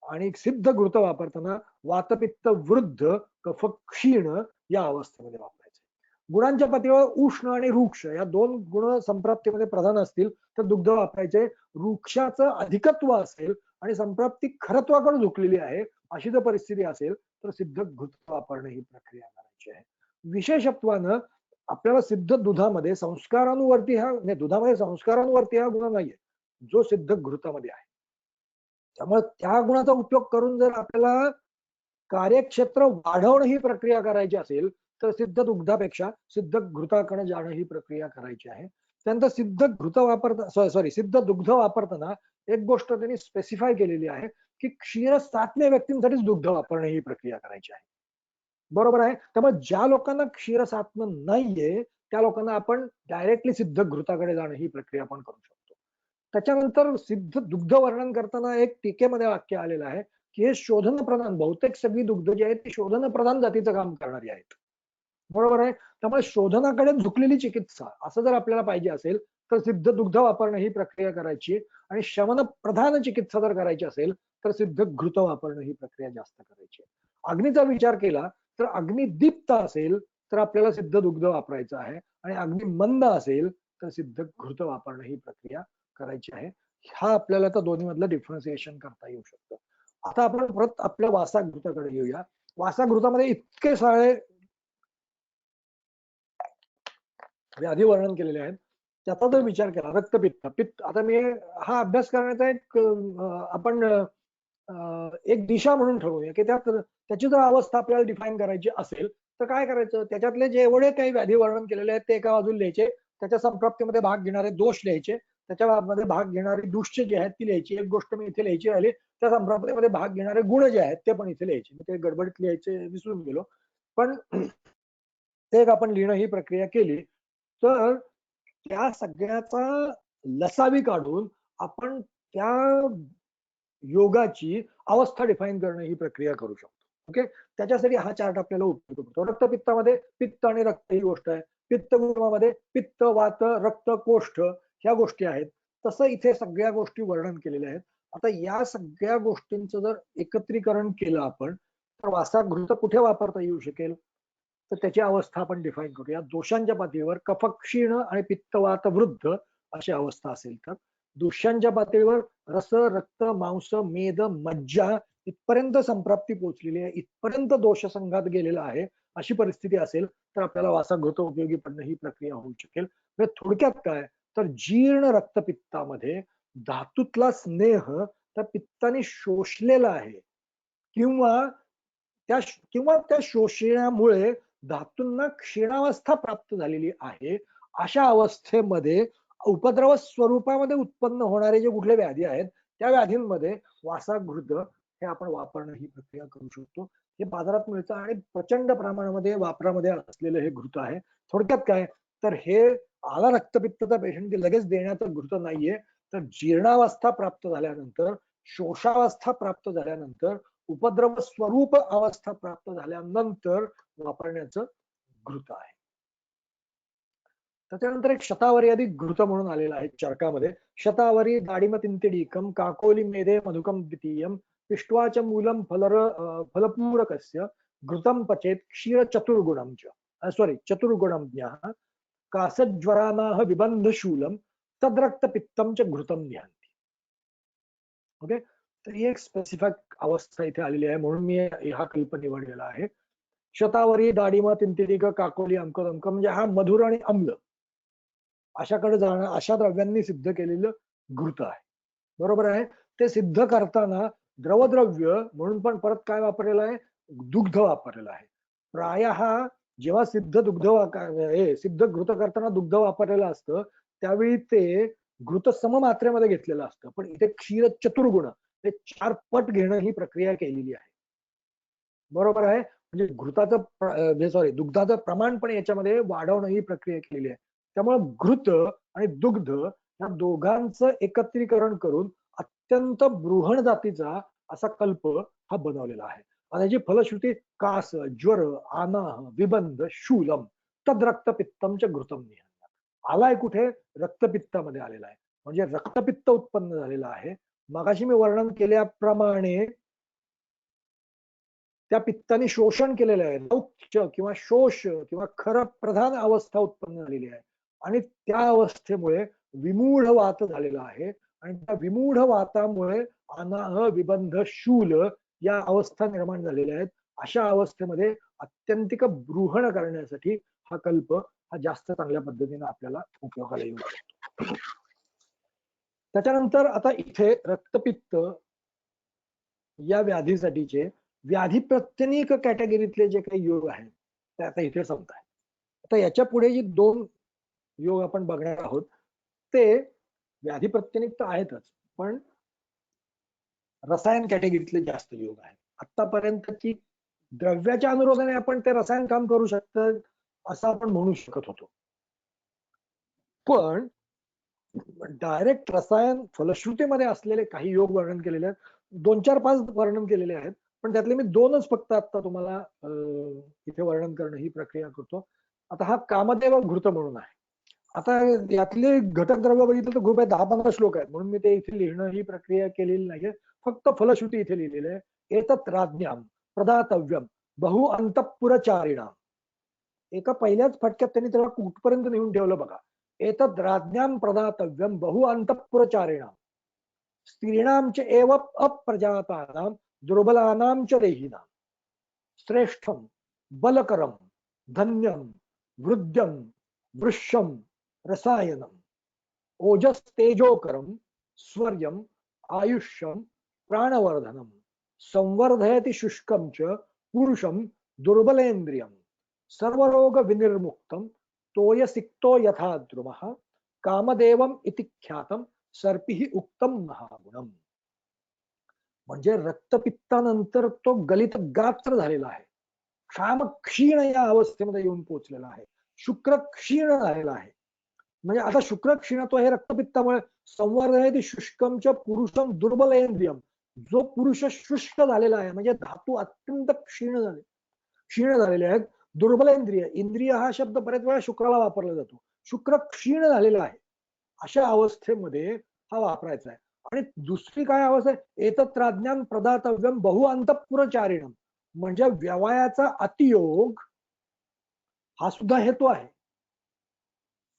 आणि सिद्ध घृत वापरताना वातपित्त वृद्ध कफ क्षीण या अवस्थेमध्ये वापरायचे. गुणांच्या पातळीवर उष्ण आणि रुक्ष या दोन गुण संप्राप्तीमध्ये प्रधान असतील तर दुग्ध वापरायचे. वृक्षाचं अधिकत्व असेल आणि संप्राप्ती खरत्वाकडे झुकलेली आहे अशी जर परिस्थिती असेल तर सिद्ध घृत वापरणं ही प्रक्रिया करायची आहे. विशेषत्वानं आपल्याला सिद्ध दुधामध्ये संस्कारानुवर्ती दुधामध्ये संस्कारानुवर्ती हा गुण नाहीये जो सिद्ध घृतामध्ये आहे. त्यामुळे त्या गुणाचा उपयोग करून जर आपल्याला कार्यक्षेत्र वाढवणं ही प्रक्रिया करायची असेल तर सिद्ध दुग्धापेक्षा सिद्ध घृताकडे जाणं ही प्रक्रिया करायची आहे. त्यानंतर सिद्ध दुग्ध वापरताना एक गोष्ट त्यांनी स्पेसिफाय केलेली आहे की क्षीर सातव्या व्यक्तींसाठीच दुग्ध वापरणं ही प्रक्रिया करायची आहे. बरोबर आहे. त्यामुळे ज्या लोकांना क्षीर सातनं नाहीये त्या लोकांना आपण डायरेक्टली सिद्ध घृताकडे जाणं ही प्रक्रिया आपण करू शकतो. त्याच्यानंतर सिद्ध दुग्ध वर्णन करताना एक टीकेमध्ये वाक्य आलेलं आहे की हे शोधन प्रधान, बहुतेक सगळी दुग्ध जी आहेत ती शोधन प्रधान जातीचं काम करणारी आहेत. बरोबर आहे. त्यामुळे शोधनाकडे झुकलेली चिकित्सा असं जर आपल्याला पाहिजे असेल तर सिद्ध दुग्ध वापरणं ही प्रक्रिया करायची, आणि शमन प्रधान चिकित्सा जर करायची असेल तर सिद्ध घृत वापरणं ही प्रक्रिया जास्त करायची. अग्नीचा विचार केला तर अग्नी दीप्त असेल तर आपल्याला सिद्ध दुग्ध वापरायचं आहे, आणि अग्नी मंद असेल तर सिद्ध घृत वापरणं ही प्रक्रिया करायची आहे. हा आपल्याला तर दोन्ही मधलं डिफरन्सिएशन करता येऊ शकतं. आता आपण परत आपल्या वासाघृताकडे येऊया. वासाघृतामध्ये इतके सारे व्याधी वर्णन केलेले आहेत. त्याचा जर विचार केला, रक्तपित्त, पित्त, आता मी हा अभ्यास करण्याचा एक आपण एक दिशा म्हणून ठरवूया की त्याची जर अवस्था आपल्याला डिफाईन करायची असेल तर काय करायचं, त्याच्यातले जेवढे काही व्याधी वर्णन केलेले आहेत ते एका बाजूला लिहायचे, त्याच्या संप्राप्तीमध्ये भाग घेणारे दोष लिहायचे, त्याच्यामध्ये भाग घेणारी दुष्ट जे आहेत ती लिहायची. एक गोष्ट मी इथे लिहायची राहिली, त्या संप्राप्तीमध्ये भाग घेणारे गुण जे आहेत ते पण इथे लिहायचे. मी ते गडबडीत लिहायचे विसरून गेलो, पण ते एक आपण लिहिणं ही प्रक्रिया केली तर त्या सगळ्याचा लसावी काढून आपण त्या योगाची अवस्था डिफाईन करणं ही प्रक्रिया करू शकतो. ओके, त्याच्यासाठी हा चार्ट आपल्याला उपयोग होतो. रक्तपित्तामध्ये पित्त आणि रक्त ही गोष्ट आहे, पित्तगुणामध्ये पित्त, वात, रक्त, कोष्ठ ह्या गोष्टी आहेत. तसं इथे सगळ्या गोष्टी वर्णन केलेल्या आहेत. आता या सगळ्या गोष्टींचं जर एकत्रीकरण केलं आपण तर वासाघृत कुठे वापरता येऊ शकेल, तर त्याची अवस्था आपण डिफाईन करूया. दोषांच्या पातळीवर कफ क्षीण आणि पित्तवात वृद्ध अशी अवस्था असेल तर, दोषांच्या पातळीवर रस, रक्त, मांस, मेद, मज्जा इथपर्यंत संप्राप्ती पोहोचलेली आहे, इथपर्यंत दोष संघात गेलेला आहे, अशी परिस्थिती असेल तर आपल्याला वासाघृत उपयोगी पडणं ही प्रक्रिया होऊ शकेल. म्हणजे थोडक्यात काय तर जीर्ण रक्तपित्तामध्ये धातूतला स्नेह त्या पित्ताने शोषलेला आहे, किंवा त्या शोषणामुळे धातूंना क्षीणावस्था प्राप्त झालेली आहे. अशा अवस्थेमध्ये उपद्रव स्वरूपामध्ये उत्पन्न होणारे जे कुठले व्याधी आहेत त्या व्याधींमध्ये वासाघृत हे आपण वापरणं ही प्रक्रिया करू शकतो. हे बाजारात मिळतं आणि प्रचंड प्रमाणामध्ये वापरामध्ये असलेलं हे घृत आहे. थोडक्यात काय तर हे आला रक्तपित्ताचा पेशंट लगेच देण्याचं घृत नाहीये, तर जीर्णावस्था प्राप्त झाल्यानंतर, शोषावस्था प्राप्त झाल्यानंतर, उपद्रव स्वरूप अवस्था प्राप्त झाल्यानंतर वापरण्याचं घृत आहे. त्याच्यानंतर एक शतावरी आधी घृत म्हणून आलेला आहे चरकामध्ये. शतावरी दाडिम तिंतिडीकम काकोली मेधे मधुकम द्वितीयम पिष्ट्वाच मूलम फलपूरकस्य घृतम पचेत क्षीर चतुर्गुणम चतुर्गुणम ज्ञाः कासज्वरानाह विबंधशूलम तद्रक्त पित्तम च घृतम न्यान्ति. ओके, तर ही एक स्पेसिफिक अवस्था इथे आलेली आहे, म्हणून मी हा कल्प निवडलेला आहे. शतावरी दाडिम तिंतिडीक काकोली अंक अंक म्हणजे हा मधुर आणि अम्ल अशाकडे जाणं, अशा द्रव्यांनी सिद्ध केलेलं घृत आहे. बरोबर आहे. ते सिद्ध करताना द्रवद्रव्य म्हणून पण परत काय वापरलेलं आहे, दुग्ध वापरलेलं आहे. प्रायः जेव्हा सिद्ध सिद्ध घृत करताना दुग्ध वापरलेलं असतं त्यावेळी ते घृत सममात्रेमध्ये घेतलेलं असतं, पण इथे क्षीर चतुर्गुण हे 4 पट घेणं ही प्रक्रिया केलेली आहे. बरोबर आहे. म्हणजे घृताचं दुग्धाचं प्रमाण पण याच्यामध्ये वाढवणं ही प्रक्रिया केलेली आहे. त्यामुळे घृत आणि दुग्ध या दोघांचं एकत्रीकरण करून अत्यंत बृहण जातीचा असा कल्प हा बनवलेला आहे. आणि याची फलश्रुती कास, ज्वर, आनाह, विबंध, शूलम तद रक्तपित्तम च घृतम निहन्ति. आलाय कुठे, रक्तपित्तामध्ये आलेला आहे, म्हणजे रक्तपित्त उत्पन्न झालेलं आहे. मगाशी मी वर्णन केल्याप्रमाणे त्या पित्ताने शोषण केलेलं आहे, लौक्य किंवा शोष किंवा खर प्रधान अवस्था उत्पन्न झालेली आहे, आणि त्या अवस्थेमुळे विमूढ वात झालेला आहे, आणि त्या विमूढ वातामुळे अनाह, विबंध, शूल या अवस्था निर्माण झालेल्या आहेत. अशा अवस्थेमध्ये अत्यंतिक बृहण करण्यासाठी हा कल्प हा जास्त चांगल्या पद्धतीने आपल्याला उपयोगाला येऊ शकतो. त्याच्यानंतर आता इथे रक्तपित्त या व्याधीसाठीचे व्याधी प्रत्यनिक कॅटेगरीतले जे काही योग आहेत ते आता इथे संपत आहेत. आता याच्या पुढे जी 2 योग आपण बघणार आहोत ते व्याधी प्रत्यनिक तर आहेतच, पण रसायन कॅटेगरीतले जास्त योग आहेत. आतापर्यंतची द्रव्याच्या अनुरोधाने आपण ते रसायन काम करू शकतं असं आपण म्हणू शकत होतो, पण डायरेक्ट रसायन फलश्रुतीमध्ये असलेले काही योग वर्णन केलेले आहेत, 2-4-5 वर्णन केलेले आहेत, पण त्यातले मी 2च फक्त आता तुम्हाला इथे वर्णन करणं ही प्रक्रिया करतो. आता हा कामदेव घृत म्हणून आहे. आता यातले घटक द्रव्य बघितलं तर खूप आहे, 10-15 श्लोक आहेत, म्हणून मी ते इथे लिहिणं ही प्रक्रिया केलेली नाहीये. फक्त फलश्रुती इथे लिहिलेली आहे. एतत् राज्ञाम प्रदातव्यम बहु अंतःपुरचारिणाम. एका पहिल्याच फटक्यात त्यांनी त्याला कुठपर्यंत नेऊन ठेवलं बघा. एतत् राज्ञाम प्रदातव्यम बहु अंतःपुरचारिणाम स्त्रीणाम च एव अप्रजातानाम दुर्बलानाम च देहिनाम श्रेष्ठम बलकरम धन्यम वृद्ध्यम वृष्यम रसायनम ओजस तेजोकरम स्वर्यम आयुष्यम प्राणवर्धनम संवर्धयति शुष्कम च पुरुषम दुर्बलेन्द्रियम सर्वरोग विनिर्मुक्तम तोयसिक्तो यथा द्रुमः कामदेवम इति ख्यातम सर्पिहि उक्तम महागुणम. म्हणजे रक्तपित्तानंतर तो गलित गात्र झालेला आहे, क्षाम क्षीण या अवस्थेमध्ये येऊन पोहोचलेला आहे, शुक्र क्षीण झालेला आहे. म्हणजे आता शुक्र क्षीणत्व हे रक्तपित्तामुळे संवर्धयति शुष्कमच्या पुरुषम दुर्बलेंद्रियम, जो पुरुष शुष्क झालेला आहे म्हणजे धातू अत्यंत क्षीण झालेले आहेत. दुर्बलेंद्रिय, इंद्रिय हा शब्द बरेच वेळा शुक्राला वापरला जातो. शुक्र क्षीण झालेला आहे अशा अवस्थेमध्ये हा वापरायचा आहे. आणि दुसरी काय अवस्था आहे, एतत् राज्ञाम प्रदातव्यम बहु अंतःपुरचारिणम, म्हणजे व्यवयाचा अतियोग हा सुद्धा हेतू आहे.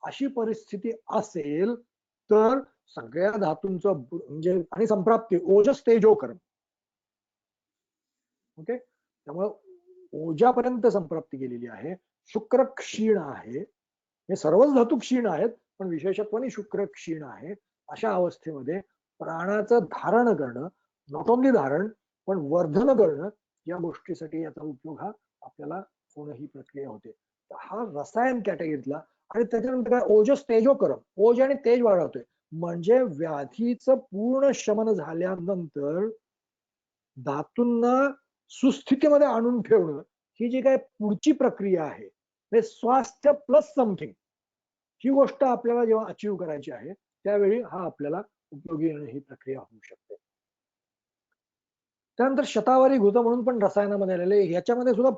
अशी परिस्थिती असेल तर सगळ्या धातूंचं म्हणजे आणि संप्राप्ती ओजस तेजोकरम. ओके, त्यामुळे ओजापर्यंत संप्राप्ती गेलेली आहे. शुक्र क्षीण आहे, हे सर्वच धातू क्षीण आहेत पण विशेषत्वाने शुक्र क्षीण आहे. अशा अवस्थेमध्ये प्राणाचं धारण करणं, नॉट ओनली धारण पण वर्धन करणं, या गोष्टीसाठी याचा उपयोग हा आपल्याला होणं ही प्रक्रिया होते. हा रसायन कॅटेगरीतला. आणि त्याच्यानंतर काय, ओजस तेजोकरम, ओज आणि तेज वाढवतोय, म्हणजे व्याधीचं पूर्ण शमन झाल्यानंतर धातूंना सुस्थितीमध्ये आणून ठेवणं ही जी काय पुढची प्रक्रिया आहे, हे स्वास्थ्य प्लस समथिंग ही गोष्ट आपल्याला जेव्हा अचीव करायची आहे त्यावेळी हा आपल्याला उपयोगी येणं ही प्रक्रिया होऊ शकते. त्यानंतर शतावरी घृत म्हणून पण रसायनामध्ये आलेले, याच्यामध्ये सुद्धा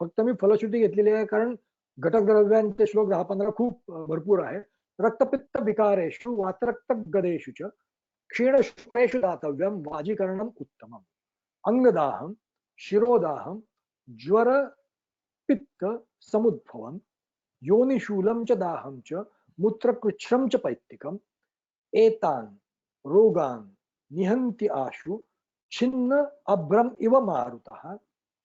फक्त मी फलश्रुती घेतलेली आहे कारण घटक द्रव्यांचे श्लोक 10-15 खूप भरपूर आहे. रक्तपित्त विकारेषु वातरक्त गदेषु च क्षीण शुक्रेषु दातव्यम वाजीकरणम उत्तमम अंगदाहम शिरोदाहम ज्वर पित्त समुद्भवम योनिशूलम च दाहम च मूत्रकृच्छ्रम च पैत्तिकम एतान रोगान निहंति आशु छिन्न अभ्रम इव मारुतः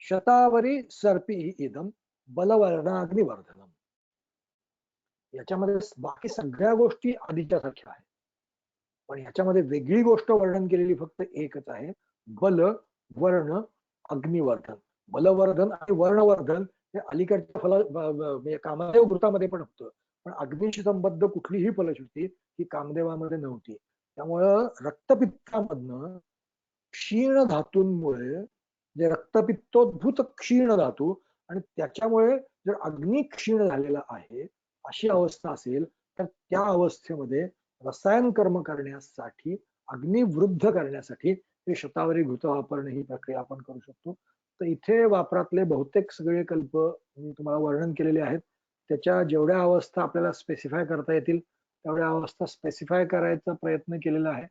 शतावरी सर्पी इदम बलवर्णाग्निवर्धनम. याच्यामध्ये बाकी सगळ्या गोष्टी आधीच्या सारख्या आहेत, पण याच्यामध्ये वेगळी गोष्ट वर्णन केलेली फक्त एकच आहे, बल वर्ण अग्निवर्धन. बलवर्धन आणि वर्णवर्धन हे अलीकडच्या कामदेव घृतामध्ये पण होतं, पण अग्निशी संबद्ध कुठलीही फलश्रुती ही कामदेवामध्ये नव्हती. त्यामुळं रक्तपित्तामधनं क्षीण धातूंमुळे, जे रक्तपित्तोद्भूत क्षीण धातू आणि त्याच्यामुळे जर अग्नी क्षीण झालेला आहे अशी अवस्था असेल तर त्या अवस्थेमध्ये रसायन कर्म करण्यासाठी, अग्निवृद्ध करण्यासाठी हे शतावरी घृत वापरणे ही प्रक्रिया आपण करू शकतो. तर इथे वापरातले बहुतेक सगळे कल्प मी तुम्हाला वर्णन केलेले आहेत. त्याच्या जेवढ्या अवस्था आपल्याला स्पेसिफाय करता येतील तेवढ्या अवस्था स्पेसिफाय करायचा प्रयत्न केलेला आहे.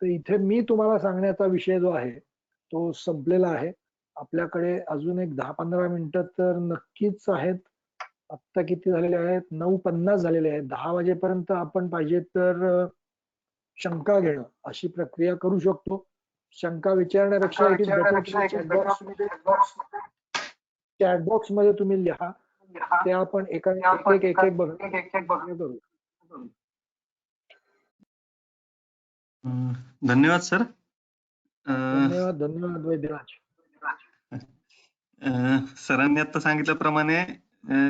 तर इथे मी तुम्हाला सांगण्याचा विषय जो आहे तो संपलेला आहे. आपल्याकडे अजून एक 10-15 मिनिटं तर नक्कीच आहेत. आत्ता किती झालेले आहेत, 9:50 झालेले आहेत. 10 वाजेपर्यंत आपण पाहिजे तर शंका घेणं अशी प्रक्रिया करू शकतो. शंका विचारण्यापेक्षा चॅट बॉक्स मध्ये तुम्ही लिहा, ते आपण एक एक बघू. धन्यवाद सर. धन्यवाद वैद्यराज. सरांनी आता सांगितल्याप्रमाणे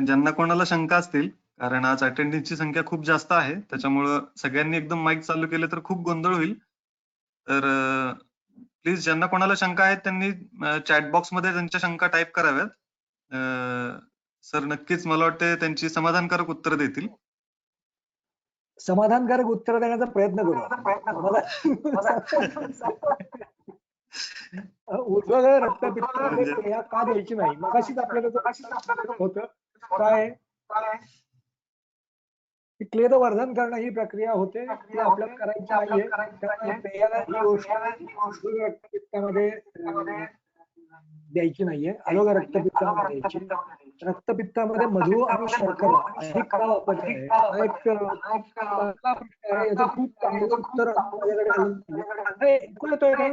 ज्यांना कोणाला शंका असतील, कारण आज अटेंडन्सची संख्या खूप जास्त आहे त्याच्यामुळं सगळ्यांनी एकदम माईक चालू केलं तर खूप गोंधळ होईल. तर प्लीज ज्यांना कोणाला शंका आहेत त्यांनी चॅट बॉक्स मध्ये त्यांच्या शंका टाईप कराव्यात. सर नक्कीच मला वाटते त्यांची समाधानकारक उत्तर देतील. समाधानकारक उत्तर देण्याचा प्रयत्न करू ऊर्ध्वगामी रक्तपित्तामध्ये क्रिया का द्यायची नाही? मगाशीच आपल्याला होतं काय क्लेद वर्धन करणं ही प्रक्रिया होते ती आपल्याला करायची नाहीये. त्यामुळे पेयाला ही गोष्ट रक्तपित्तामध्ये द्यायची नाहीये. अलोगा रक्तपित्तामध्ये द्यायची. रक्तपित्तामध्ये मधु आणि शर्करा अधिक का वापरते आहे हा एक चांगला प्रश्न आहे. याचं खूप चांगलं उत्तर माझ्याकडे ऐकू येतोय का?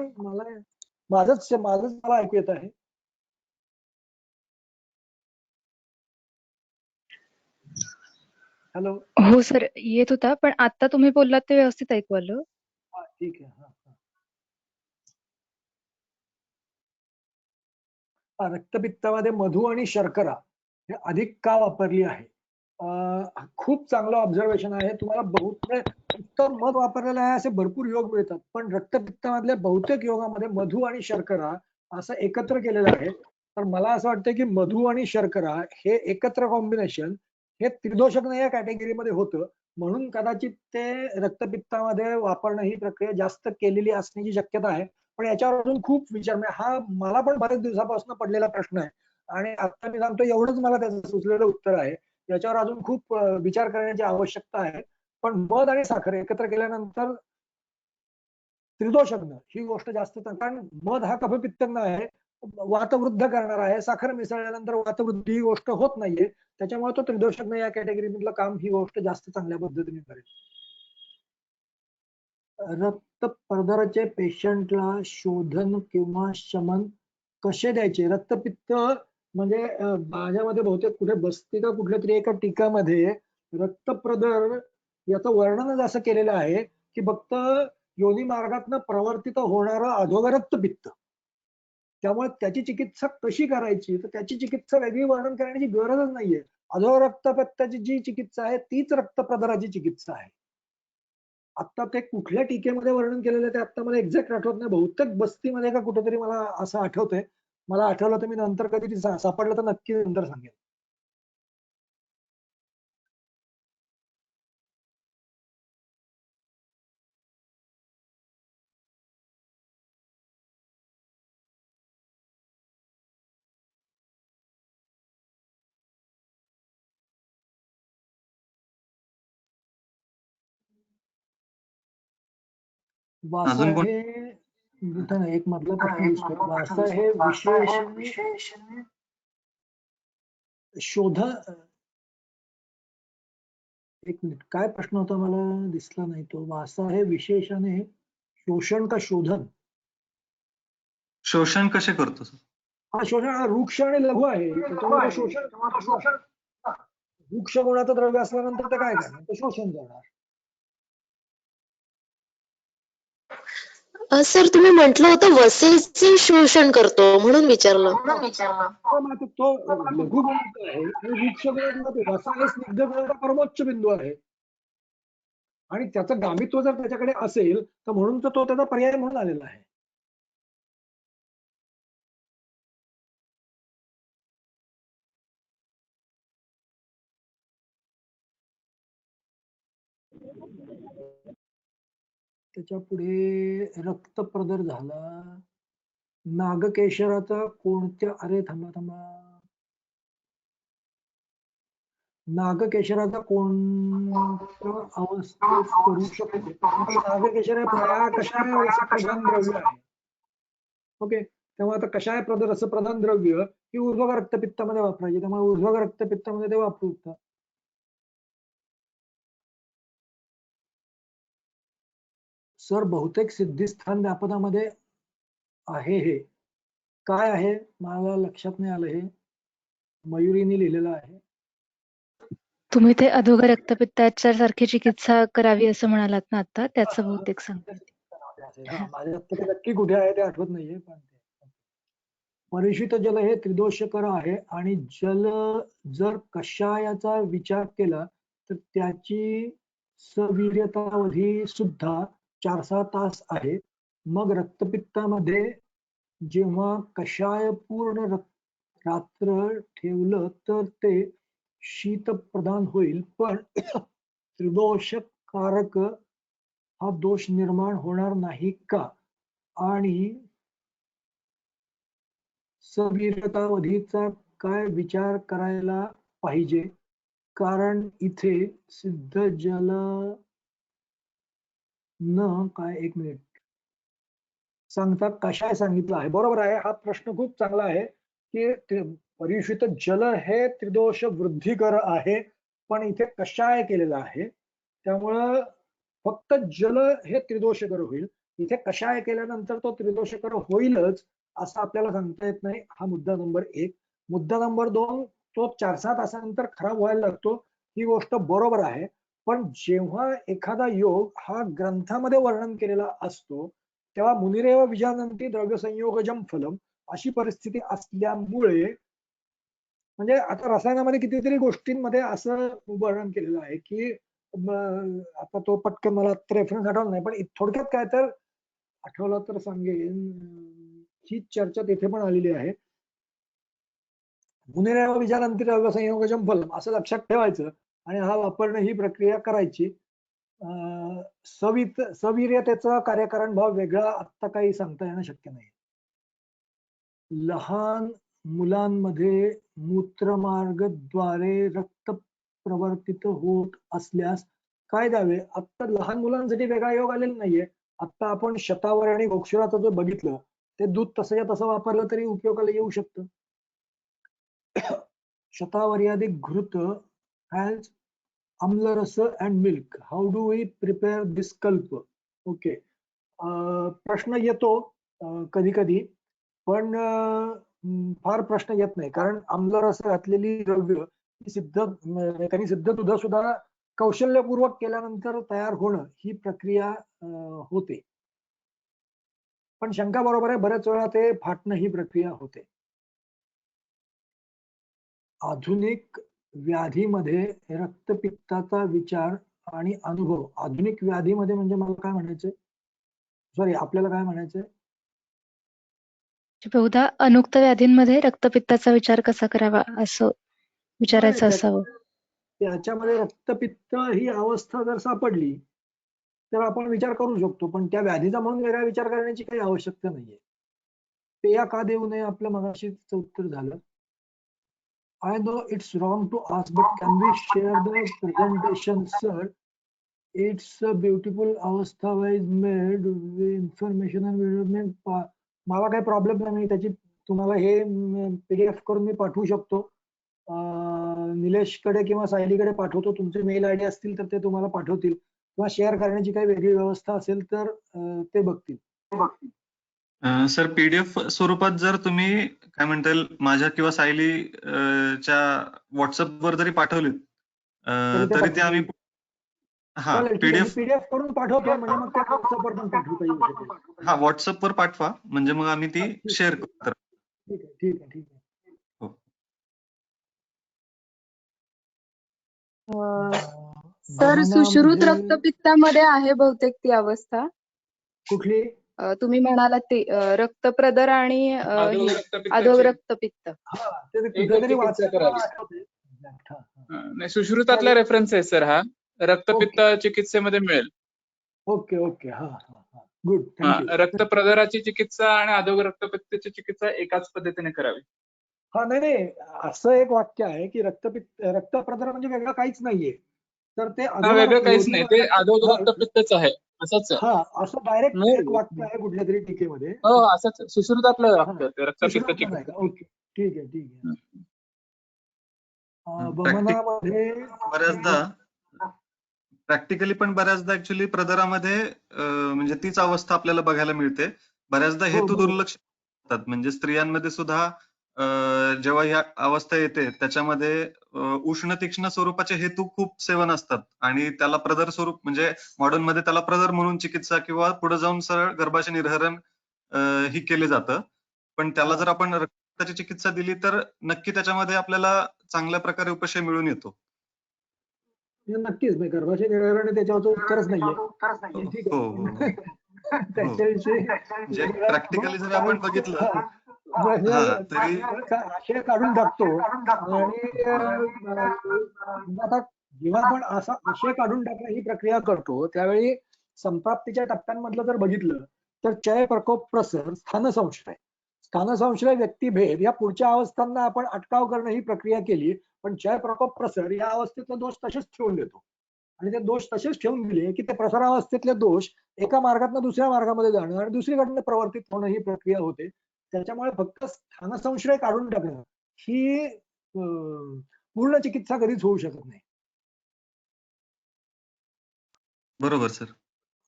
माझंच मला ऐकू येत आहे. हॅलो. हो सर, येत होता, पण आता तुम्ही बोललात ते व्यवस्थित ऐकू आलं. ठीक आहे. रक्तपित्तामध्ये मधु आणि शर्करा हे अधिक का वापरली आहे? खूप चांगलं ऑब्झर्वेशन आहे. तुम्हाला बहुतेक मध वापरलेलं आहे असे भरपूर योग मिळतात, पण रक्तपित्तामधल्या बहुतेक योगामध्ये मधु आणि शर्करा असं एकत्र केलेलं आहे. तर मला असं वाटतं की मधु आणि शर्करा हे एकत्र कॉम्बिनेशन हे त्रिदोषज्ञ या कॅटेगरीमध्ये होतं, म्हणून कदाचित ते रक्तपित्तामध्ये वापरणं ही प्रक्रिया जास्त केलेली असण्याची शक्यता आहे. पण याच्यावर अजून खूप विचार, हा मला पण बऱ्याच दिवसापासून पडलेला प्रश्न आहे आणि आता मी सांगतो एवढंच मला त्याचं सुचलेलं उत्तर आहे. याच्यावर अजून खूप विचार करण्याची आवश्यकता आहे. पण मध आणि साखर एकत्र केल्यानंतर त्रिदोषज्ञ ही गोष्ट जास्त, कारण मध हा कफपित्तज्ञ आहे, वातवृद्ध करणार आहे. साखर मिसळल्यानंतर वातवृद्धी ही गोष्ट होत नाहीये, त्याच्यामुळे तो त्रिदोषज्ञ या कॅटेगरी मधलं काम ही गोष्ट जास्त चांगल्या पद्धतीने करेल. रक्त पदराचे पेशंटला शोधन किंवा शमन कसे द्यायचे? रक्तपित्त म्हणजे माझ्यामध्ये बहुतेक कुठे बसते का कुठल्या तरी एका टीकामध्ये रक्तप्रदर याचं वर्णनच असं केलेलं आहे की फक्त योनी मार्गातनं प्रवर्तित होणारं अधोगर रक्तपित्त, त्यामुळे त्याची चिकित्सा कशी करायची तर त्याची चिकित्सा वेगळी वर्णन करण्याची गरजच नाहीये. अधोगर रक्तपित्ताची जी चिकित्सा आहे तीच रक्तप्रदराची चिकित्सा आहे. आता ते कुठल्या टीकेमध्ये वर्णन केलेलं ते आता मला एक्झॅक्ट आठवत नाही. बहुतेक बस्तीमध्ये का कुठेतरी मला असं आठवतंय. मला आठवलं तर मी नंतर कधी सापडलं तर नक्की नंतर सांगेन. वासा हे एक मधला प्रश्न दिसतो. वासा हे विशेष शोध, एक मिनिट काय प्रश्न होता मला दिसला नाही तो. वासा हे विशेषाने शोषण का शोधन? शोषण कसे करतो सर? हा शोषण वृक्ष आणि लघु आहे, त्याच्यामुळे शोषण वृक्ष गुणाचं द्रव्य असल्यानंतर ते काय करणार? ते शोषण करणार. सर तुम्ही म्हटलं होतं वसेचे शोषण करतो म्हणून विचारलं. तो लघु गुणाचा आहे आणि वृक्ष गुणाचा वसा हे स्निग्ध गुणाचा परमोच्च बिंदू आहे आणि त्याचं गामित्व जर त्याच्याकडे असेल तर म्हणून तो त्याचा पर्याय म्हणून आलेला आहे. त्याच्या पुढे रक्तप्रदर झाला. नागकेशराचा कोणत्या, अरे थांबा, नागकेशराचा कोणत्या अवस्थेत करू शकतो? नागकेशर हे कशाय प्रधान द्रव्य आहे. ओके, तेव्हा आता कशाय रस प्रधान द्रव्य ही ऊर्ध्व रक्तपित्तामध्ये वापरायची, त्यामुळे ऊर्ध्व रक्तपित्तामध्ये ते वापरू शकतात. सर बहुतेक सिद्धिस्थान व्यापनामध्ये आहे. हे काय आहे मला लक्षात नाही आलं. हे मयुरीने लिहिलेलं आहे. तुम्ही ते अधोगर रक्तपित्ताच्या सारखी चिकित्सा करावी असं म्हणालात ना आता, त्याचं बहुतेक सांगते. माझ्या नक्की कुठे आहे ते आठवत नाहीये. पण परिशित जल हे त्रिदोषकर आहे आणि जल जर कषायाचा विचार केला तर त्याची सवीर्यतावधी सुद्धा 4-6 तास आहे. मग रक्तपित्तामध्ये जेव्हा कषाय पूर्ण रात्र ठेवलं तर ते शीत प्रदान होईल, पण त्रिदोषक कारक हा दोष निर्माण होणार नाही का? आणि सवीरतावधीचा काय विचार करायला पाहिजे? कारण इथे सिद्ध जल न काय, एक मिनिट, सांगता कशाय सांगितलं आहे. बरोबर आहे, हा प्रश्न खूप चांगला आहे की परियुषित जल हे त्रिदोष वृद्धिकर आहे, पण इथे कशाय केलेलं आहे, त्यामुळं फक्त जल हे त्रिदोषकर होईल. इथे कशाय केल्यानंतर तो त्रिदोषकर होईलच असं आपल्याला सांगता येत नाही. हा मुद्दा नंबर 1. मुद्दा नंबर 2, तो 4-6 तासानंतर खराब व्हायला लागतो, ही गोष्ट बरोबर आहे. पण जेव्हा एखादा योग हा ग्रंथामध्ये वर्णन केलेला असतो तेव्हा मुनिरेव विजानंती द्रव्य संयोगजम फलम अशी परिस्थिती असल्यामुळे, म्हणजे आता रसायनामध्ये कितीतरी गोष्टींमध्ये असं वर्णन केलेलं आहे की आता तो पटकन मला रेफरन्स आठवला नाही, पण थोडक्यात काय तर आठवला तर सांगेन, ही चर्चा तिथे पण आलेली आहे. मुनिरेव विजानंती द्रव्य संयोगजम फलम असं लक्षात ठेवायचं आणि हा वापरणं, ही प्रक्रिया करायची. सवीर्यतेचा कार्यकारण भाव वेगळा आत्ता काही सांगता येणं शक्य नाही. लहान मुलांमध्ये मूत्रमार्गद्वारे रक्त प्रवर्तित होत असल्यास काय द्यावे? आता लहान मुलांसाठी वेगळा योग आलेला नाहीये. आता आपण शतावरी आणि गोक्षुराचं जो बघितलं ते दूध तसंच्या तसं वापरलं तरी उपयोगाला येऊ शकतं. शतावर्याधिक घृत हॅज आम्लरस and milk. How do we prepare this कल्प? ओके, प्रश्न येतो कधी कधी, पण फार प्रश्न येत नाही, कारण आम्लरस घातलेली द्रव्य त्यांनी सिद्ध दुध सुद्धा कौशल्यपूर्वक केल्यानंतर तयार होणं ही प्रक्रिया होते. पण शंका बरोबर आहे, बऱ्याच वेळा ते फाटणं ही प्रक्रिया होते. आधुनिक व्याधीमध्ये रक्तपित्ताचा विचार आणि अनुभव. आधुनिक व्याधीमध्ये म्हणजे मला काय म्हणायचंय, सॉरी, आपल्याला काय म्हणायचंय? बहुधा अनुक्त व्याधींमध्ये रक्तपित्ताचा विचार कसा करावा असं विचारायचं असावं. त्याच्यामध्ये रक्तपित्त ही अवस्था जर सापडली तर आपण विचार करू शकतो, पण त्या व्याधीचा म्हणून वेगळा विचार करण्याची काही आवश्यकता नाहीये. पेया का देऊ नये आपलं मगाशीच उत्तर झालं. I know it's wrong to ask, but can we share the presentation, sir? It's a beautiful अवस्था wise made information and development. मला काही प्रॉब्लेम नाही, त्याची तुम्हाला हे PDF करून मी पाठवू शकतो. निलेशकडे किंवा सायलीकडे पाठवतो. तुमचे मेल आयडी असतील तर ते तुम्हाला पाठवतील, किंवा शेअर करण्याची काही वेगळी व्यवस्था असेल तर ते बघतील. सर, PDF स्वरूपात जर तुम्ही काय म्हणता येईल माझ्या किंवा सायली च्या व्हॉट्सअपवर जरी पाठवलीत तरी ते आम्ही PDF करून पाठवतो, म्हणजे मग त्या व्हॉट्सअपवर पण पाठवता येऊ शकेल. हा, व्हॉट्सअपवर पाठवा, म्हणजे मग आम्ही ती शेअर करू. ठीक आहे, ठीक आहे, ठीक आहे. सर, सुश्रुत रक्तपित्तामध्ये आहे बहुतेक ती अवस्था. कुठली? तुम्ही म्हणालात ते रक्तप्रदर आणि अधोग रक्तपित्त. नाही, सुश्रुतातला रेफरन्स आहे सर हा. रक्तपित्त चिकित्सेमध्ये मिळेल. ओके ओके, हा हा, गुड. रक्तप्रदराची चिकित्सा आणि अधोग रक्तपित्ताची चिकित्सा एकाच पद्धतीने करावी. हा, नाही, असं एक वाक्य आहे की रक्तप्रदर म्हणजे वेगळं काहीच नाहीये, तर ते वेगळं काहीच नाही, ते अधोग रक्तपित्तच आहे असंच. हा, असं डायरेक्ट एक वाक्य आहे कुठल्या तरी टीकेमध्ये. हो, असंच सुश्रुतातलं रक्तपित्ताची. ओके, ठीक आहे, ठीक आहे. बऱ्याचदा प्रॅक्टिकली पण बऱ्याचदा ऍक्च्युअली प्रदरामध्ये म्हणजे तीच अवस्था आपल्याला बघायला मिळते. बऱ्याचदा हेतू दुर्लक्ष होतात, म्हणजे स्त्रियांमध्ये सुद्धा जेव्हा ह्या अवस्था येते त्याच्यामध्ये उष्ण तीक्ष्ण स्वरूपाचे हेतू खूप सेवन असतात आणि त्याला प्रदर स्वरूप, म्हणजे मॉडर्न मध्ये त्याला प्रदर म्हणून चिकित्सा किंवा पुढे जाऊन सरळ गर्भाशय निर्हरण ही केले जातं. पण त्याला जर आपण रक्ताची चिकित्सा दिली तर नक्की त्याच्यामध्ये आपल्याला चांगल्या प्रकारे उपशय मिळून येतो. नक्कीच, गर्भाशय निर्हरण त्याच्यावर उत्तरच नाहीये. त्याच्याविषयी प्रॅक्टिकली जर आपण बघितलं आशय काढून टाकतो. आणि आता जेव्हा आपण असा आशय काढून टाकणं ही प्रक्रिया करतो त्यावेळी संप्राप्तीच्या टप्प्यांमधलं जर बघितलं तर चय, प्रकोप, प्रसर, स्थानसंशय, व्यक्तिभेद या पुढच्या अवस्थांना आपण अटकाव करणं ही प्रक्रिया केली, पण चय, प्रकोप, प्रसर या अवस्थेतले दोष तसेच ठेवून देतो. आणि ते दोष तसेच ठेवून दिले की ते प्रसारावस्थेतले दोष एका मार्गातनं दुसऱ्या मार्गामध्ये जाणं आणि दुसरीकडनं प्रवर्तित होणं ही प्रक्रिया होते. त्याच्यामुळे फक्त स्थानसंशय काढून टाकणं ही पूर्ण चिकित्सा कधीच होऊ शकत नाही. बरोबर सर.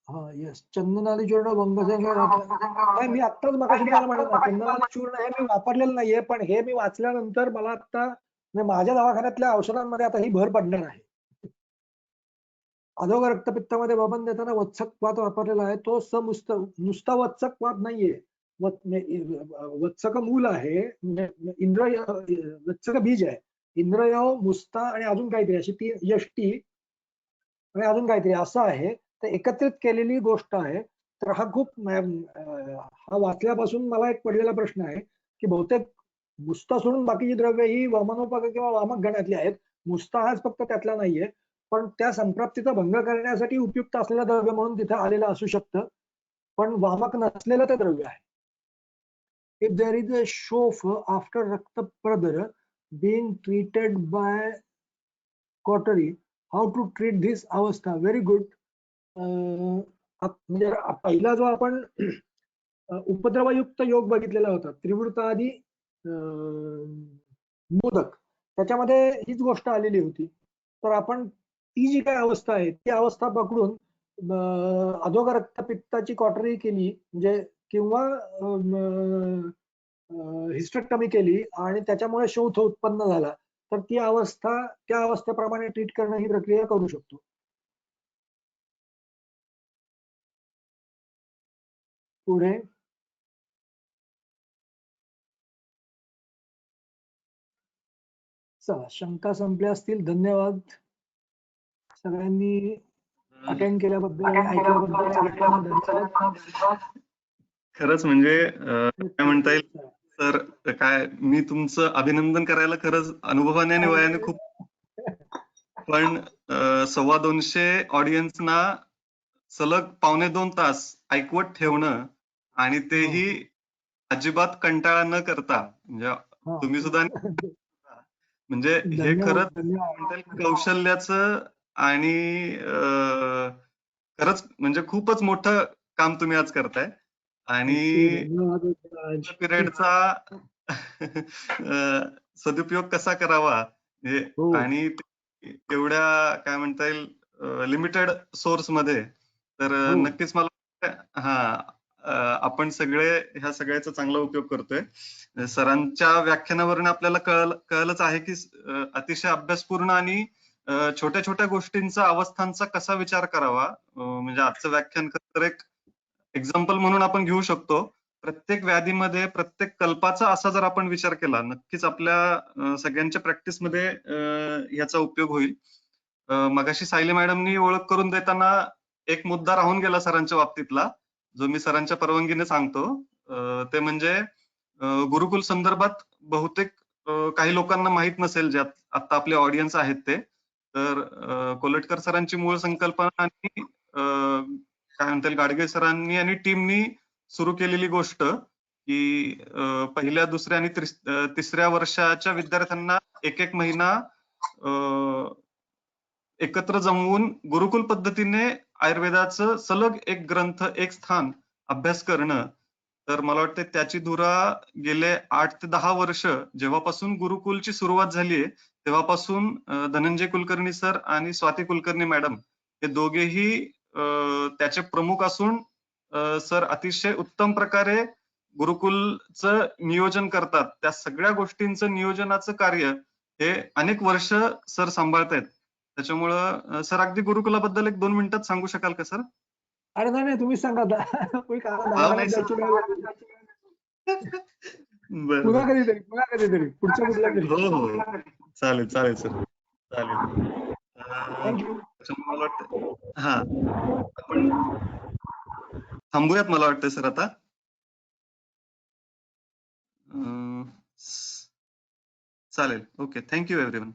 हा, येस. चंदनादी चूर्ण नाही, मी आत्ताच मगाशी तुम्हाला म्हणलं ना, चंदनादी चूर्ण हे मी वापरलेलं नाहीये, पण हे मी वाचल्यानंतर मला आता माझ्या दवाखान्यातल्या औषधांमध्ये आता ही भर पडणार आहे. अधोगर रक्तपित्तामध्ये वमन देताना वत्सक वात वापरलेला आहे. तो नुसता वत्सक वात नाहीये, वत्सक मूल आहे, वत्सक बीज आहे. इंद्रयव, मुस्ता आणि अजून काहीतरी अशी ती यष्टी आणि अजून काहीतरी असं आहे. तर एकत्रित केलेली गोष्ट आहे. तर हा खूप हा वाचल्यापासून मला एक पडलेला प्रश्न आहे की बहुतेक मुस्ता सोडून बाकीची द्रव्य ही वमनोपक किंवा वामक गणातली आहेत. मुस्ता हाच फक्त त्यातला नाहीये, पण त्या संप्राप्तीचा भंग करण्यासाठी उपयुक्त असलेलं द्रव्य म्हणून तिथे आलेलं असू शकतं, पण वामक नसलेलं ते द्रव्य आहे. इफ देर इज अ शोफ आफ्टर रक्तप्रदर being treated by cautery, how to treat this अवस्था? Very good. म्हणजे पहिला जो आपण उपद्रवयुक्त योग बघितलेला होता, त्रिवृतादी मोदक, त्याच्यामध्ये हीच गोष्ट आलेली होती. तर आपण ती जी काही अवस्था आहे ती अवस्था पकडून अधोगर रक्तपित्ताची कॉटरी केली म्हणजे किंवा हिस्टेक्टमी केली आणि त्याच्यामुळे शोथ उत्पन्न झाला, तर ती अवस्था त्या अवस्थेप्रमाणे ट्रीट करणं ही प्रक्रिया करू शकतो. पुढे चला, शंका संपल्या असतील. धन्यवाद सगळ्यांनी अटेंड केल्याबद्दल आणि ऐकल्याबद्दल सगळ्यांना धन्यवाद. खरंच म्हणजे काय म्हणता येईल सर, काय मी तुमचं अभिनंदन करायला खरंच अनुभवाने आणि वयाने खूप, पण 250 ऑडियन्सना सलग 1.25 तास ऐकवत ठेवणं आणि तेही अजिबात कंटाळा न करता, म्हणजे तुम्ही सुद्धा म्हणजे हे खरंच कौशल्याचं आणि खरंच म्हणजे खूपच मोठं काम तुम्ही आज करताय. आणि पिरियडचा सदुपयोग कसा करावा हे, आणि एवढ्या काय म्हणता येईल लिमिटेड सोर्स मध्ये, तर नक्कीच मला आपण सगळे ह्या सगळ्याचा चांगला उपयोग करतोय. सरांच्या व्याख्यानावरून आपल्याला कळलंच आहे की अतिशय अभ्यासपूर्ण आणि छोट्या छोट्या गोष्टींचा, अवस्थांचा कसा विचार करावा. म्हणजे आजचं व्याख्यान खरं तर एक एक्झाम्पल म्हणून आपण घेऊ शकतो. प्रत्येक व्याधीमध्ये प्रत्येक कल्पाचा असा जर आपण विचार केला, नक्कीच आपल्या सगळ्यांच्या प्रॅक्टिसमध्ये ह्याचा उपयोग होईल. मगाशी सायली मॅडमनी ओळख करून देताना एक मुद्दा राहून गेला सरांच्या बाबतीतला, जो मी सरांच्या परवानगीने सांगतो. ते म्हणजे गुरुकुल संदर्भात बहुतेक काही लोकांना माहित नसेल, ज्यात आता आपले ऑडियन्स आहेत ते. तर कोलटकर सरांची मूळ संकल्पना आणि काय म्हणता येईल गाडगे सरांनी आणि टीमनी सुरू केलेली गोष्ट की पहिल्या, दुसऱ्या आणि तिसऱ्या वर्षाच्या विद्यार्थ्यांना एक महिना एकत्र जमवून गुरुकुल पद्धतीने आयुर्वेदाचं सलग एक ग्रंथ, एक स्थान अभ्यास करणं. तर मला वाटतं त्याची धुरा गेले 8 ते 10 वर्ष जेव्हापासून गुरुकुलची सुरुवात झालीये तेव्हापासून धनंजय कुलकर्णी सर आणि स्वाती कुलकर्णी मॅडम हे दोघेही त्याचे प्रमुख असून सर अतिशय उत्तम प्रकारे गुरुकुलचं नियोजन करतात. त्या सगळ्या गोष्टींचं नियोजनाचं कार्य हे अनेक वर्ष सर सांभाळतायत. त्याच्यामुळं सर अगदी गुरुकुलाबद्दल 1-2 मिनिटात सांगू शकाल का सर? अरे नाही, तुम्ही सांगा. पुन्हा कधीतरी पुढच्या कुठल्या तरी. हो, चालेल सर, चालेल. मला वाटतं आपण थांबूयात मला वाटतं सर आता. चालेल. Okay, thank you everyone.